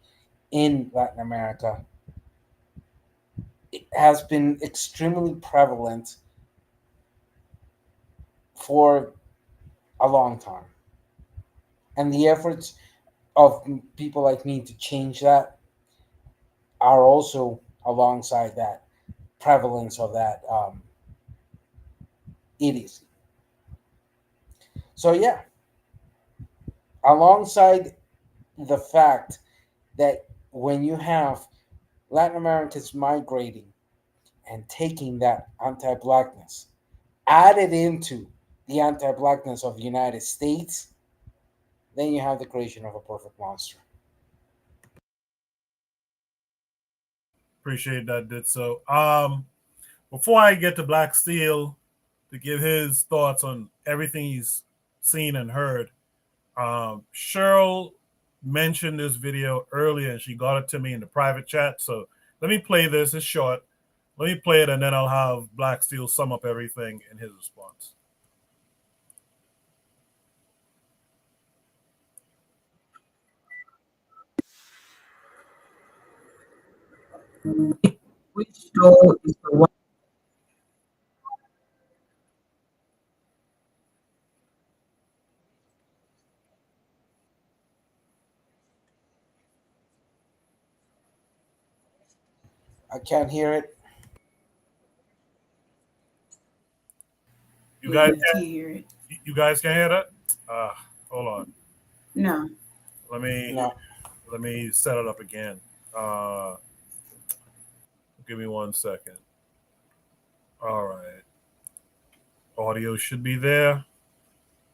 in Latin America has been extremely prevalent for a long time. And the efforts of people like me to change that are also alongside that prevalence of that idiocy. So, yeah, alongside the fact that when you have Latin Americans migrating and taking that anti blackness added into the anti blackness of the United States, then you have the creation of a perfect monster. Appreciate that, did so. Before I get to Black Steel to give his thoughts on everything he's seen and heard, Cheryl mentioned this video earlier and she got it to me in the private chat. So let me play this. It's short. Let me play it and then I'll have Black Steel sum up everything in his response. Which door is the one? I can't hear it. You guys Can't hear it. you guys can hear that? Hold on. No. Let me set it up again. Give me 1 second. All right. Audio should be there.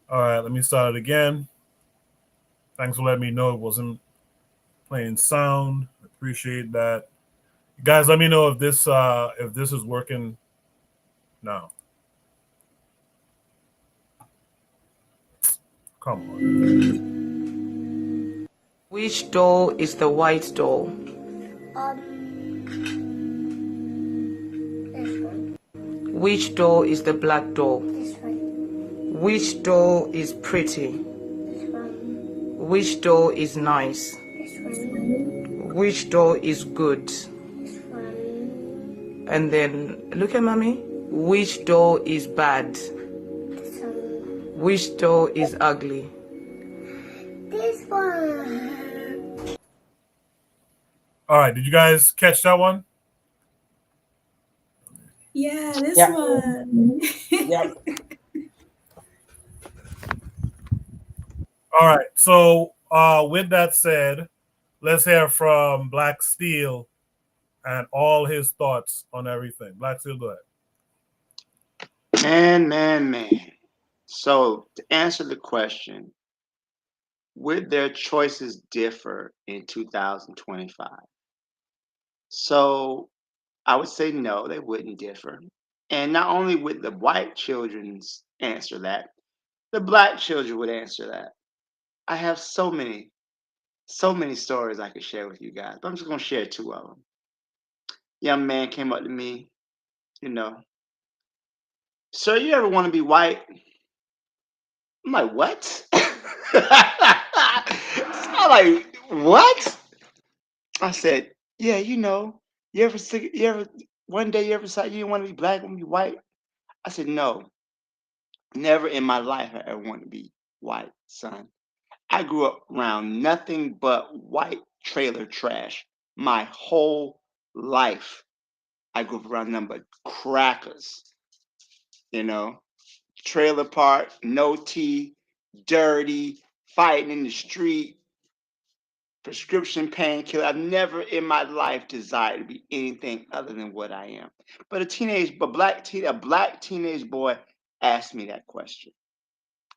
All right, let me start it again. Thanks for letting me know it wasn't playing sound. Appreciate that. Guys, let me know if this is working now. Come on. Which door is the white door? This one. Which door is the black door? This one. Which door is pretty? This one. Which door is nice? This one. Which door is good? This one. And then look at mommy. Which door is bad? This one. Which door is ugly? This one. All right, did you guys catch that one? Yeah, this Yeah. one. Yep. All right. So with that said, let's hear from Black Steel and all his thoughts on everything. Black Steel, go ahead. Man. So to answer the question, would their choices differ in 2025? So I would say no, they wouldn't differ. And not only would the white children's answer that, the black children would answer that. I have so many stories I could share with you guys, but I'm just gonna share two of them. Young man came up to me, sir, you ever want to be white? I'm like, what? I'm like, what? I said, yeah, one day you ever decided you didn't want to be black, want to be white? I said, no, never in my life I ever want to be white, son. I grew up around nothing but white trailer trash my whole life. I grew up around nothing but crackers, trailer park, no tea, dirty, fighting in the street, prescription painkiller. I've never in my life desired to be anything other than what I am. But a black teenage boy asked me that question.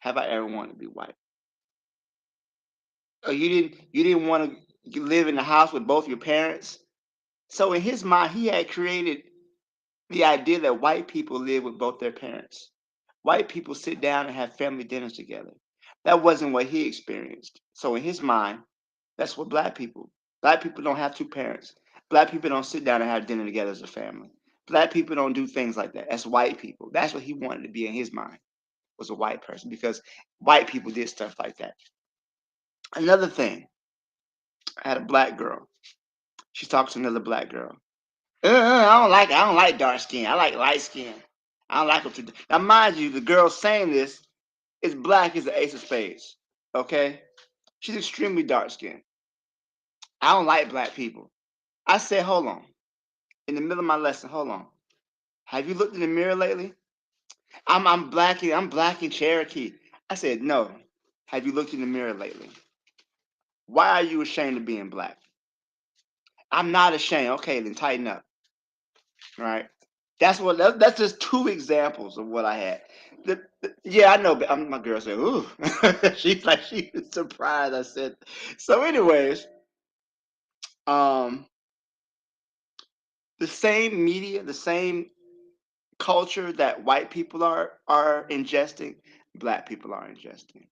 Have I ever wanted to be white? Oh, you didn't want to live in the house with both your parents? So in his mind, he had created the idea that white people live with both their parents. White people sit down and have family dinners together. That wasn't what he experienced. So in his mind, that's what black people don't have two parents. Black people don't sit down and have dinner together as a family. Black people don't do things like that. That's white people. That's what he wanted to be in his mind, was a white person, because white people did stuff like that. Another thing, I had a black girl. She talked to another black girl. I don't like dark skin. I like light skin. I don't like them to. Now, mind you, the girl saying this is black as the ace of spades. Okay, she's extremely dark skinned. I don't like black people. I said, hold on. In the middle of my lesson, hold on. Have you looked in the mirror lately? I'm black in Cherokee. I said, no. Have you looked in the mirror lately? Why are you ashamed of being black? I'm not ashamed. Okay, then tighten up. All right. That's just two examples of what I had. Yeah, I know. But my girl said, "Ooh," she's like she was surprised. I said, so. Anyways, um, the same media, the same culture that white people are ingesting, black people are ingesting,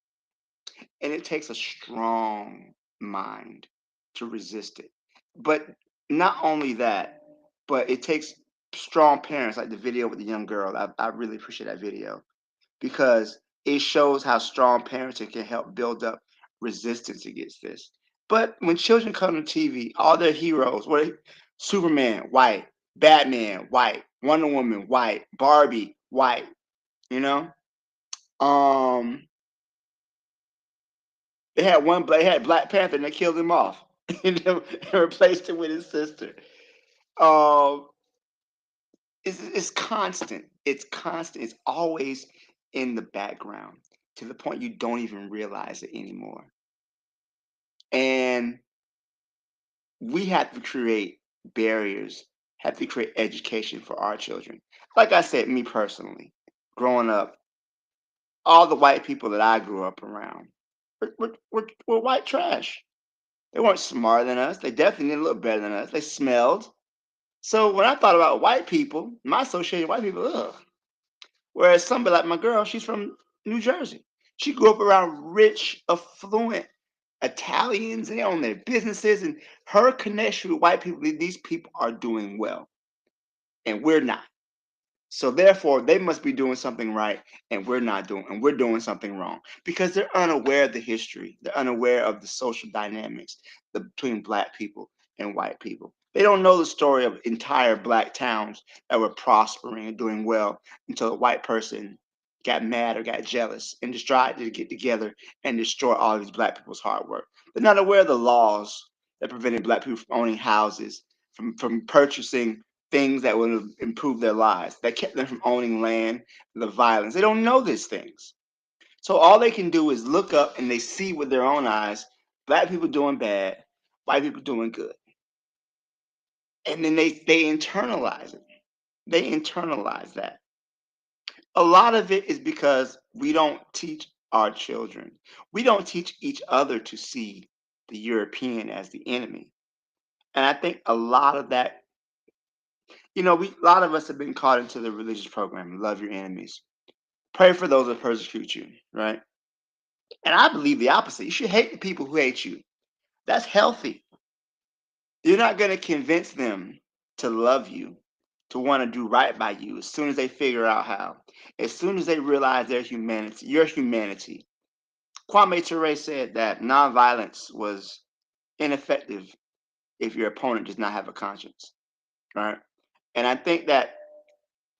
and it takes a strong mind to resist it. But not only that, but it takes strong parents, like the video with the young girl. I really appreciate that video, because it shows how strong parenting can help build up resistance against this. But when children come to TV, all their heroes, Superman, white, Batman, white, Wonder Woman, white, Barbie, white, you know? Um, they had Black Panther and they killed him off and replaced him with his sister. Um, it's constant. It's constant. It's always in the background, to the point you don't even realize it anymore. And we have to create barriers, have to create education for our children. Like I said, me personally, growing up, all the white people that I grew up around were white trash. They weren't smarter than us. They definitely didn't look better than us. They smelled. So when I thought about white people, my association with white people, ugh. Whereas somebody like my girl, she's from New Jersey. She grew up around rich, affluent Italians, and they own their businesses, and her connection with white people, these people are doing well, and we're not. So therefore, they must be doing something right, and we're doing something wrong, because they're unaware of the history. They're unaware of the social dynamics between black people and white people. They don't know the story of entire black towns that were prospering and doing well until a white person got mad or got jealous and just tried to get together and destroy all these black people's hard work. They're not aware of the laws that prevented black people from owning houses, from purchasing things that would improve their lives, that kept them from owning land, the violence. They don't know these things. So all they can do is look up and they see with their own eyes black people doing bad, white people doing good. And then they internalize it. They internalize that. A lot of it is because we don't teach our children. We don't teach each other to see the European as the enemy. And I think a lot of that, a lot of us have been caught into the religious program, love your enemies. Pray for those that persecute you, right? And I believe the opposite. You should hate the people who hate you. That's healthy. You're not going to convince them to love you, to want to do right by you as soon as they figure out how, as soon as they realize their humanity, your humanity. Kwame Ture said that nonviolence was ineffective if your opponent does not have a conscience, right? And I think that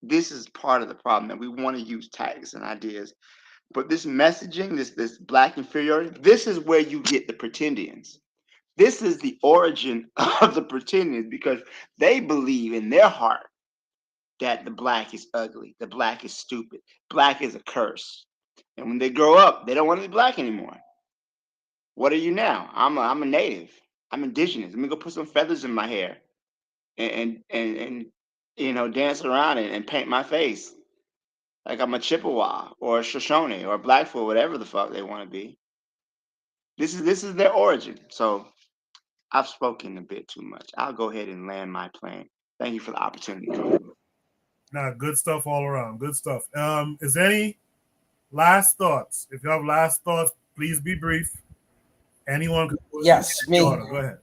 this is part of the problem, that we want to use tactics and ideas. But this messaging, this black inferiority, this is where you get the pretendians. This is the origin of the pretendians, because they believe in their heart that the black is ugly, the black is stupid, black is a curse. And when they grow up, they don't want to be black anymore. What are you now? I'm a native. I'm indigenous. Let me go put some feathers in my hair and dance around and paint my face like I'm a Chippewa or a Shoshone or a Blackfoot, whatever the fuck they want to be. This is their origin. So I've spoken a bit too much. I'll go ahead and land my plane. Thank you for the opportunity. Nah, good stuff all around. Good stuff. Is there any last thoughts? If you have last thoughts Please be brief. Anyone can Yes, me. Go ahead.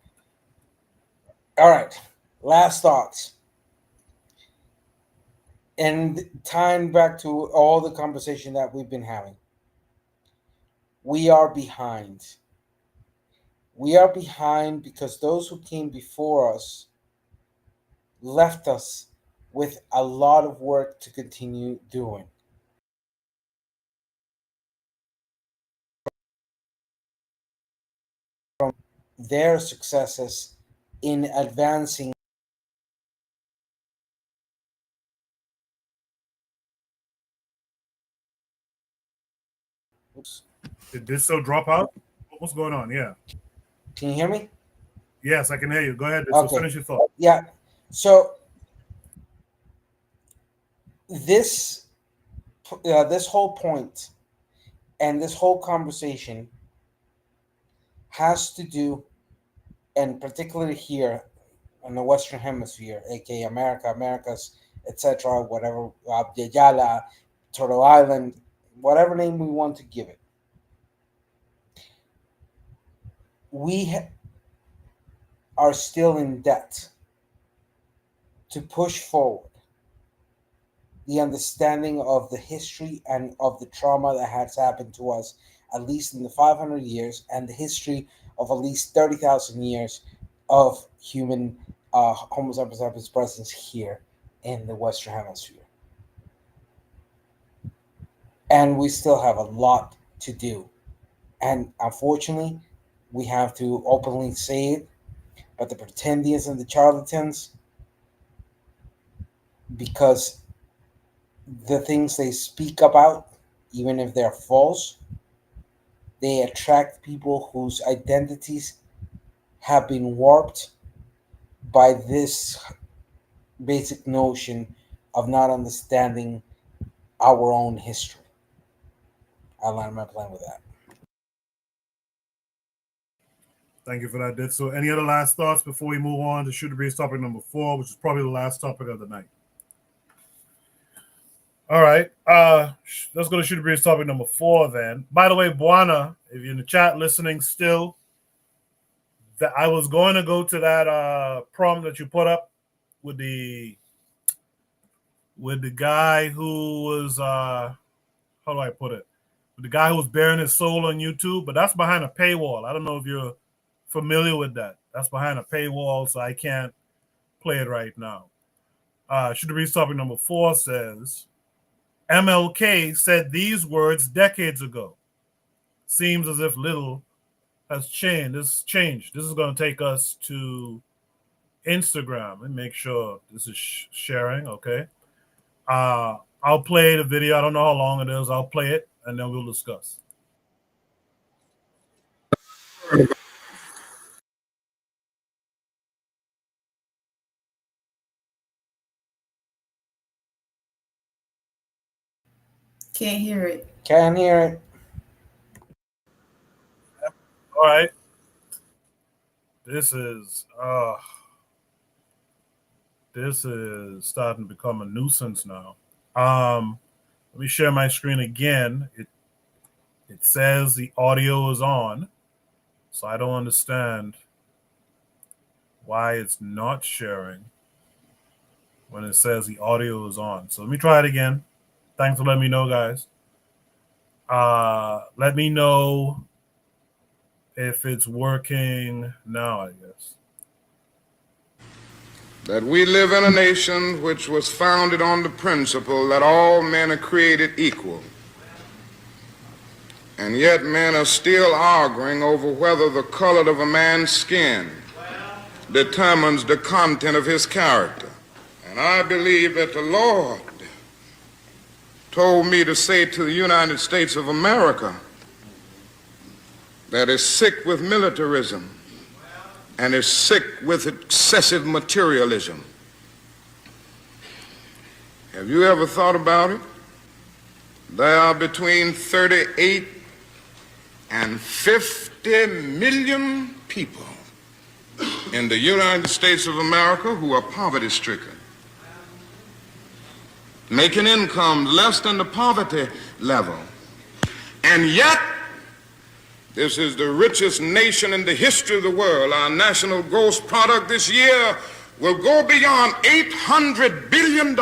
All right. Last thoughts. And tying back to all the conversation that we've been having. We are behind. We are behind because those who came before us left us with a lot of work to continue doing. From their successes in advancing. Oops. Did this still drop out? What's going on? Yeah. Can you hear me? Yes, I can hear you. Go ahead. Okay. So finish your thought. Yeah. So this whole point and this whole conversation has to do, and particularly here in the Western Hemisphere, aka Americas, etc., whatever, Yala, Turtle Island, whatever name we want to give it. We are still in debt to push forward the understanding of the history and of the trauma that has happened to us, at least in the 500 years, and the history of at least 30,000 years of human Homo sapiens presence here in the Western Hemisphere. And we still have a lot to do. And unfortunately, we have to openly say it, but the pretendians and the charlatans, because the things they speak about, even if they're false, they attract people whose identities have been warped by this basic notion of not understanding our own history. I'll land my plane with that. Thank you for that, Dit. So any other last thoughts before we move on to Shoot the Breeze topic number 4, which is probably the last topic of the night? All right. Let's go to Shoot the Breeze topic number 4 then. By the way, Buana, if you're in the chat listening still, that I was going to go to that prompt that you put up with the guy who was how do I put it? With the guy who was bearing his soul on YouTube, but that's behind a paywall. I don't know if you're familiar with that. That's behind a paywall, so I can't play it right now. Should the Breeze topic number 4 says, MLK said these words decades ago. Seems as if little has changed. This is going to take us to Instagram and make sure this is sharing. Okay. I'll play the video. I don't know how long it is. I'll play it and then we'll discuss. Can't hear it. Can't hear it. All right. This is starting to become a nuisance now. Let me share my screen again. It says the audio is on, so I don't understand why it's not sharing when it says the audio is on. So let me try it again. Thanks for letting me know, guys. Let me know if it's working now, I guess. That we live in a nation which was founded on the principle that all men are created equal. And yet men are still arguing over whether the color of a man's skin determines the content of his character. And I believe that the Lord told me to say to the United States of America that is sick with militarism and is sick with excessive materialism. Have you ever thought about it? There are between 38 and 50 million people in the United States of America who are poverty-stricken, making incomes less than the poverty level. And yet, This is the richest nation in the history of the world. Our national gross product this year will go beyond $800 billion.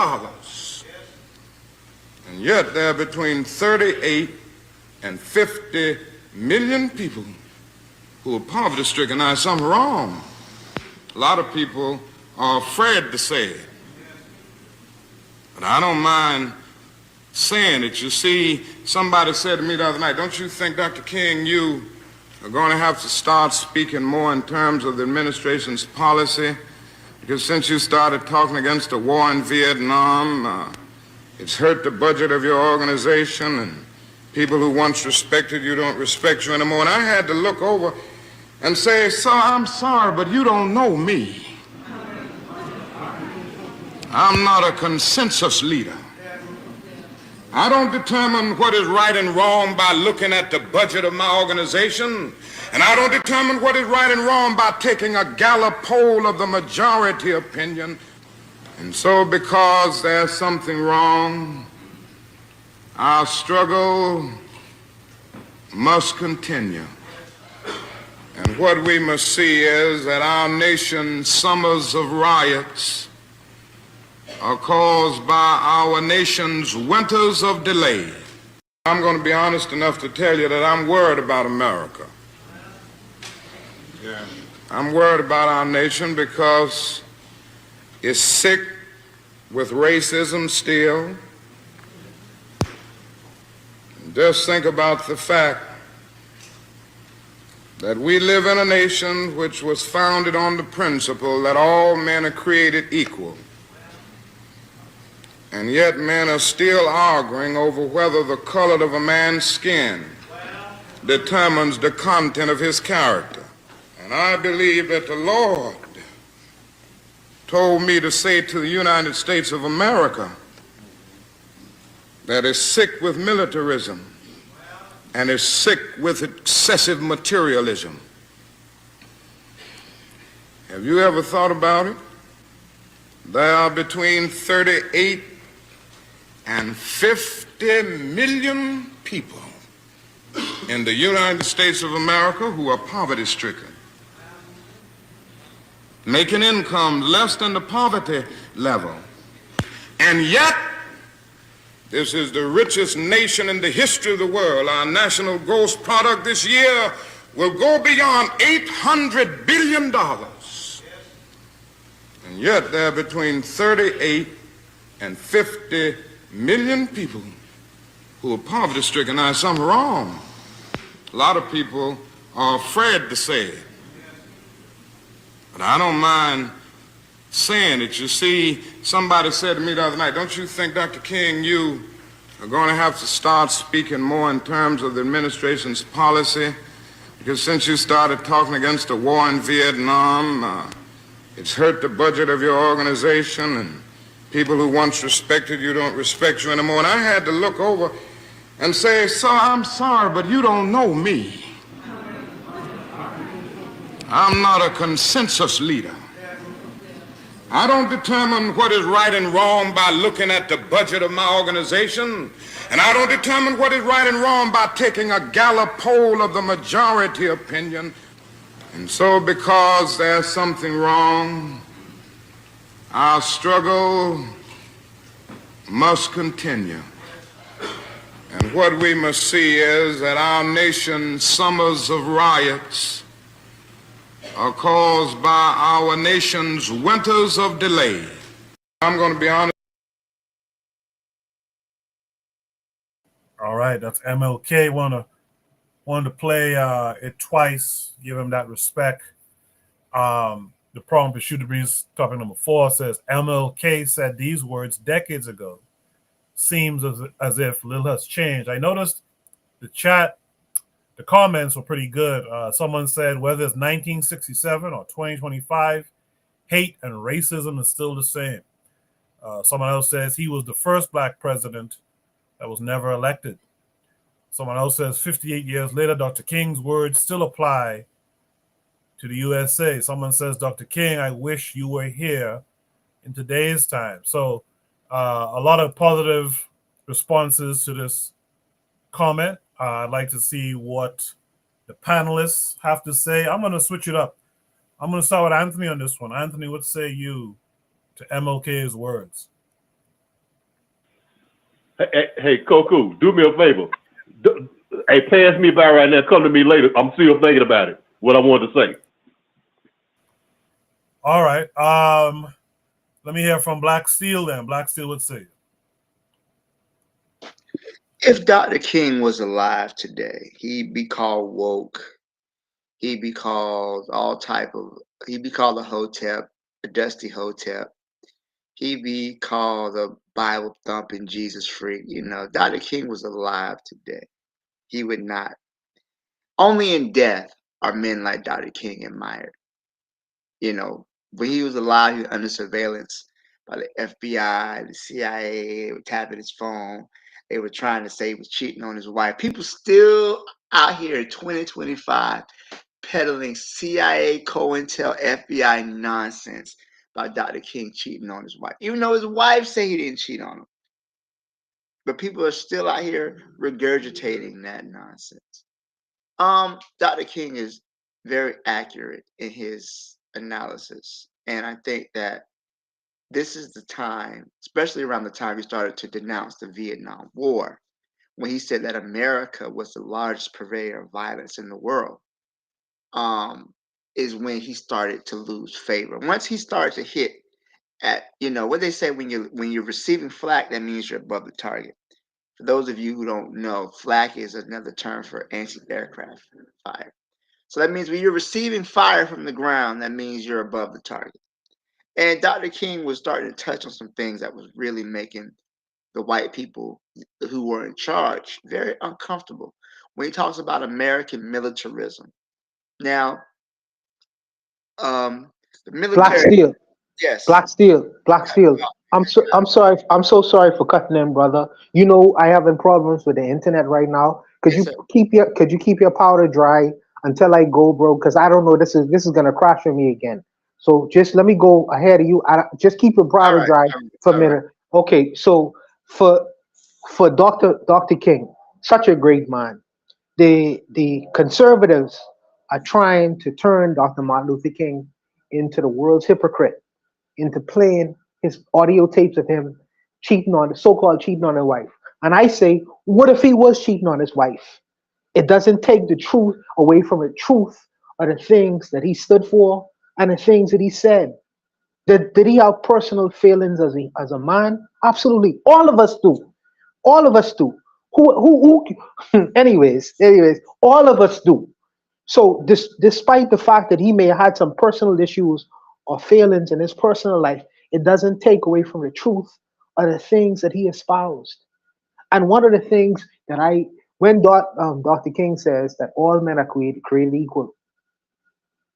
And yet there are between 38 and 50 million people who are poverty stricken. Now, something wrong. A lot of people are afraid to say it. But I don't mind saying it. You see, somebody said to me the other night, don't you think, Dr. King, you are going to have to start speaking more in terms of the administration's policy? Because since you started talking against the war in Vietnam, it's hurt the budget of your organization, and people who once respected you don't respect you anymore. And I had to look over and say, sir, I'm sorry, but you don't know me. I'm not a consensus leader. I don't determine what is right and wrong by looking at the budget of my organization, and I don't determine what is right and wrong by taking a Gallup poll of the majority opinion. And so because there's something wrong, our struggle must continue. And what we must see is that our nation's summers of riots are caused by our nation's winters of delay. I'm going to be honest enough to tell you that I'm worried about America. I'm worried about our nation because it's sick with racism still. Just think about the fact that we live in a nation which was founded on the principle that all men are created equal. And yet men are still arguing over whether the color of a man's skin determines the content of his character. And I believe that the Lord told me to say to the United States of America that is sick with militarism and is sick with excessive materialism. Have you ever thought about it? There are between 38 and 50 million people in the United States of America who are poverty-stricken, making income less than the poverty level. And yet, this is the richest nation in the history of the world. Our national gross product this year will go beyond $800 billion. And yet there are between 38 and 50 million people who are poverty-stricken. Now, there's something wrong. A lot of people are afraid to say it. But I don't mind saying it. You see, somebody said to me the other night, don't you think, Dr. King, you are going to have to start speaking more in terms of the administration's policy? Because since you started talking against the war in Vietnam, it's hurt the budget of your organization, and people who once respected you don't respect you anymore. And I had to look over and say, sir, I'm sorry, but you don't know me. I'm not a consensus leader. I don't determine what is right and wrong by looking at the budget of my organization, and I don't determine what is right and wrong by taking a Gallup poll of the majority opinion. And so because there's something wrong, our struggle must continue. And what we must see is that our nation's summers of riots are caused by our nation's winters of delay. I'm going to be honest. All right, that's MLK. Wanted to play it twice, give him that respect. The prompt is Shooter Breeze topic number 4 says MLK said these words decades ago. Seems as if little has changed. I noticed the chat, the comments were pretty good. Someone said whether it's 1967 or 2025, hate and racism is still the same. Someone else says he was the first black president that was never elected. Someone else says 58 years later, Dr. King's words still apply to the USA. Someone says, Dr. King, I wish you were here in today's time. So a lot of positive responses to this comment. I'd like to see what the panelists have to say. I'm going to switch it up. I'm going to start with Anthony on this one. Anthony, what say you to MLK's words? Hey, Coco, do me a favor. Hey, pass me by right now. Come to me later. I'm still thinking about it. What I wanted to say. All right. Let me hear from Black Steel then. Black Steel would say. If Dr. King was alive today, he'd be called woke. He'd be called he'd be called a hotep, a dusty hotep. He'd be called a Bible thumping Jesus freak. You know, Dr. King was alive today. He would not. Only in death are men like Dr. King admired. You know, when he was alive, he was under surveillance by the FBI, the CIA. They were tapping his phone. They were trying to say he was cheating on his wife. People still out here in 2025 peddling CIA, COINTEL, FBI nonsense about Dr. King cheating on his wife, even though his wife said he didn't cheat on him. But people are still out here regurgitating that nonsense. Dr. King is very accurate in his analysis, and I think that this is the time, especially around the time he started to denounce the Vietnam War, when he said that America was the largest purveyor of violence in the world. Is when he started to lose favor. Once he started to hit at, what they say, when you're receiving flak, that means you're above the target. For those of you who don't know, flak is another term for anti-aircraft fire. So that means when you're receiving fire from the ground, that means you're above the target. And Dr. King was starting to touch on some things that was really making the white people who were in charge very uncomfortable. When he talks about American militarism. Now, the military. Black Steel. Yes. Black Steel. I'm sorry. I'm so sorry for cutting in, brother. You know I having problems with the internet right now. Yes, Could you keep your powder dry until I go, bro? Because I don't know. This is gonna crash for me again. So just let me go ahead of you. Just keep your powder dry for a minute. Okay. So for Dr. King, such a great man. The conservatives are trying to turn Dr. Martin Luther King into the world's hypocrite, into playing his audio tapes of him so-called cheating on his wife. And I say, what if he was cheating on his wife? It doesn't take the truth away from the truth of the things that he stood for and the things that he said. Did he have personal failings as a man? Absolutely. All of us do. All of us do. Anyways, all of us do. So despite the fact that he may have had some personal issues or failings in his personal life, it doesn't take away from the truth of the things that he espoused. And one of the things that when Dr. King says that all men are created equal,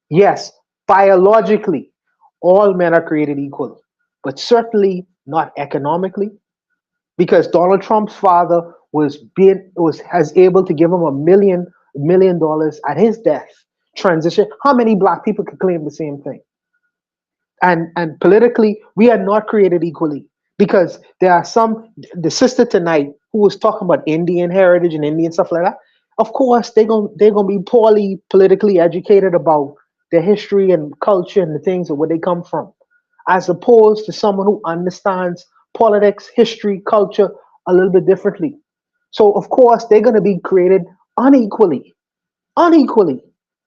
yes, biologically, all men are created equal, but certainly not economically, because Donald Trump's father was able to give him $1 million at his death. Transition. How many black people could claim the same thing? And politically, we are not created equally, because there are the sister tonight who was talking about Indian heritage and Indian stuff like that. Of course, they're gonna be poorly politically educated about their history and culture and the things of where they come from, as opposed to someone who understands politics, history, culture a little bit differently. So of course they're gonna be created unequally.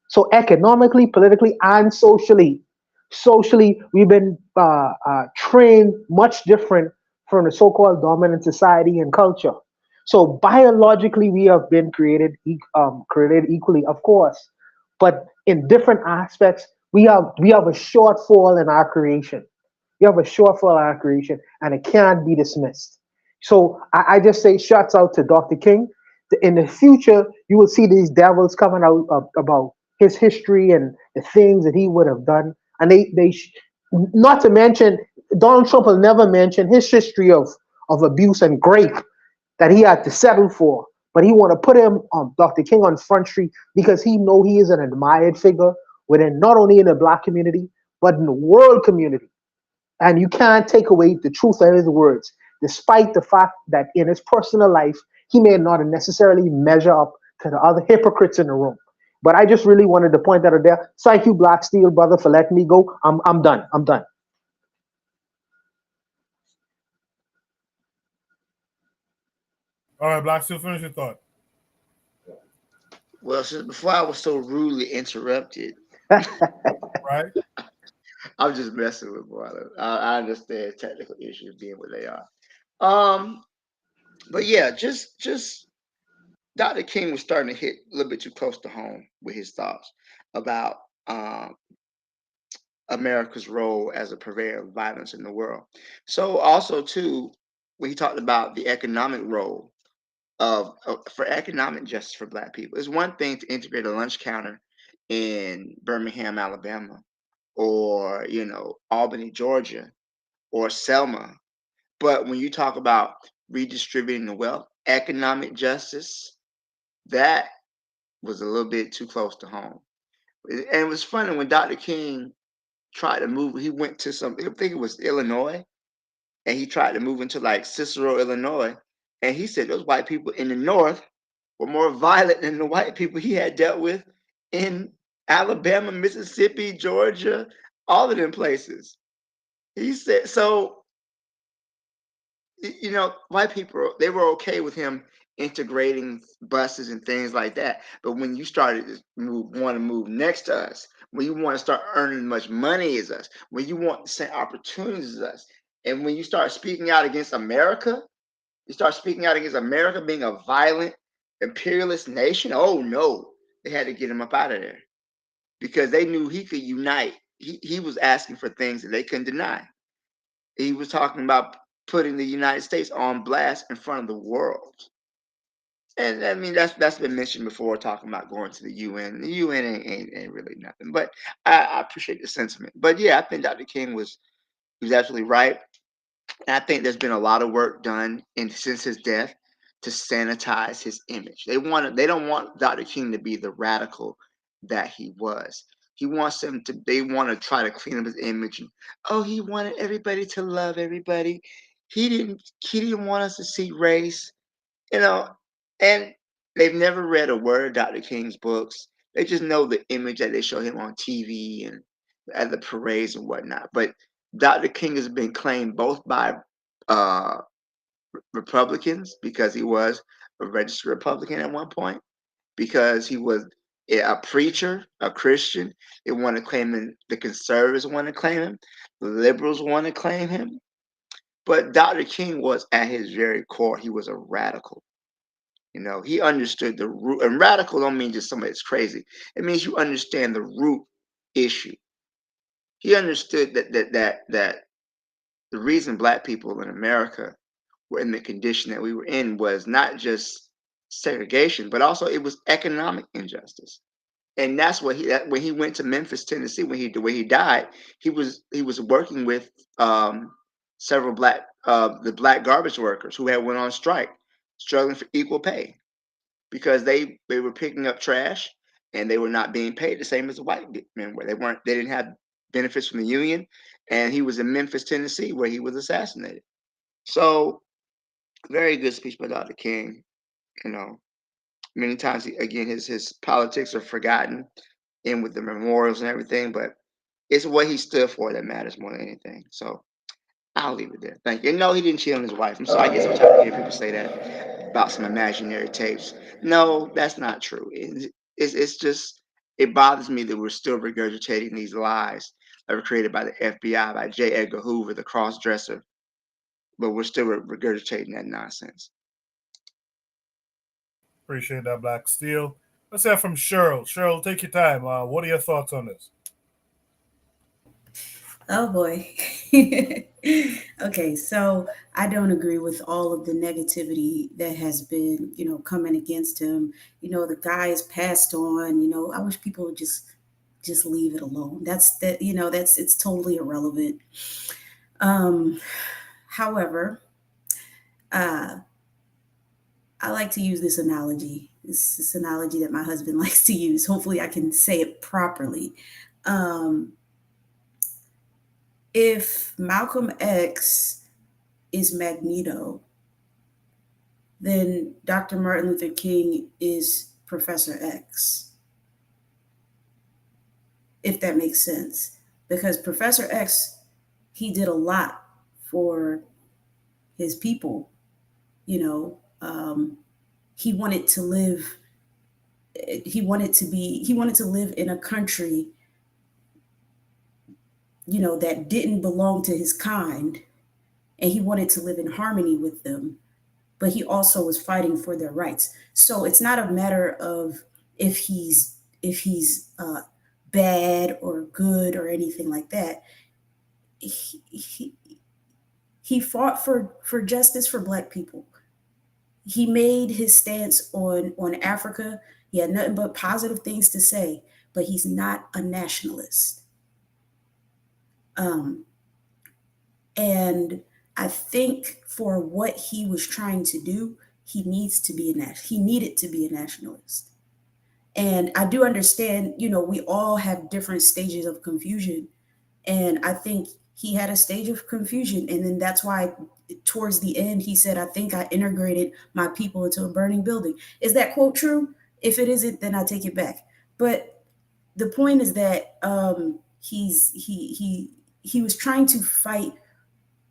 So economically, politically, and socially, we've been trained much different from the so-called dominant society and culture. So biologically, we have been created equally, of course, but in different aspects, we have a shortfall in our creation. We have a shortfall in our creation, and it can't be dismissed. So I just say, shouts out to Dr. King. In the future, you will see these devils coming out about his history and the things that he would have done. And not to mention, Donald Trump will never mention his history of abuse and rape that he had to settle for. But he want to put Dr. King on Front Street because he know he is an admired figure within, not only in the black community, but in the world community. And you can't take away the truth of his words, despite the fact that in his personal life, he may not necessarily measure up to the other hypocrites in the room. But I just really wanted to point that out there. Thank you, Black Steel brother, for letting me go. I'm done. I'm done. All right, Black Steel, finish your thought. Well, since before I was so rudely interrupted, Right? I'm just messing with brother. I understand technical issues being what they are. Um, but yeah, just Dr. King was starting to hit a little bit too close to home with his thoughts about um, America's role as a purveyor of violence in the world. So also too, when he talked about the economic role of for economic justice for Black people, it's one thing to integrate a lunch counter in Birmingham, Alabama, or Albany, Georgia, or Selma. But when you talk about redistributing the wealth, economic justice, that was a little bit too close to home. And it was funny when Dr. King tried to move. He went to I think it was Illinois, and he tried to move into like Cicero, Illinois, and he said those white people in the North were more violent than the white people he had dealt with in Alabama, Mississippi, Georgia, all of them places. He said so. White people, they were okay with him integrating buses and things like that. But when you started to want to move next to us, when you want to start earning as much money as us, when you want the same opportunities as us, and when you start speaking out against America, you start speaking out against America being a violent imperialist nation. Oh no, they had to get him up out of there because they knew he could unite. He was asking for things that they couldn't deny. He was talking about putting the United States on blast in front of the world. And I mean that's been mentioned before, talking about going to the UN. The UN ain't really nothing. But I appreciate the sentiment. But yeah, I think Dr. King he was absolutely right. And I think there's been a lot of work done since his death to sanitize his image. They don't want Dr. King to be the radical that he was. They want to try to clean up his image. And, oh, he wanted everybody to love everybody. He didn't want us to see race, you know, and they've never read a word of Dr. King's books. They just know the image that they show him on TV and at the parades and whatnot. But Dr. King has been claimed both by uh, Republicans, because he was a registered Republican at one point, because he was a preacher, a Christian. They want to claim him. The conservatives want to claim him. The liberals want to claim him. But Dr. King was, at his very core, he was a radical. He understood the root, and radical don't mean just somebody that's crazy. It means you understand the root issue. He understood that the reason Black people in America were in the condition that we were in was not just segregation, but also it was economic injustice. And that's what when he went to Memphis, Tennessee, when he died, he was working with several the black garbage workers who had went on strike, struggling for equal pay, because they were picking up trash and they were not being paid the same as the white men were. They didn't have benefits from the union, and he was in Memphis, Tennessee, where he was assassinated. So very good speech by Dr. King. Many times again his politics are forgotten in with the memorials and everything, but it's what he stood for that matters more than anything. So I'll leave it there. Thank you. And no, he didn't cheat on his wife. I guess I'm tired of hearing people say that about some imaginary tapes. No, that's not true. It's just, it bothers me that we're still regurgitating these lies that were created by the FBI, by J. Edgar Hoover, the cross-dresser, but we're still regurgitating that nonsense. Appreciate that, Black Steel. Let's hear from Cheryl. Cheryl, take your time. What are your thoughts on this? Oh boy. Okay, so I don't agree with all of the negativity that has been, coming against him. The guy is passed on. I wish people would just leave it alone. It's totally irrelevant. However, I like to use this analogy. This analogy that my husband likes to use. Hopefully, I can say it properly. If Malcolm X is Magneto, then Dr. Martin Luther King is Professor X. if that makes sense. Because Professor X, he did a lot for his people. You know, he wanted to live. He wanted to live in a country, you know, that didn't belong to his kind, and he wanted to live in harmony with them. But he also was fighting for their rights. So it's not a matter of if he's bad or good or anything like that. He, he fought for justice for Black people. He made his stance on Africa. He had nothing but positive things to say, but he's not a nationalist. Um, and I think for what he was trying to do, he needed to be a nationalist. And I do understand, you know, we all have different stages of confusion. And I think he had a stage of confusion. And then that's why towards the end, he said, I think I integrated my people into a burning building. Is that quote true? If it isn't, then I take it back. But the point is that he was trying to fight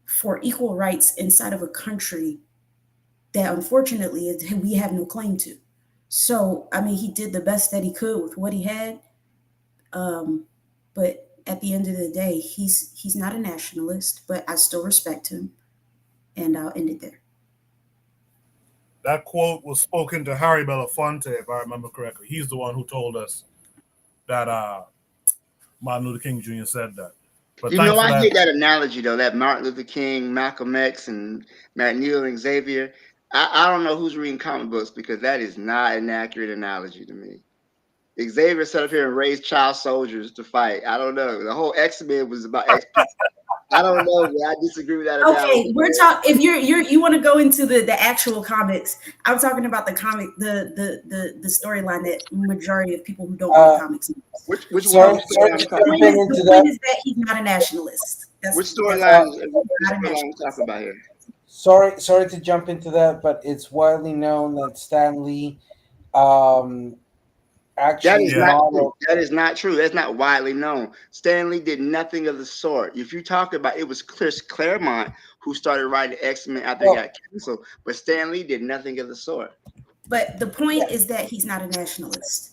for equal rights inside of a country that unfortunately we have no claim to. So, I mean, he did the best that he could with what he had. But at the end of the day, he's not a nationalist, but I still respect him, and I'll end it there. That quote was spoken to Harry Belafonte, if I remember correctly. He's the one who told us that Martin Luther King Jr. said that. But You know, I hate that analogy though. That Martin Luther King, Malcolm X, and Magneto and Xavier. I don't know who's reading comic books because that is not an accurate analogy to me. Xavier set up here and raised child soldiers to fight. I don't know. The whole X-Men was about X people. I don't know. Man. I disagree with that analogy. Okay, we're talking. If you want to go into the actual comics, I'm talking about the comic, the storyline that majority of people who don't read comics. Which one? one? The point is that he's not a nationalist. Which storyline are we talking about here? Sorry to jump into that, but it's widely known that Stan Lee actually that is not true. That's not widely known. Stan Lee did nothing of the sort. If you talk about it, was Chris Claremont who started writing X-Men after he got canceled, but Stan Lee did nothing of the sort. But the point is that he's not a nationalist.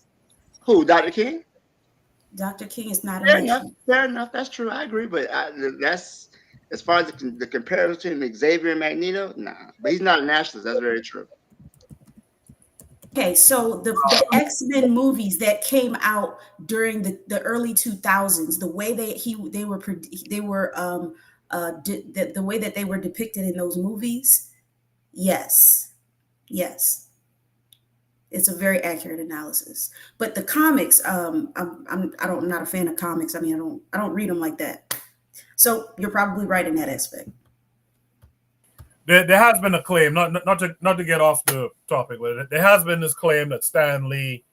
Who, Dr. King? Dr. King is not a Fair nationalist. Fair enough. That's true. I agree. But that's as far as the comparison between Xavier and Magneto, nah. But he's not a nationalist. That's very true. Okay, so the X-Men movies that came out during the early 2000s, the way the way that they were depicted in those movies, yes, it's a very accurate analysis. But the comics, I'm not a fan of comics. I mean, I don't read them like that. So you're probably right in that aspect. There has been a claim, not to get off the topic, but there has been this claim that Stan Lee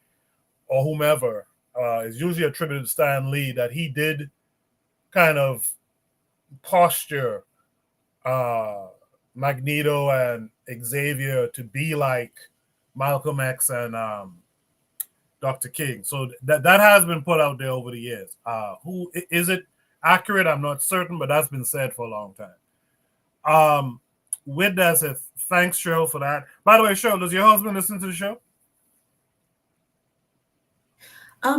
or whomever is usually attributed to Stan Lee that he did kind of posture Magneto and Xavier to be like Malcolm X and Dr. King. So that has been put out there over the years. Who is it accurate? I'm not certain, but that's been said for a long time. With that said, thanks, Cheryl, for that. By the way, Cheryl, does your husband listen to the show?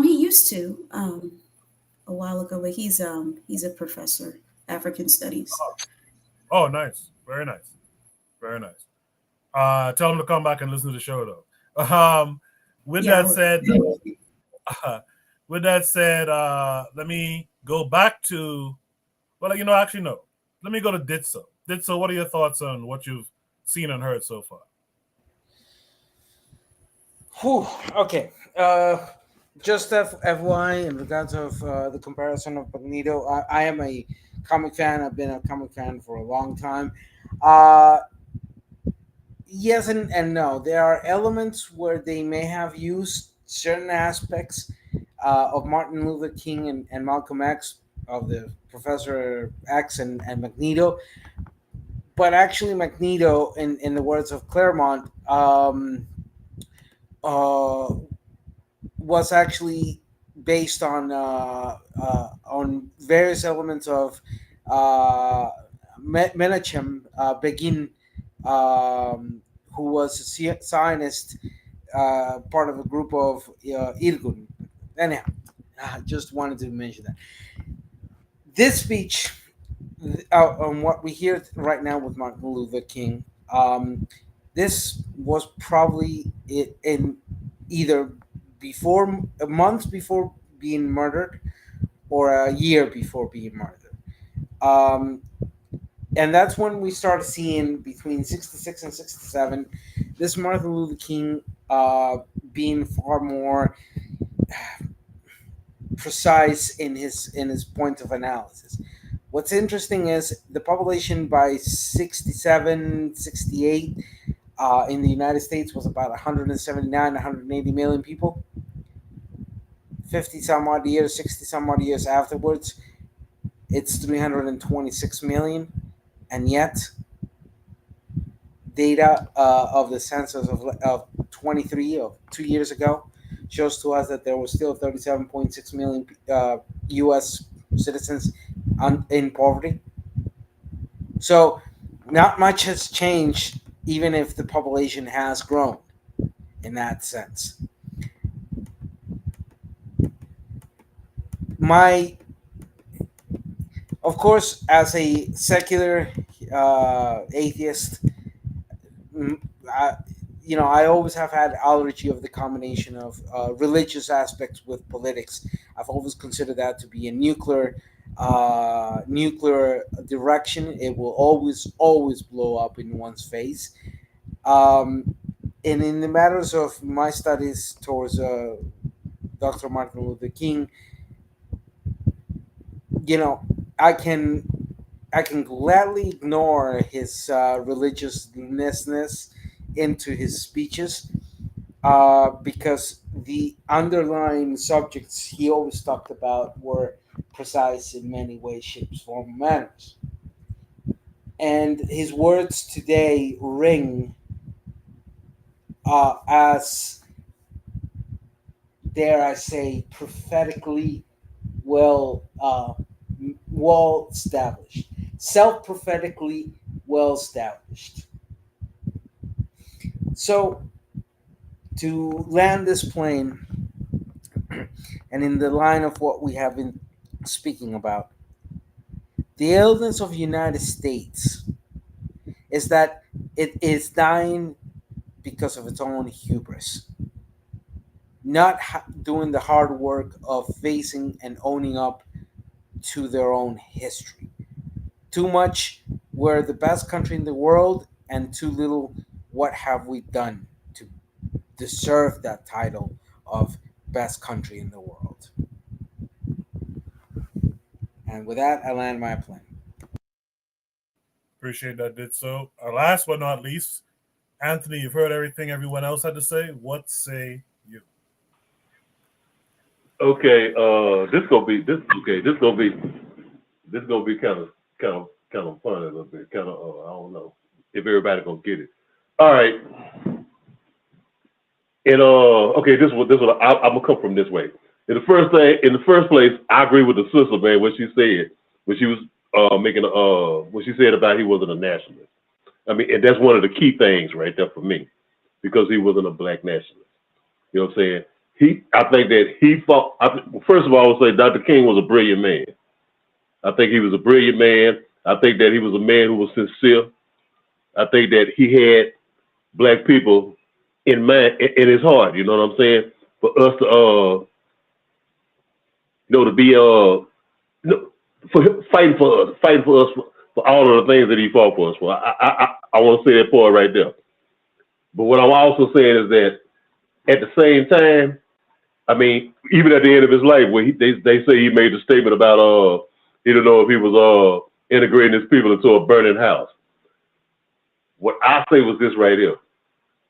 He used to a while ago, but he's a professor, African studies. Oh, nice, very nice, very nice. Tell him to come back and listen to the show, though. With that said, let me go back to. Well, actually, no. Let me go to Ditso. Ditso, what are your thoughts on what you've seen and heard so far? Okay. Just FYI, in regards of the comparison of Magneto, I am a comic fan. I've been a comic fan for a long time. Yes and no. There are elements where they may have used certain aspects of Martin Luther King and Malcolm X, of the Professor X and Magneto. But actually, Magneto, in the words of Claremont, was actually based on various elements of Menachem Begin, who was a Zionist, part of a group of Irgun. Anyhow, I just wanted to mention that. This speech, on what we hear right now with Martin Luther King, this was probably in either before, a month before being murdered, or a year before being murdered. And that's when we start seeing, between 66 and 67, this Martin Luther King being far more precise in his point of analysis. What's interesting is the population by 67, 68 in the United States was about 179, 180 million people. 50 some odd years, 60 some odd years afterwards, it's 326 million. And yet, data of the census of 23, of 2 years ago, shows to us that there was still 37.6 million U.S. citizens in poverty. So, not much has changed, even if the population has grown in that sense. Of course, as a secular atheist, I always have had allergy of the combination of religious aspects with politics. I've always considered that to be a nuclear direction. It will always blow up in one's face. And in the matters of my studies towards Dr. Martin Luther King, I can gladly ignore his religiousness into his speeches, because the underlying subjects he always talked about were precise in many ways, shapes, forms, and manners. And his words today ring as, dare I say, prophetically well established, self-prophetically well established. So, to land this plane, and in the line of what we have been speaking about, the illness of the United States is that it is dying because of its own hubris, not doing the hard work of facing and owning up to their own history. Too much, we're the best country in the world, and too little, what have we done to deserve that title of best country in the world. And with that, I land my plane. Appreciate that, did so. Last but not least, Anthony, you've heard everything everyone else had to say. What say you? Okay, this gonna be kind of fun a little bit. Kind of, I don't know if everybody gonna get it. All right. And okay, this is what I'm gonna come from this way. In the first place, I agree with the sister, man, what she said when she was what she said about he wasn't a nationalist. I mean, and that's one of the key things right there for me, because he wasn't a black nationalist. You know what I'm saying? I think that he fought. First of all, I would say Dr. King was a brilliant man. I think he was a brilliant man. I think that he was a man who was sincere. I think that he had black people in mind, in his heart. You know what I'm saying? For us to, to be, for fighting for us, for all of the things that he fought for us for. I want to say that part right there. But what I'm also saying is that at the same time, I mean, even at the end of his life, where they say he made a statement about he didn't know if he was integrating his people into a burning house. What I say was this right here.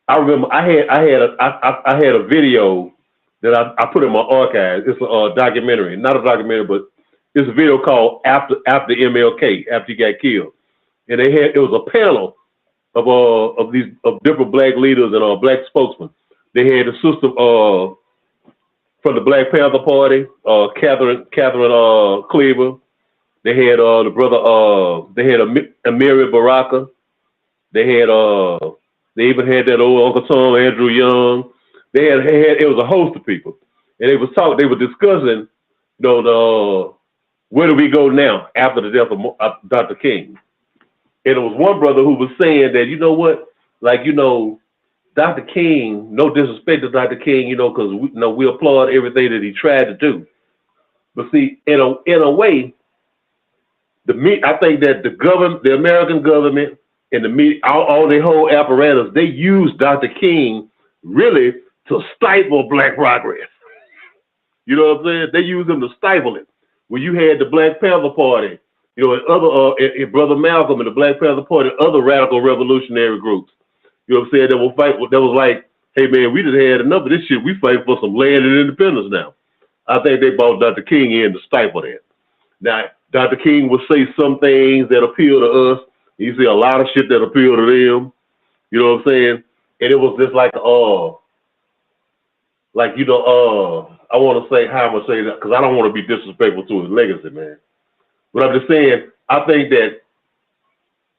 I remember I had a video that I put in my archives. It's a documentary, not a documentary, but it's a video called After MLK, after he got killed. And it was a panel of different black leaders and black spokesmen. They had the sister from the Black Panther Party, Catherine Cleaver. They had the brother. They had Amiri Baraka. They had they even had that old Uncle Tom, Andrew Young. They had it was a host of people, and they were discussing, where do we go now after the death of Dr. King? And it was one brother who was saying that, you know what, like, Dr. King, no disrespect to Dr. King, because we applaud everything that he tried to do. But see, in a way, I think that the American government and the media, all their whole apparatus, they use Dr. King really to stifle black progress. You know what I'm saying? They use him to stifle it. When you had the Black Panther Party, and other and Brother Malcolm and the Black Panther Party, other radical revolutionary groups, you know what I'm saying, that will fight. That was like, hey man, we just had enough of this shit. We fight for some land and independence now. I think they brought Dr. King in to stifle that. Now, Dr. King would say some things that appeal to us. You see a lot of shit that appeal to them. You know what I'm saying? And it was just like, I want to say how I'm going to say that, because I don't want to be disrespectful to his legacy, man. But I'm just saying, I think that,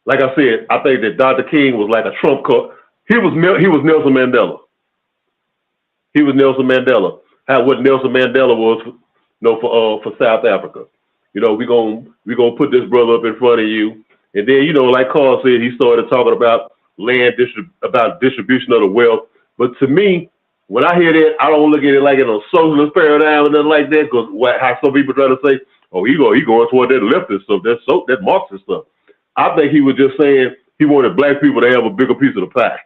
like I said, I think that Dr. King was like a Trump card. He was Nelson Mandela. He was Nelson Mandela. What Nelson Mandela was, for South Africa. We're gonna put this brother up in front of you, and then like Carl said, he started talking about about distribution of the wealth. But to me, when I hear that, I don't look at it like in a socialist paradigm or nothing like that. Because how some people try to say, oh, he going toward that leftist stuff, that Marxist stuff. I think he was just saying he wanted black people to have a bigger piece of the pie.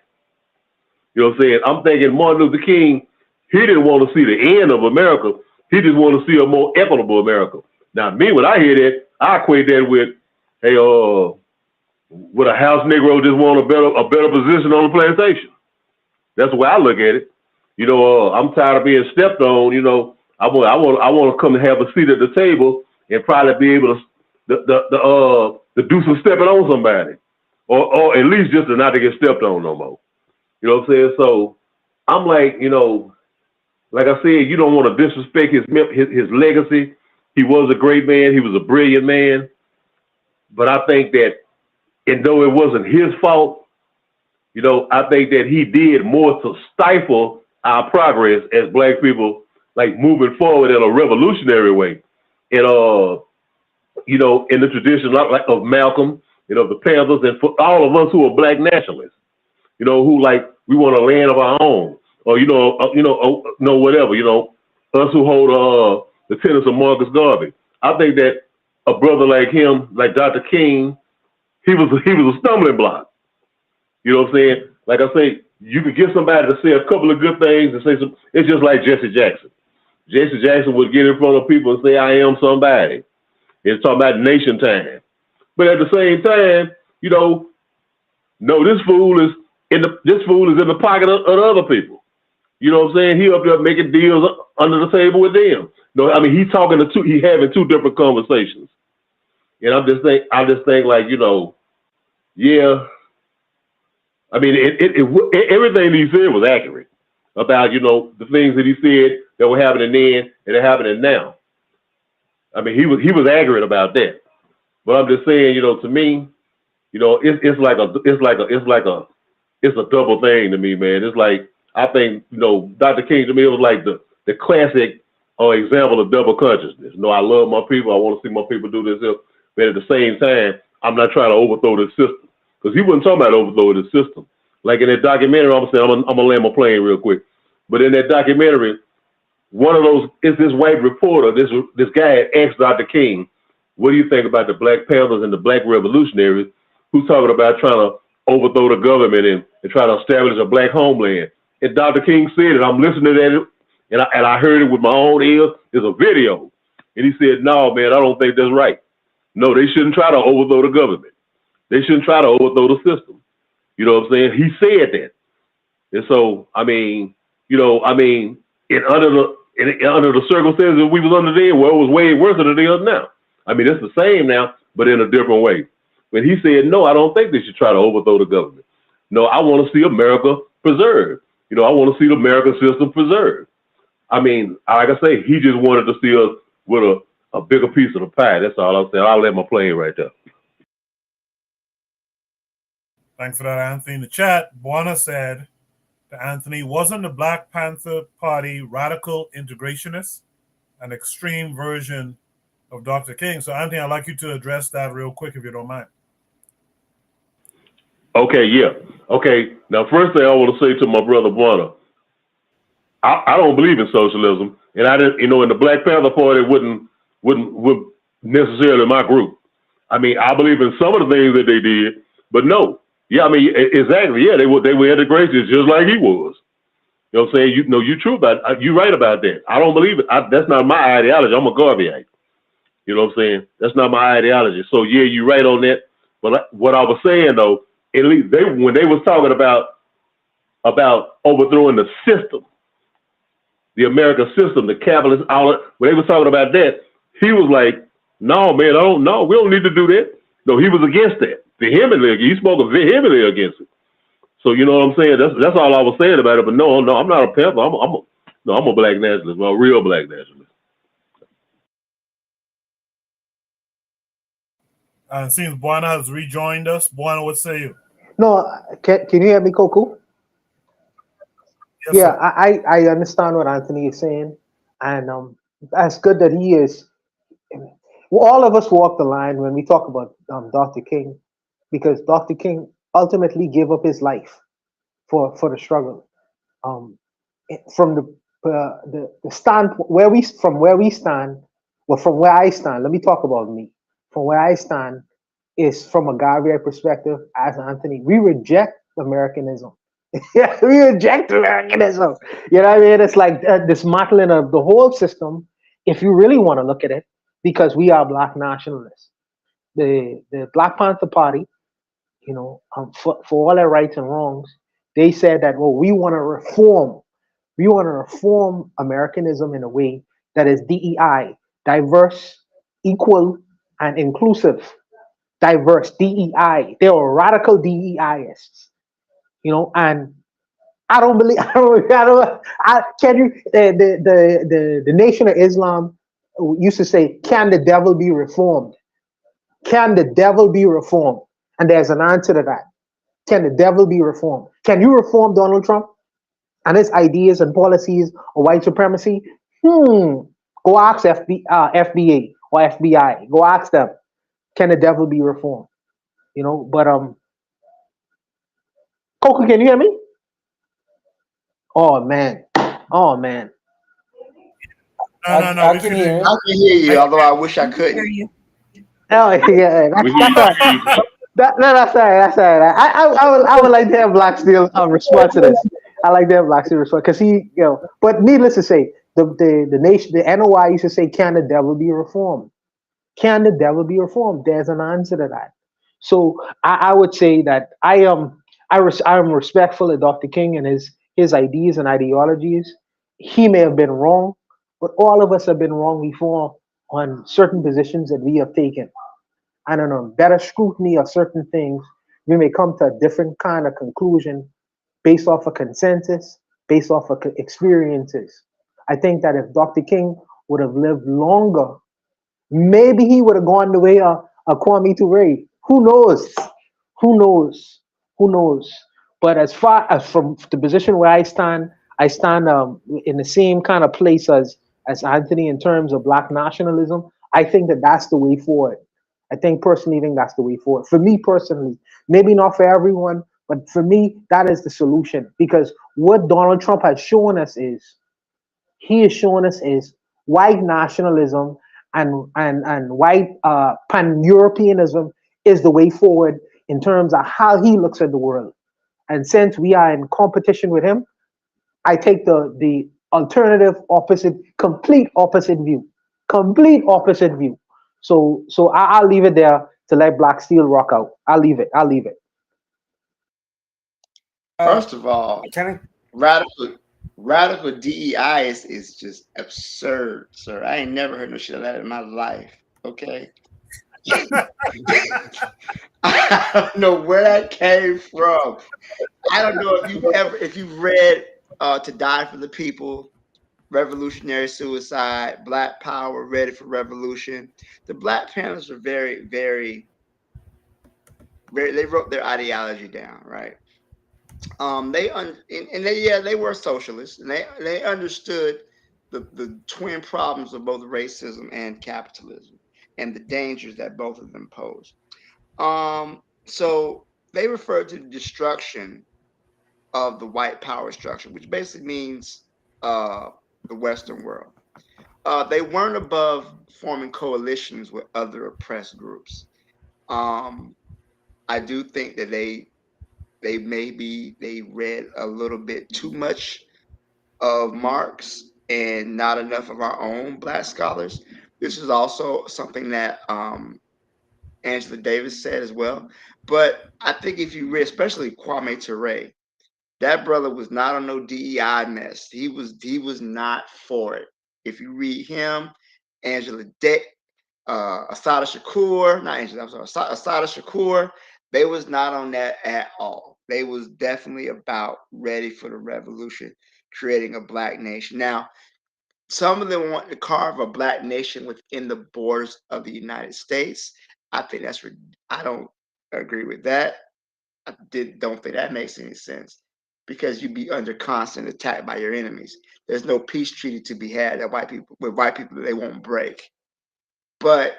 You know what I'm saying? I'm thinking Martin Luther King, he didn't want to see the end of America. He just wanted to see a more equitable America. Now, me, when I hear that, I equate that with, hey, would a house Negro just want a better position on the plantation? That's the way I look at it. I'm tired of being stepped on. I want to come and have a seat at the table and probably be able to do some stepping on somebody, or at least just not to get stepped on no more. You know what I'm saying? So I'm like, like I said, you don't want to disrespect his legacy. He was a great man. He was a brilliant man. But I think that, and though it wasn't his fault, I think that he did more to stifle our progress as black people, like moving forward in a revolutionary way. And, in the tradition of Malcolm, the Panthers, and for all of us who are black nationalists, who like, we want a land of our own, or, whatever, us who hold the tenets of Marcus Garvey. I think that a brother like him, like Dr. King, he was a stumbling block. You know what I'm saying? Like I say, you could get somebody to say a couple of good things and say some. It's just like Jesse Jackson. Jesse Jackson would get in front of people and say, "I am somebody." It's talking about nation time. But at the same time, no, this fool is in the pocket of the other people. You know what I'm saying? He up there making deals under the table with them. He's talking to he having two different conversations. And I just think like, yeah. Everything he said was accurate about, the things that he said that were happening then and they're happening now. He was accurate about that. But I'm just saying, to me, it's a double thing to me, man. It's like, I think, Dr. King to me, it was like the classic example of double consciousness. I love my people. I want to see my people do this, but at the same time, I'm not trying to overthrow the system. Because he wasn't talking about overthrowing the system. Like in that documentary, I'm going to land my plane real quick. But in that documentary, one of those, is this white reporter, this guy had asked Dr. King, what do you think about the Black Panthers and the Black revolutionaries who's talking about trying to overthrow the government and try to establish a black homeland? And Dr. King said it. I'm listening to it, and I heard it with my own ears. There's a video. And he said, no, man, I don't think that's right. No, they shouldn't try to overthrow the government. They shouldn't try to overthrow the system. You know what I'm saying? He said that. And so, under the circumstances we was under then, well, it was way worse than it is now. It's the same now, but in a different way. But he said, no, I don't think they should try to overthrow the government. No, I want to see America preserved. I want to see the American system preserved. I mean, like I say, he just wanted to see us with a bigger piece of the pie. That's all I'm saying. I'll let my plane right there. Thanks for that, Anthony. In the chat, Buana said that Anthony wasn't the Black Panther Party radical integrationist, an extreme version of Dr. King. So, Anthony, I'd like you to address that real quick, if you don't mind. Okay, yeah. Okay, now first thing I want to say to my brother Buana, I don't believe in socialism, and I didn't, in the Black Panther Party wouldn't necessarily my group. I mean, I believe in some of the things that they did, but no. Yeah, I mean, exactly. Yeah, they were integrations just like he was. You know what I'm saying? You true about you right about that. I don't believe it. That's not my ideology. I'm a Garveyite. You know what I'm saying? That's not my ideology. So yeah, you right on that. But what I was saying though, at least when they was talking about overthrowing the system, the American system, the capitalist, when they was talking about that, he was like, no, man, we don't need to do that. No, he was against that. Vehemently, he spoke vehemently against it. So you know what I'm saying? That's all I was saying about it. But no, I'm not a panther. I'm a black nationalist, well, a real black nationalist. It seems Buana has rejoined us. Buana, what say you? No, can you hear me, Koku? Yes, yeah, sir. I understand what Anthony is saying, and that's good that he is. Well, all of us walk the line when we talk about Dr. King, because Dr. King ultimately gave up his life for the struggle. From the stand where we stand, well, from where I stand, let me talk about me. From where I stand is from a Garveyite perspective. As Anthony, we reject Americanism. Yeah, we reject Americanism. You know what I mean? It's like dismantling of the whole system. If you really want to look at it, because we are black nationalists. The Black Panther Party, for all their rights and wrongs, they said that, well, we want to reform. We want to reform Americanism in a way that is DEI, diverse, equal, and inclusive. Diverse DEI. They were radical DEIists, and I don't believe. Can you? The Nation of Islam used to say, "Can the devil be reformed? Can the devil be reformed?" And there's an answer to that. Can the devil be reformed? Can you reform Donald Trump and his ideas and policies of white supremacy? Go ask FBA or FBI. Go ask them. Can the devil be reformed? But Coco, can you hear me? Oh man. No, I can hear you. I can hear you, although I wish I couldn't. Oh yeah, that's right. That's all right. That's all right. I would like to have Black Steel respond to this. I like to have Black Steel respond because But needless to say, the nation, the NOI used to say, "Can the devil be reformed? Can the devil be reformed?" There's an answer to that. So I would say that I am respectful of Dr. King and his ideas and ideologies. He may have been wrong, but all of us have been wrong before on certain positions that we have taken. I don't know, better scrutiny of certain things, we may come to a different kind of conclusion based off of consensus, based off of experiences. I think that if Dr. King would have lived longer, maybe he would have gone the way of Kwame Ture. Who knows? Who knows? Who knows? But as far as from the position where I stand in the same kind of place as Anthony in terms of black nationalism. I think that that's the way forward. I personally think that's the way forward. For me personally, maybe not for everyone, but for me, that is the solution. Because what Donald Trump has shown us is, he is showing us is white nationalism and white pan-Europeanism is the way forward in terms of how he looks at the world. And since we are in competition with him, I take the alternative opposite, complete opposite view. Complete opposite view. So I'll leave it there to let Black Steel rock out. I'll leave it. First of all, radical DEI is just absurd, sir. I ain't never heard no shit of that in my life. Okay. I don't know where that came from. I don't know if you've read To Die for the People revolutionary suicide, Black Power, Ready for Revolution. The Black Panthers were very, very, very. They wrote their ideology down, right? They were socialists, and they understood the twin problems of both racism and capitalism, and the dangers that both of them pose. So they referred to the destruction of the white power structure, which basically means the Western world. They weren't above forming coalitions with other oppressed groups. I do think that they read a little bit too much of Marx and not enough of our own Black scholars. This is also something that Angela Davis said as well. But I think if you read, especially Kwame Ture, that brother was not on no DEI mess. He was not for it. If you read him, Angela Asada Shakur, not Angela, I'm sorry, Asada Shakur, they was not on that at all. They was definitely about ready for the revolution, creating a Black nation. Now, some of them want to carve a Black nation within the borders of the United States. I think I don't agree with that. Don't think that makes any sense because you'd be under constant attack by your enemies. There's no peace treaty to be had that white people they won't break. But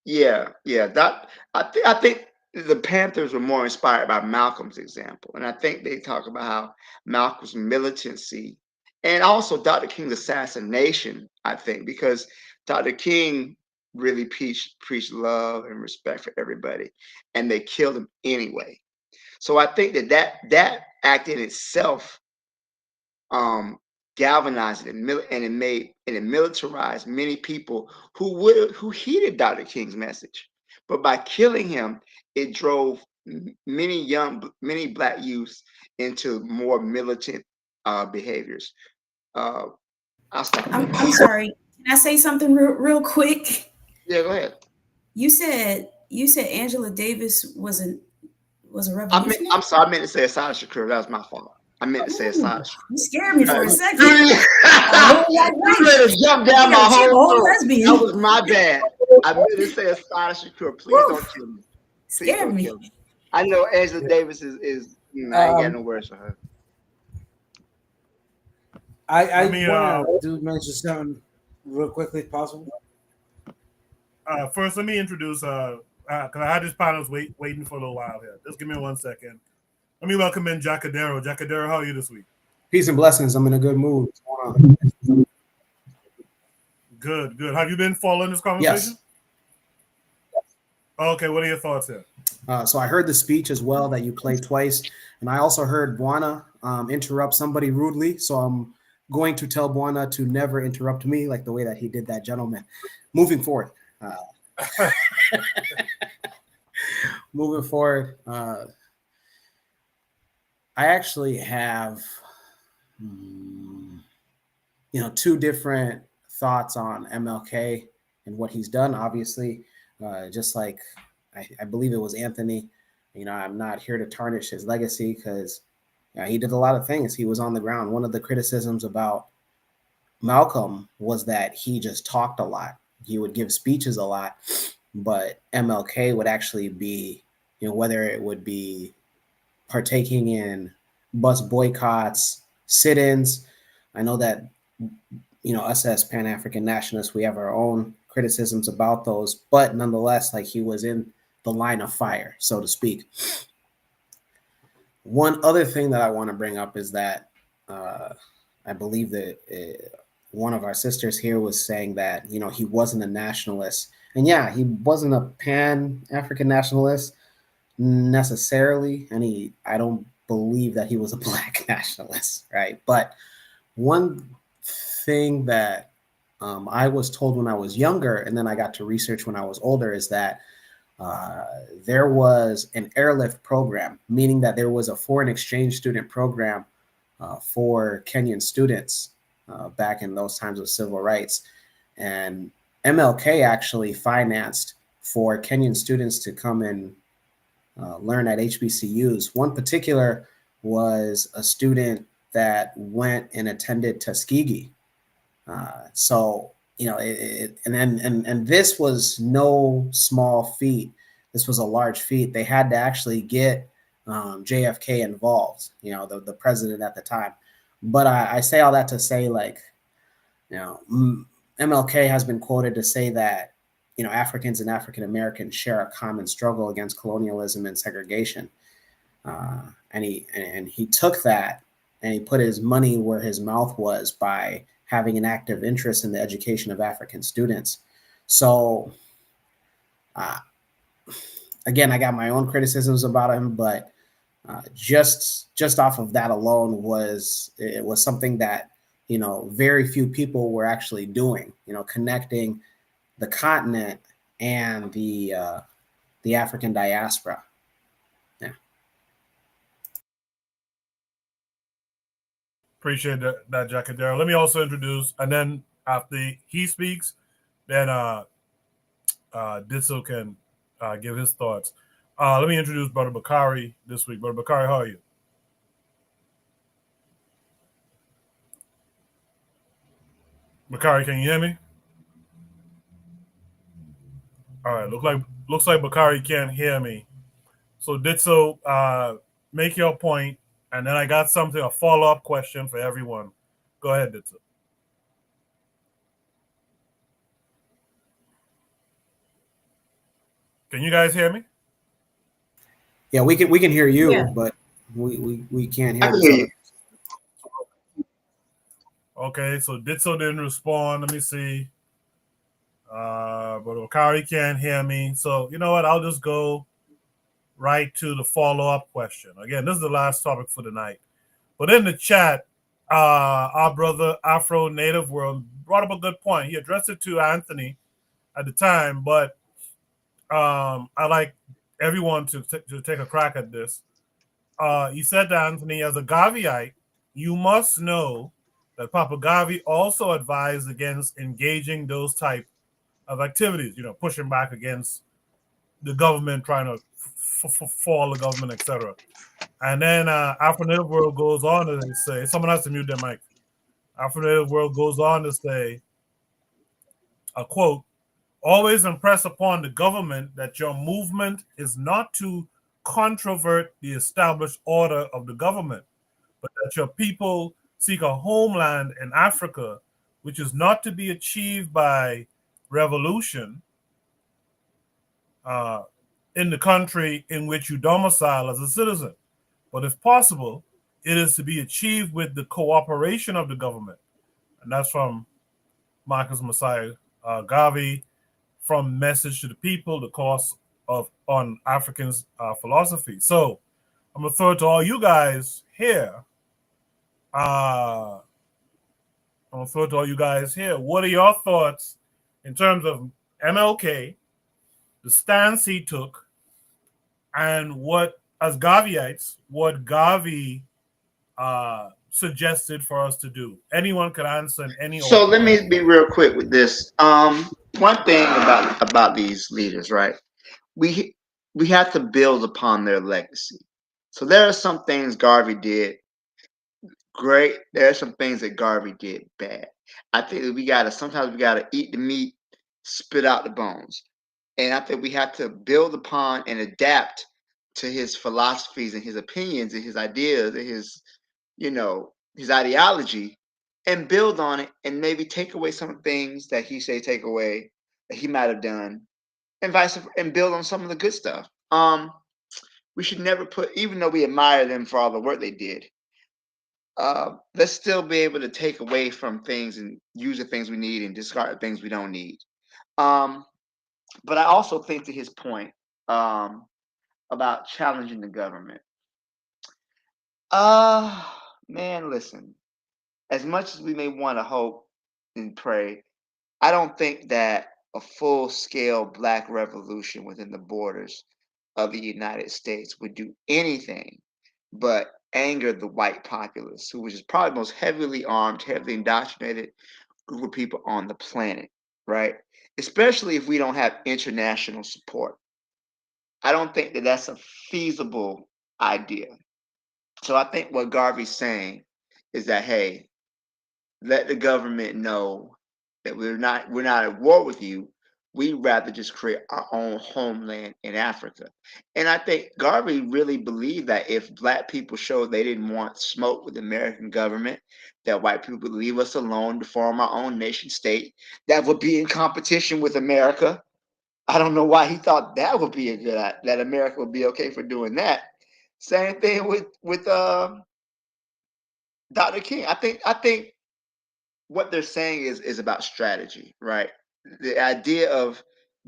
that I think the Panthers were more inspired by Malcolm's example, and I think they talk about how Malcolm's militancy and also Dr. King's assassination. I think because Dr. King really preached love and respect for everybody, and they killed him anyway. So I think that act in itself galvanized it and it militarized many people who heeded Dr. King's message. But by killing him, it drove many Black youths into more militant behaviors. I'll stop. I'm sorry. Can I say something real quick? Yeah, go ahead. You said Angela Davis was a revolutionary. I'm sorry. I meant to say Asada Shakur. That was my fault. I meant to say Asada Shakur. You scared me for a second. You better jump down my whole throat. That was my bad. I meant to say Asada Shakur. Please don't kill me. Please don't kill me. I know Angela Davis is I ain't got no words for her. I want to mention something real quickly, if possible. First, let me introduce because I had this panel waiting for a little while here. Just give me 1 second. Let me welcome in Jacadero. Jacadero, how are you this week? Peace and blessings. I'm in a good mood. Good. Have you been following this conversation? Yes. Okay, what are your thoughts here? So I heard the speech as well that you played twice, and I also heard Buana interrupt somebody rudely. So I'm going to tell Buana to never interrupt me like the way that he did that gentleman. Moving forward. I actually have, two different thoughts on MLK and what he's done. Obviously, just like I believe it was Anthony. I'm not here to tarnish his legacy because he did a lot of things. He was on the ground. One of the criticisms about Malcolm was that he just talked a lot. He would give speeches a lot, but MLK would actually be, whether it would be partaking in bus boycotts, sit-ins. I know that, us as Pan-African nationalists, we have our own criticisms about those, but nonetheless, like he was in the line of fire, so to speak. One other thing that I want to bring up is that I believe that one of our sisters here was saying that, he wasn't a nationalist. And yeah, he wasn't a Pan-African nationalist necessarily. And I don't believe that he was a Black nationalist, right? But one thing that I was told when I was younger, and then I got to research when I was older, is that there was an airlift program, meaning that there was a foreign exchange student program for Kenyan students back in those times of civil rights. And MLK actually financed for Kenyan students to come and learn at HBCUs. One particular was a student that went and attended Tuskegee. So and this was no small feat. This was a large feat. They had to actually get JFK involved, the president at the time. But I say all that to say, like, MLK has been quoted to say that, Africans and African Americans share a common struggle against colonialism and segregation. And he took that and he put his money where his mouth was by having an active interest in the education of African students. So, again, I got my own criticisms about him, but just off of that alone was something that very few people were actually doing. Connecting the continent and the African diaspora. Yeah. Appreciate that Jack Darrell. Let me also introduce, and then after he speaks, then Ditso can give his thoughts. Let me introduce Brother Bakari this week. Brother Bakari, how are you? Bakari, can you hear me? All right, looks like Bakari can't hear me. So Ditso, make your point, and then I got a follow-up question for everyone. Go ahead, Ditso. Can you guys hear me? Yeah, we can hear you, Yeah. but we can't hear each other. Okay, so Ditso didn't respond. Let me see. But Okari can't hear me. So you know what? I'll just go right to the follow-up question. Again, this is the last topic for the night. But in the chat, our brother Afro Native World brought up a good point. He addressed it to Anthony at the time, but I like everyone to take a crack at this. He said to Anthony, as a Gaviite, you must know that Papa Gavi also advised against engaging those type of activities, pushing back against the government, trying to fall the government, etc. And then Afro Native World goes on to say, someone has to mute their mic. Afro Native World goes on to say, a quote, always impress upon the government that your movement is not to controvert the established order of the government, but that your people seek a homeland in Africa, which is not to be achieved by revolution in the country in which you domicile as a citizen. But if possible, it is to be achieved with the cooperation of the government. And that's from Marcus Messiah Garvey, from Message to the People, the course on Africans philosophy. So I'm going to throw it to all you guys here. What are your thoughts in terms of MLK, the stance he took, and what, as Gaviites, what Gavi suggested for us to do? Anyone could answer in any order. So let me be real quick with this. One thing about these leaders, right? We have to build upon their legacy. So there are some things Garvey did great. There are some things that Garvey did bad. I think sometimes we gotta eat the meat, spit out the bones. And I think we have to build upon and adapt to his philosophies and his opinions and his ideas and his ideology, and build on it, and maybe take away some things that he say take away that he might have done, and and build on some of the good stuff. We should never even though we admire them for all the work they did, let's still be able to take away from things and use the things we need and discard the things we don't need. But I also think, to his point, about challenging the government. Man, listen. As much as we may want to hope and pray, I don't think that a full-scale Black revolution within the borders of the United States would do anything but anger the white populace, who is probably the most heavily armed, heavily indoctrinated group of people on the planet, right? Especially if we don't have international support. I don't think that that's a feasible idea. So I think what Garvey's saying is that, hey, let the government know that we're not at war with you. We'd rather just create our own homeland in Africa. And I think Garvey really believed that if black people showed they didn't want smoke with the American government, that white people would leave us alone to form our own nation state that would be in competition with America. I don't know why he thought that would be that America would be okay for doing that. Same thing with Dr. King. I think what they're saying is about strategy, right? The idea of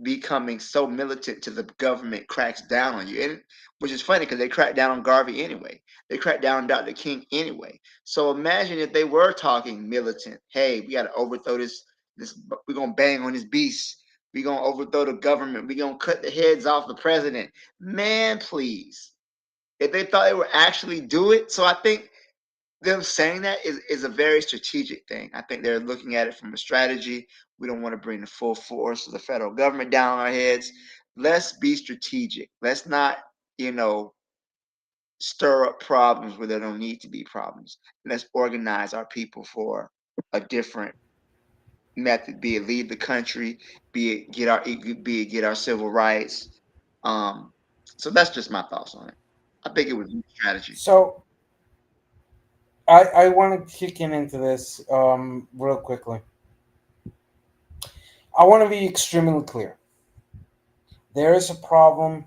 becoming so militant to the government cracks down on you, and which is funny because they cracked down on Garvey anyway. They cracked down on Dr. King anyway. So imagine if they were talking militant. Hey, we got to overthrow this. We're gonna bang on this beast. We're gonna overthrow the government. We're gonna cut the heads off the president. Man, please. If they thought they would actually do it, so I think them saying that is a very strategic thing. I think they're looking at it from a strategy. We don't want to bring the full force of the federal government down on our heads. Let's be strategic. Let's not, stir up problems where there don't need to be problems. Let's organize our people for a different method, be it leave the country, be it get our civil rights. So that's just my thoughts on it. I think it was strategy. So I want to kick into this real quickly. I want to be extremely clear. There is a problem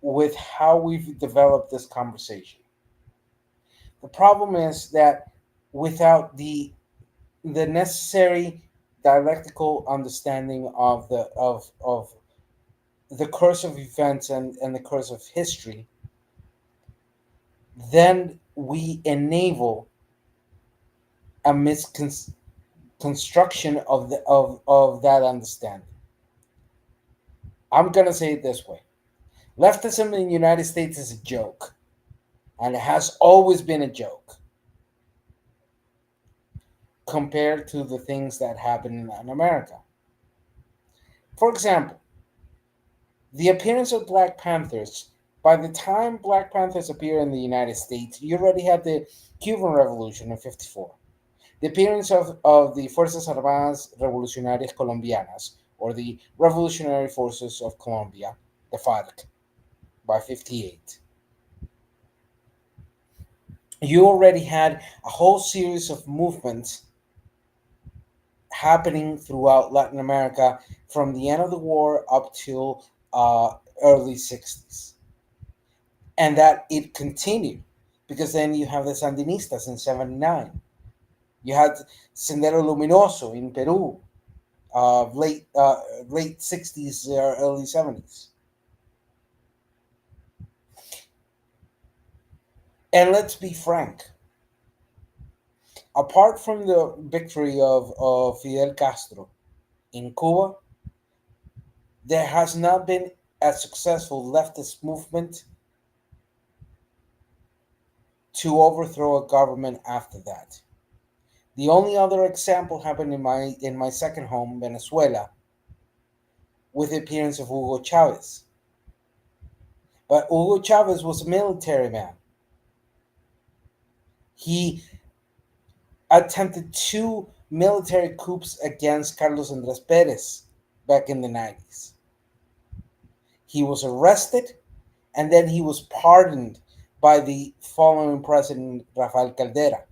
with how we've developed this conversation. The problem is that without the necessary dialectical understanding of the course of events and the course of history, then we enable a misconstruction of that understanding. I'm gonna say it this way: leftism in the United States is a joke, and it has always been a joke compared to the things that happen in Latin America. For example, the appearance of Black Panthers. By the time Black Panthers appear in the United States, you already had the Cuban Revolution in '54. The appearance of the Fuerzas Armadas Revolucionarias Colombianas, or the Revolutionary Forces of Colombia, the FARC, by '58. You already had a whole series of movements happening throughout Latin America from the end of the war up till early '60s. And that it continued, because then you have the Sandinistas in '79. You had Sendero Luminoso in Peru, late '60s, early '70s. And let's be frank, apart from the victory of Fidel Castro in Cuba, there has not been a successful leftist movement to overthrow a government after that. The only other example happened in my second home, Venezuela, with the appearance of Hugo Chavez. But Hugo Chavez was a military man. He attempted 2 military coups against Carlos Andrés Perez back in the '90s. He was arrested, and then he was pardoned by the following president, Rafael Caldera.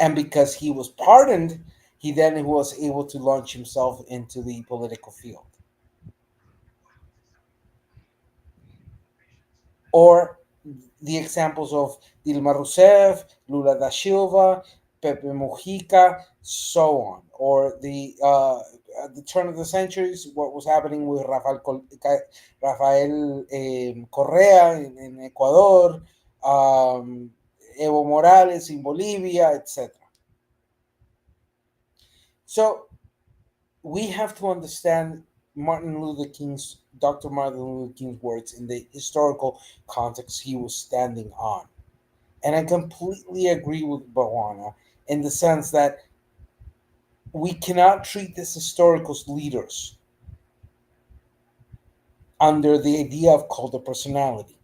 And because he was pardoned, he then was able to launch himself into the political field. Or the examples of Dilma Rousseff, Lula da Silva, Pepe Mujica, so on. Or at the turn of the centuries, what was happening with Rafael Correa in Ecuador, Evo Morales in Bolivia, etc. So we have to understand Dr. Martin Luther King's words in the historical context he was standing on. And I completely agree with Bawana in the sense that we cannot treat these historical leaders under the idea of cult of personality.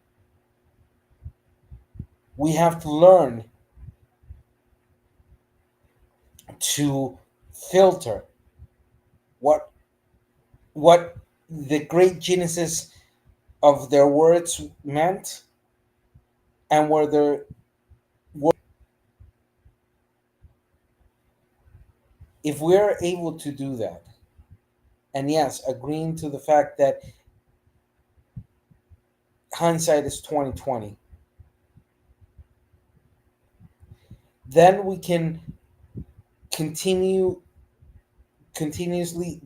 We have to learn to filter what the great genesis of their words meant and where their if we are able to do that, and yes, agreeing to the fact that hindsight is 2020, then we can continuously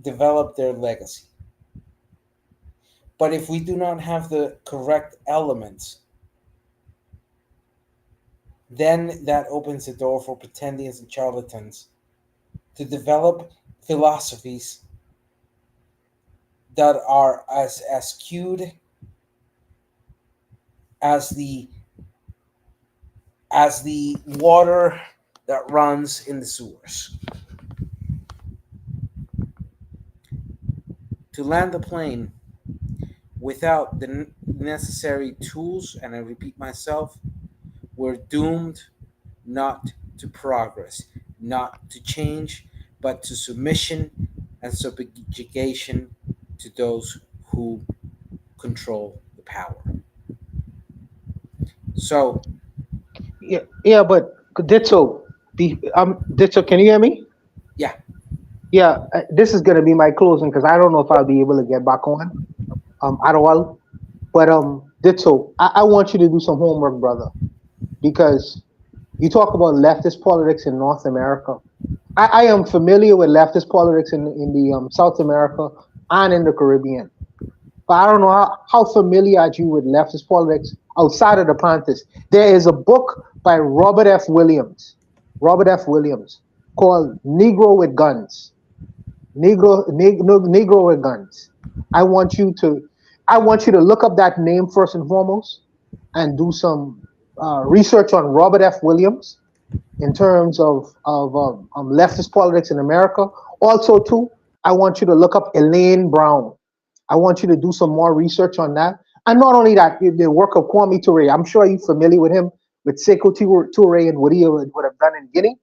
develop their legacy. But if we do not have the correct elements, then that opens the door for pretendians and charlatans to develop philosophies that are as skewed as the water that runs in the sewers. To land the plane without the necessary tools, and I repeat myself, we're doomed not to progress, not to change, but to submission and subjugation to those who control the power. So, yeah, but Ditso, Ditso, can you hear me? Yeah. Yeah, this is gonna be my closing because I don't know if I'll be able to get back on at all. But Ditso, I want you to do some homework, brother, because you talk about leftist politics in North America. I am familiar with leftist politics in the South America and in the Caribbean. But I don't know how familiar are you with leftist politics outside of the Panthers. There is a book by Robert F. Williams, called Negro with Guns. Negro with Guns. I want you to look up that name first and foremost and do some research on Robert F. Williams in terms of leftist politics in America. Also, too, I want you to look up Elaine Brown. I want you to do some more research on that. And not only that, the work of Kwame Ture. I'm sure you're familiar with him, with Sekou Toure and what he would have done in Guinea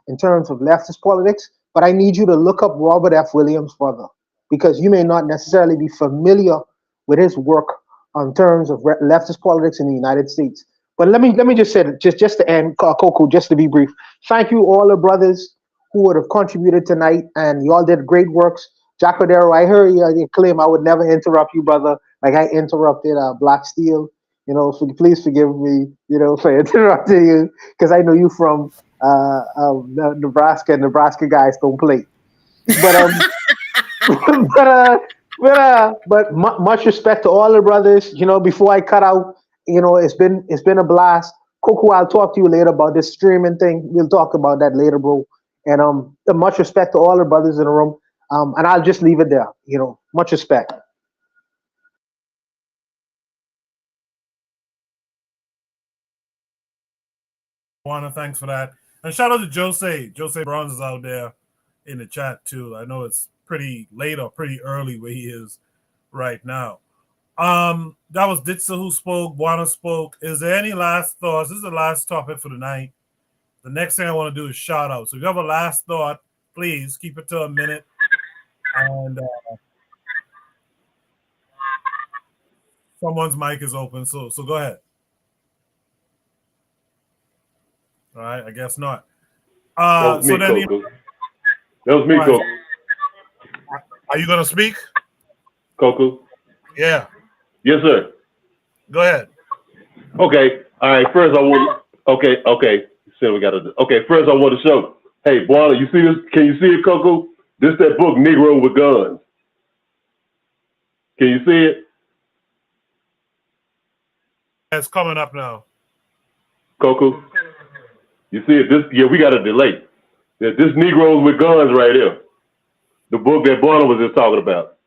in terms of leftist politics. But I need you to look up Robert F. Williams further, because you may not necessarily be familiar with his work in terms of leftist politics in the United States. But let me just say, just to end, Coco, just to be brief. Thank you all the brothers who would have contributed tonight, and y'all did great works. Jacodero, I heard you claim I would never interrupt you, brother, like I interrupted Black Steel. Please forgive me, for interrupting you, because I know you from Nebraska. Nebraska guys don't play. But but much respect to all the brothers. Before I cut out, it's been a blast. Coco, I'll talk to you later about this streaming thing. We'll talk about that later, bro. And much respect to all the brothers in the room. And I'll just leave it there. Much respect. Juana, thanks for that. And shout out to Jose. Jose Bronze is out there in the chat too. I know it's pretty late or pretty early where he is right now. That was Ditsa who spoke. Juana spoke. Is there any last thoughts? This is the last topic for the night. The next thing I want to do is shout out. So if you have a last thought, please keep it to a minute. And someone's mic is open, so go ahead. All right, I guess not. That was me, Coco. That was me, right. Coco. Are you gonna speak, Coco? Yeah. Yes, sir. Go ahead. Okay. All right. First, I want. Okay. So we got to. Okay. First, I want to show. Hey, Buana, you see this? Can you see it, Coco? This that book, Negro with Guns. Can you see it? It's coming up now. Coco, you see it? We got a delay. This Negroes with Guns right here. The book that Buana was just talking about.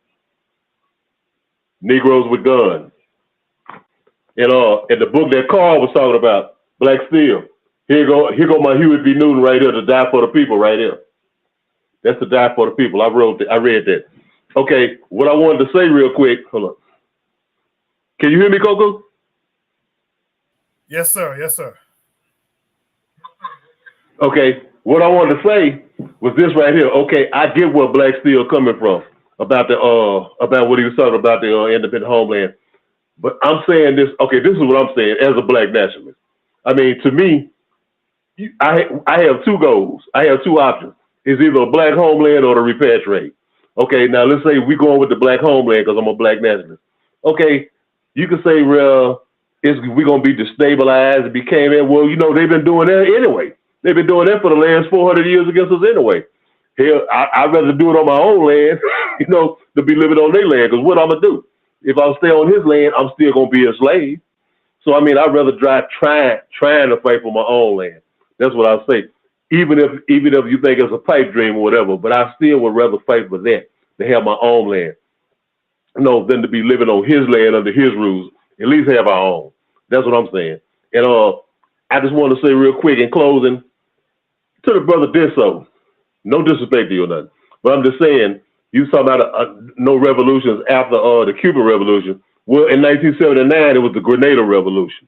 Negroes with Guns. And the book that Carl was talking about, Black Steel. Here go my Huey B. Newton right here, to die for the people right here. That's to die for the people. I read that. Okay, what I wanted to say real quick, hold on. Can you hear me, Coco? Yes, sir. Yes, sir. Okay, what I wanted to say was this right here. Okay, I get where Black Steel coming from about what he was talking about the independent homeland. But I'm saying this. Okay, this is what I'm saying as a Black nationalist. I mean, to me, I have two goals. I have two options. It's either a Black homeland or to repatriate. Okay, now let's say we're going with the Black homeland because I'm a Black nationalist. Okay, you can say, well, we're going to be destabilized. It became that. Well, you know, they've been doing that anyway. They've been doing that for the last 400 years against us anyway. Hell, I'd rather do it on my own land, you know, to be living on their land. Because what I'm going to do? If I stay on his land, I'm still going to be a slave. So, I mean, I'd rather trying to fight for my own land. That's what I say. Even if you think it's a pipe dream or whatever, but I still would rather fight for that, to have my own land, you know, than to be living on his land under his rules. At least have our own. That's what I'm saying. And I just want to say real quick in closing to the brother Disso, no disrespect to you or nothing, but I'm just saying, you talking about no revolutions after the Cuban Revolution. Well, in 1979, it was the Grenada Revolution.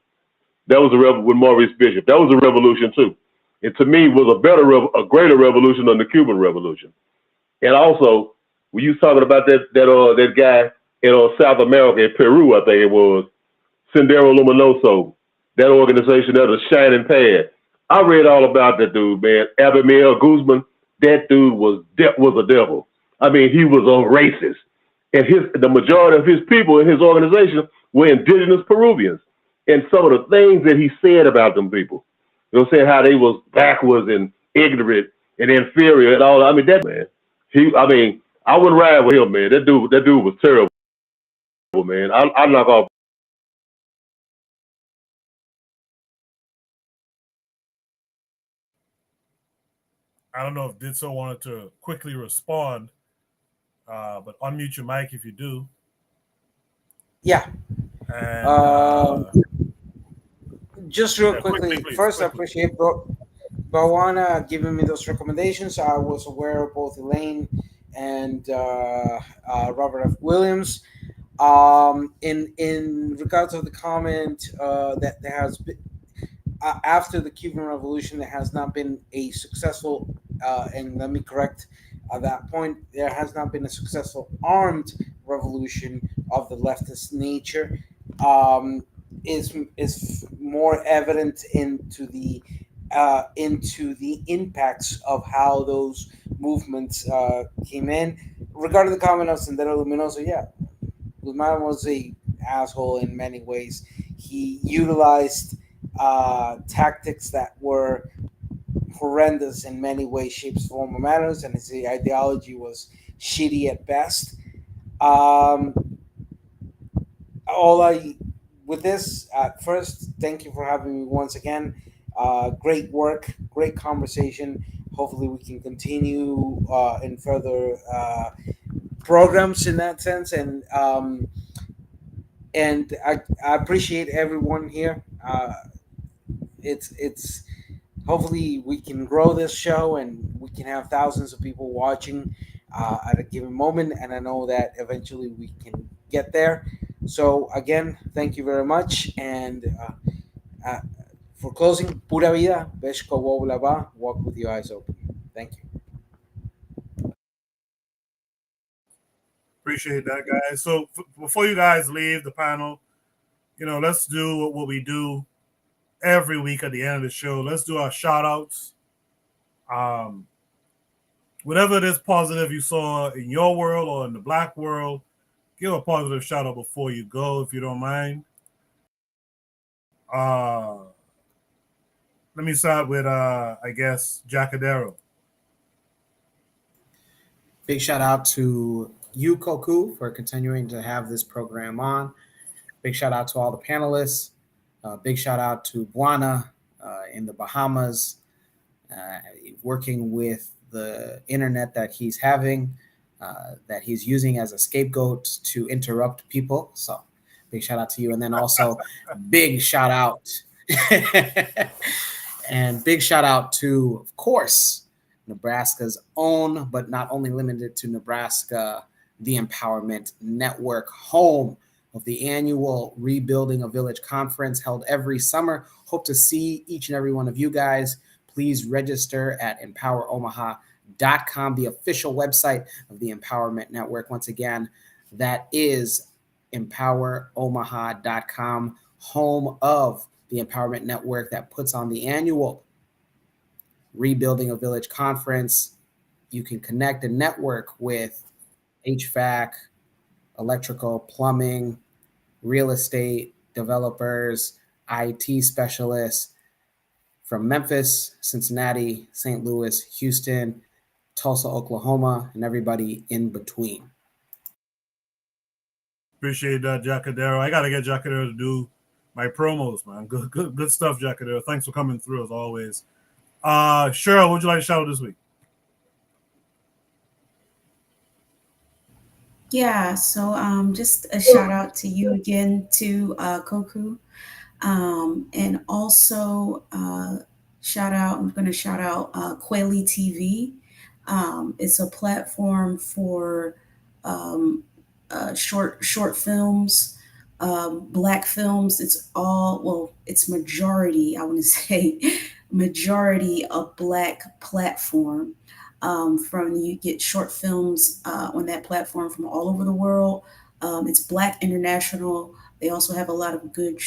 That was a rebel with Maurice Bishop. That was a revolution too. And to me, was a greater revolution than the Cuban Revolution. And also, when you talking about that guy in South America, in Peru, I think it was, Sendero Luminoso, that organization, that was a shining path. I read all about that dude, man. Abimel Guzman, that dude was a devil. I mean, he was a racist. And the majority of his people in his organization were indigenous Peruvians. And some of the things that he said about them people, you know what I'm saying, how they was backwards and ignorant and inferior and all. I mean, that man, I wouldn't ride with him, man. That dude was terrible, man. I knock off. I don't know if Ditso wanted to quickly respond, but unmute your mic if you do. Yeah. And just real quickly, please, first, I appreciate Bawana giving me those recommendations. I was aware of both Elaine and Robert F. Williams. In regards of the comment that there has been after the Cuban Revolution, there has not been a successful, and let me correct that point, there has not been a successful armed revolution of the leftist nature. Is more evident into the impacts of how those movements came in. Regarding the comment of Sendero Luminoso, yeah, Guzman was a asshole in many ways. He utilized tactics that were horrendous in many ways, shapes, form, or manners, and his ideology was shitty at best. With this, first, thank you for having me once again. Great work, great conversation. Hopefully, we can continue in further programs in that sense, and I appreciate everyone here. It's hopefully we can grow this show and we can have thousands of people watching at a given moment, and I know that eventually we can get there. So again, thank you very much, and for closing, pura vida, Beshko Woblaba, walk with your eyes open. Thank you. Appreciate that, guys. So before you guys leave the panel, you know, let's do what we do every week at the end of the show. Let's do our shout outs. Whatever it is positive you saw in your world or in the Black world, give a positive shout out before you go, if you don't mind. Let me start with, I guess, Jacadero. Big shout out to you, Koku, for continuing to have this program on. Big shout out to all the panelists. Big shout out to Buana in the Bahamas, working with the internet that he's having, that he's using as a scapegoat to interrupt people. So big shout out to you. And then also big shout out and big shout out to, of course, Nebraska's own, but not only limited to Nebraska, the Empowerment Network, home of the annual Rebuilding a Village conference held every summer. Hope to see each and every one of you guys. Please register at empoweromaha.com. empoweredomaha.com, the official website of the Empowerment Network. Once again, that is empoweromaha.com, home of the Empowerment Network that puts on the annual Rebuilding a Village Conference. You can connect and network with HVAC, electrical, plumbing, real estate developers, IT specialists from Memphis, Cincinnati, St. Louis, Houston, Tulsa, Oklahoma, and everybody in between. Appreciate that, Jacadero. I got to get Jacadero to do my promos, man. Good stuff, Jacadero. Thanks for coming through as always. Cheryl, what would you like to shout out this week? Yeah, so just a shout out to you again, to Koku. And also I'm going to shout out Kweli TV. It's a platform for short films, Black films. It's majority, I want to say, majority a Black platform. You get short films on that platform from all over the world. It's Black International. They also have a lot of good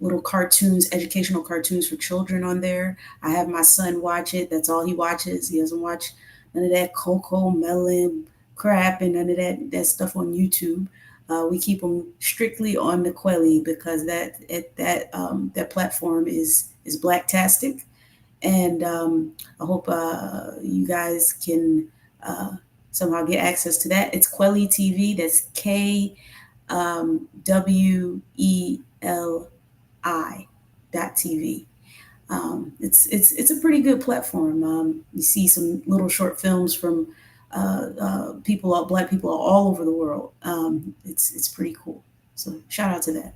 little cartoons, educational cartoons for children on there. I have my son watch it. That's all he watches. He doesn't watch none of that Coco Melon crap and none of that stuff on YouTube. We keep them strictly on the Quelly because that platform is Blacktastic. And I hope you guys can somehow get access to that. It's Quelly TV. That's KWELI.TV. It's a pretty good platform. You see some little short films from Black people all over the world. It's pretty cool. So shout out to that.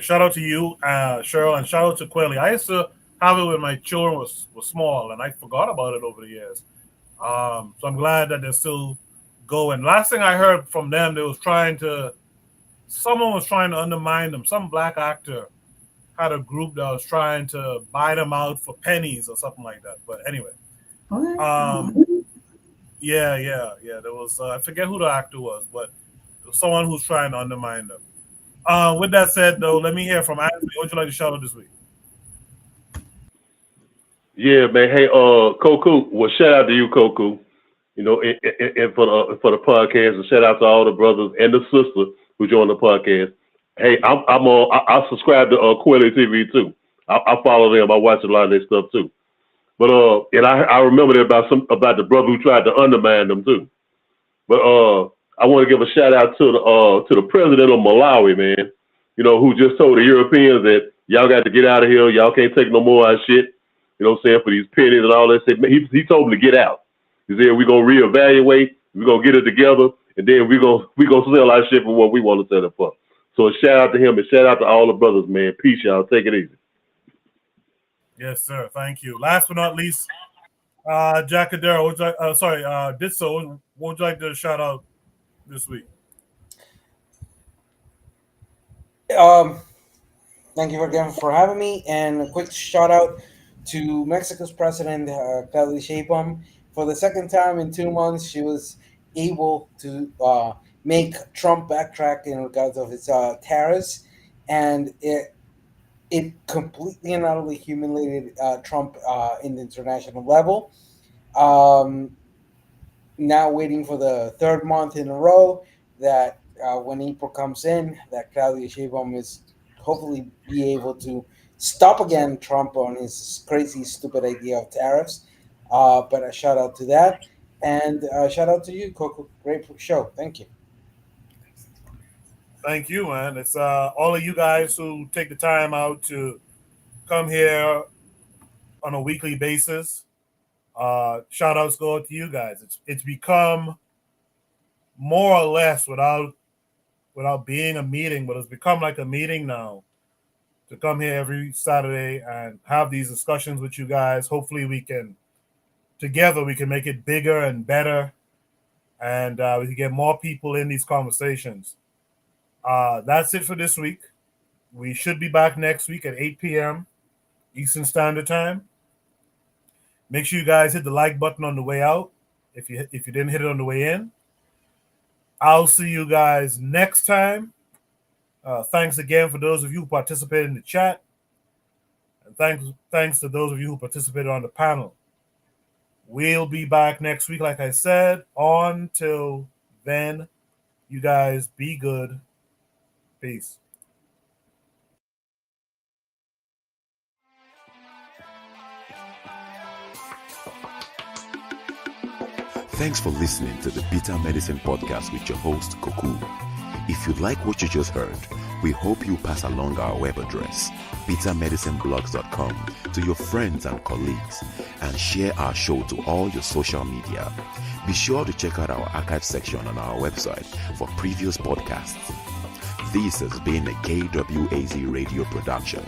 Shout out to you, Cheryl, and shout out to Quelly. I used to have it when my children was small, and I forgot about it over the years. So I'm glad that they're still going. Last thing I heard from them, someone was trying to undermine them. Some Black actor had a group that was trying to buy them out for pennies or something like that. But anyway, yeah. There was I forget who the actor was, but it was someone who's trying to undermine them. With that said, though, let me hear from Anthony. What would you like to shout out this week? Yeah, man. Hey, Koku. Well, shout out to you, Koku. You know, and for the podcast, and shout out to all the brothers and the sister who joined the podcast. Hey, I subscribe to Quelly TV too. I follow them. I watch a lot of their stuff too. But and I remember about the brother who tried to undermine them too. But I want to give a shout out to the president of Malawi, man. You know, who just told the Europeans that y'all got to get out of here. Y'all can't take no more of our shit. You know what I'm saying, for these pennies and all that shit. He told them to get out. He said we're gonna reevaluate, we're gonna get it together, and then we're gonna sell our shit for what we want to sell it for. So a shout out to him and shout out to all the brothers, man. Peace, y'all. Take it easy. Yes, sir. Thank you. Last but not least, Jacadero, Ditso, what would you like to shout out this week? Thank you again for having me, and a quick shout out to Mexico's president, Claudia Sheinbaum. For the second time in 2 months, she was able to make Trump backtrack in regards of his tariffs, and it completely and utterly humiliated Trump in the international level. Now waiting for the third month in a row that when April comes in, that Claudia Sheinbaum is hopefully be able to stop again Trump on his crazy, stupid idea of tariffs. But a shout out to that, and a shout out to you, Coco. Great show. Thank you. Thank you, man. It's all of you guys who take the time out to come here on a weekly basis. Shout outs go out to you guys. It's become more or less without being a meeting, but it's become like a meeting now to come here every Saturday and have these discussions with you guys. Hopefully we can make it bigger and better, and we can get more people in these conversations. That's it for this week. We should be back next week at 8 p.m. Eastern Standard Time. Make sure you guys hit the like button on the way out. If you didn't hit it on the way in, I'll see you guys next time. Thanks again for those of you who participated in the chat, and thanks to those of you who participated on the panel. We'll be back next week, like I said. Until then, you guys be good. Peace. Thanks for listening to the Bitter Medicine Podcast with your host, Koku. If you like what you just heard, we hope you pass along our web address, bittermedicineblogs.com, to your friends and colleagues, and share our show to all your social media. Be sure to check out our archive section on our website for previous podcasts. This has been a KWAZ radio production.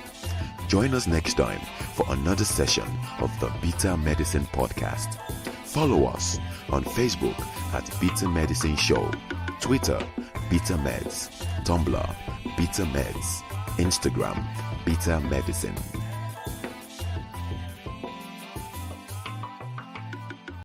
Join us next time for another session of the Bitter Medicine Podcast. Follow us on Facebook at Bitter Medicine Show, Twitter, Bitter Meds, Tumblr, Bitter Meds, Instagram, Bitter Medicine.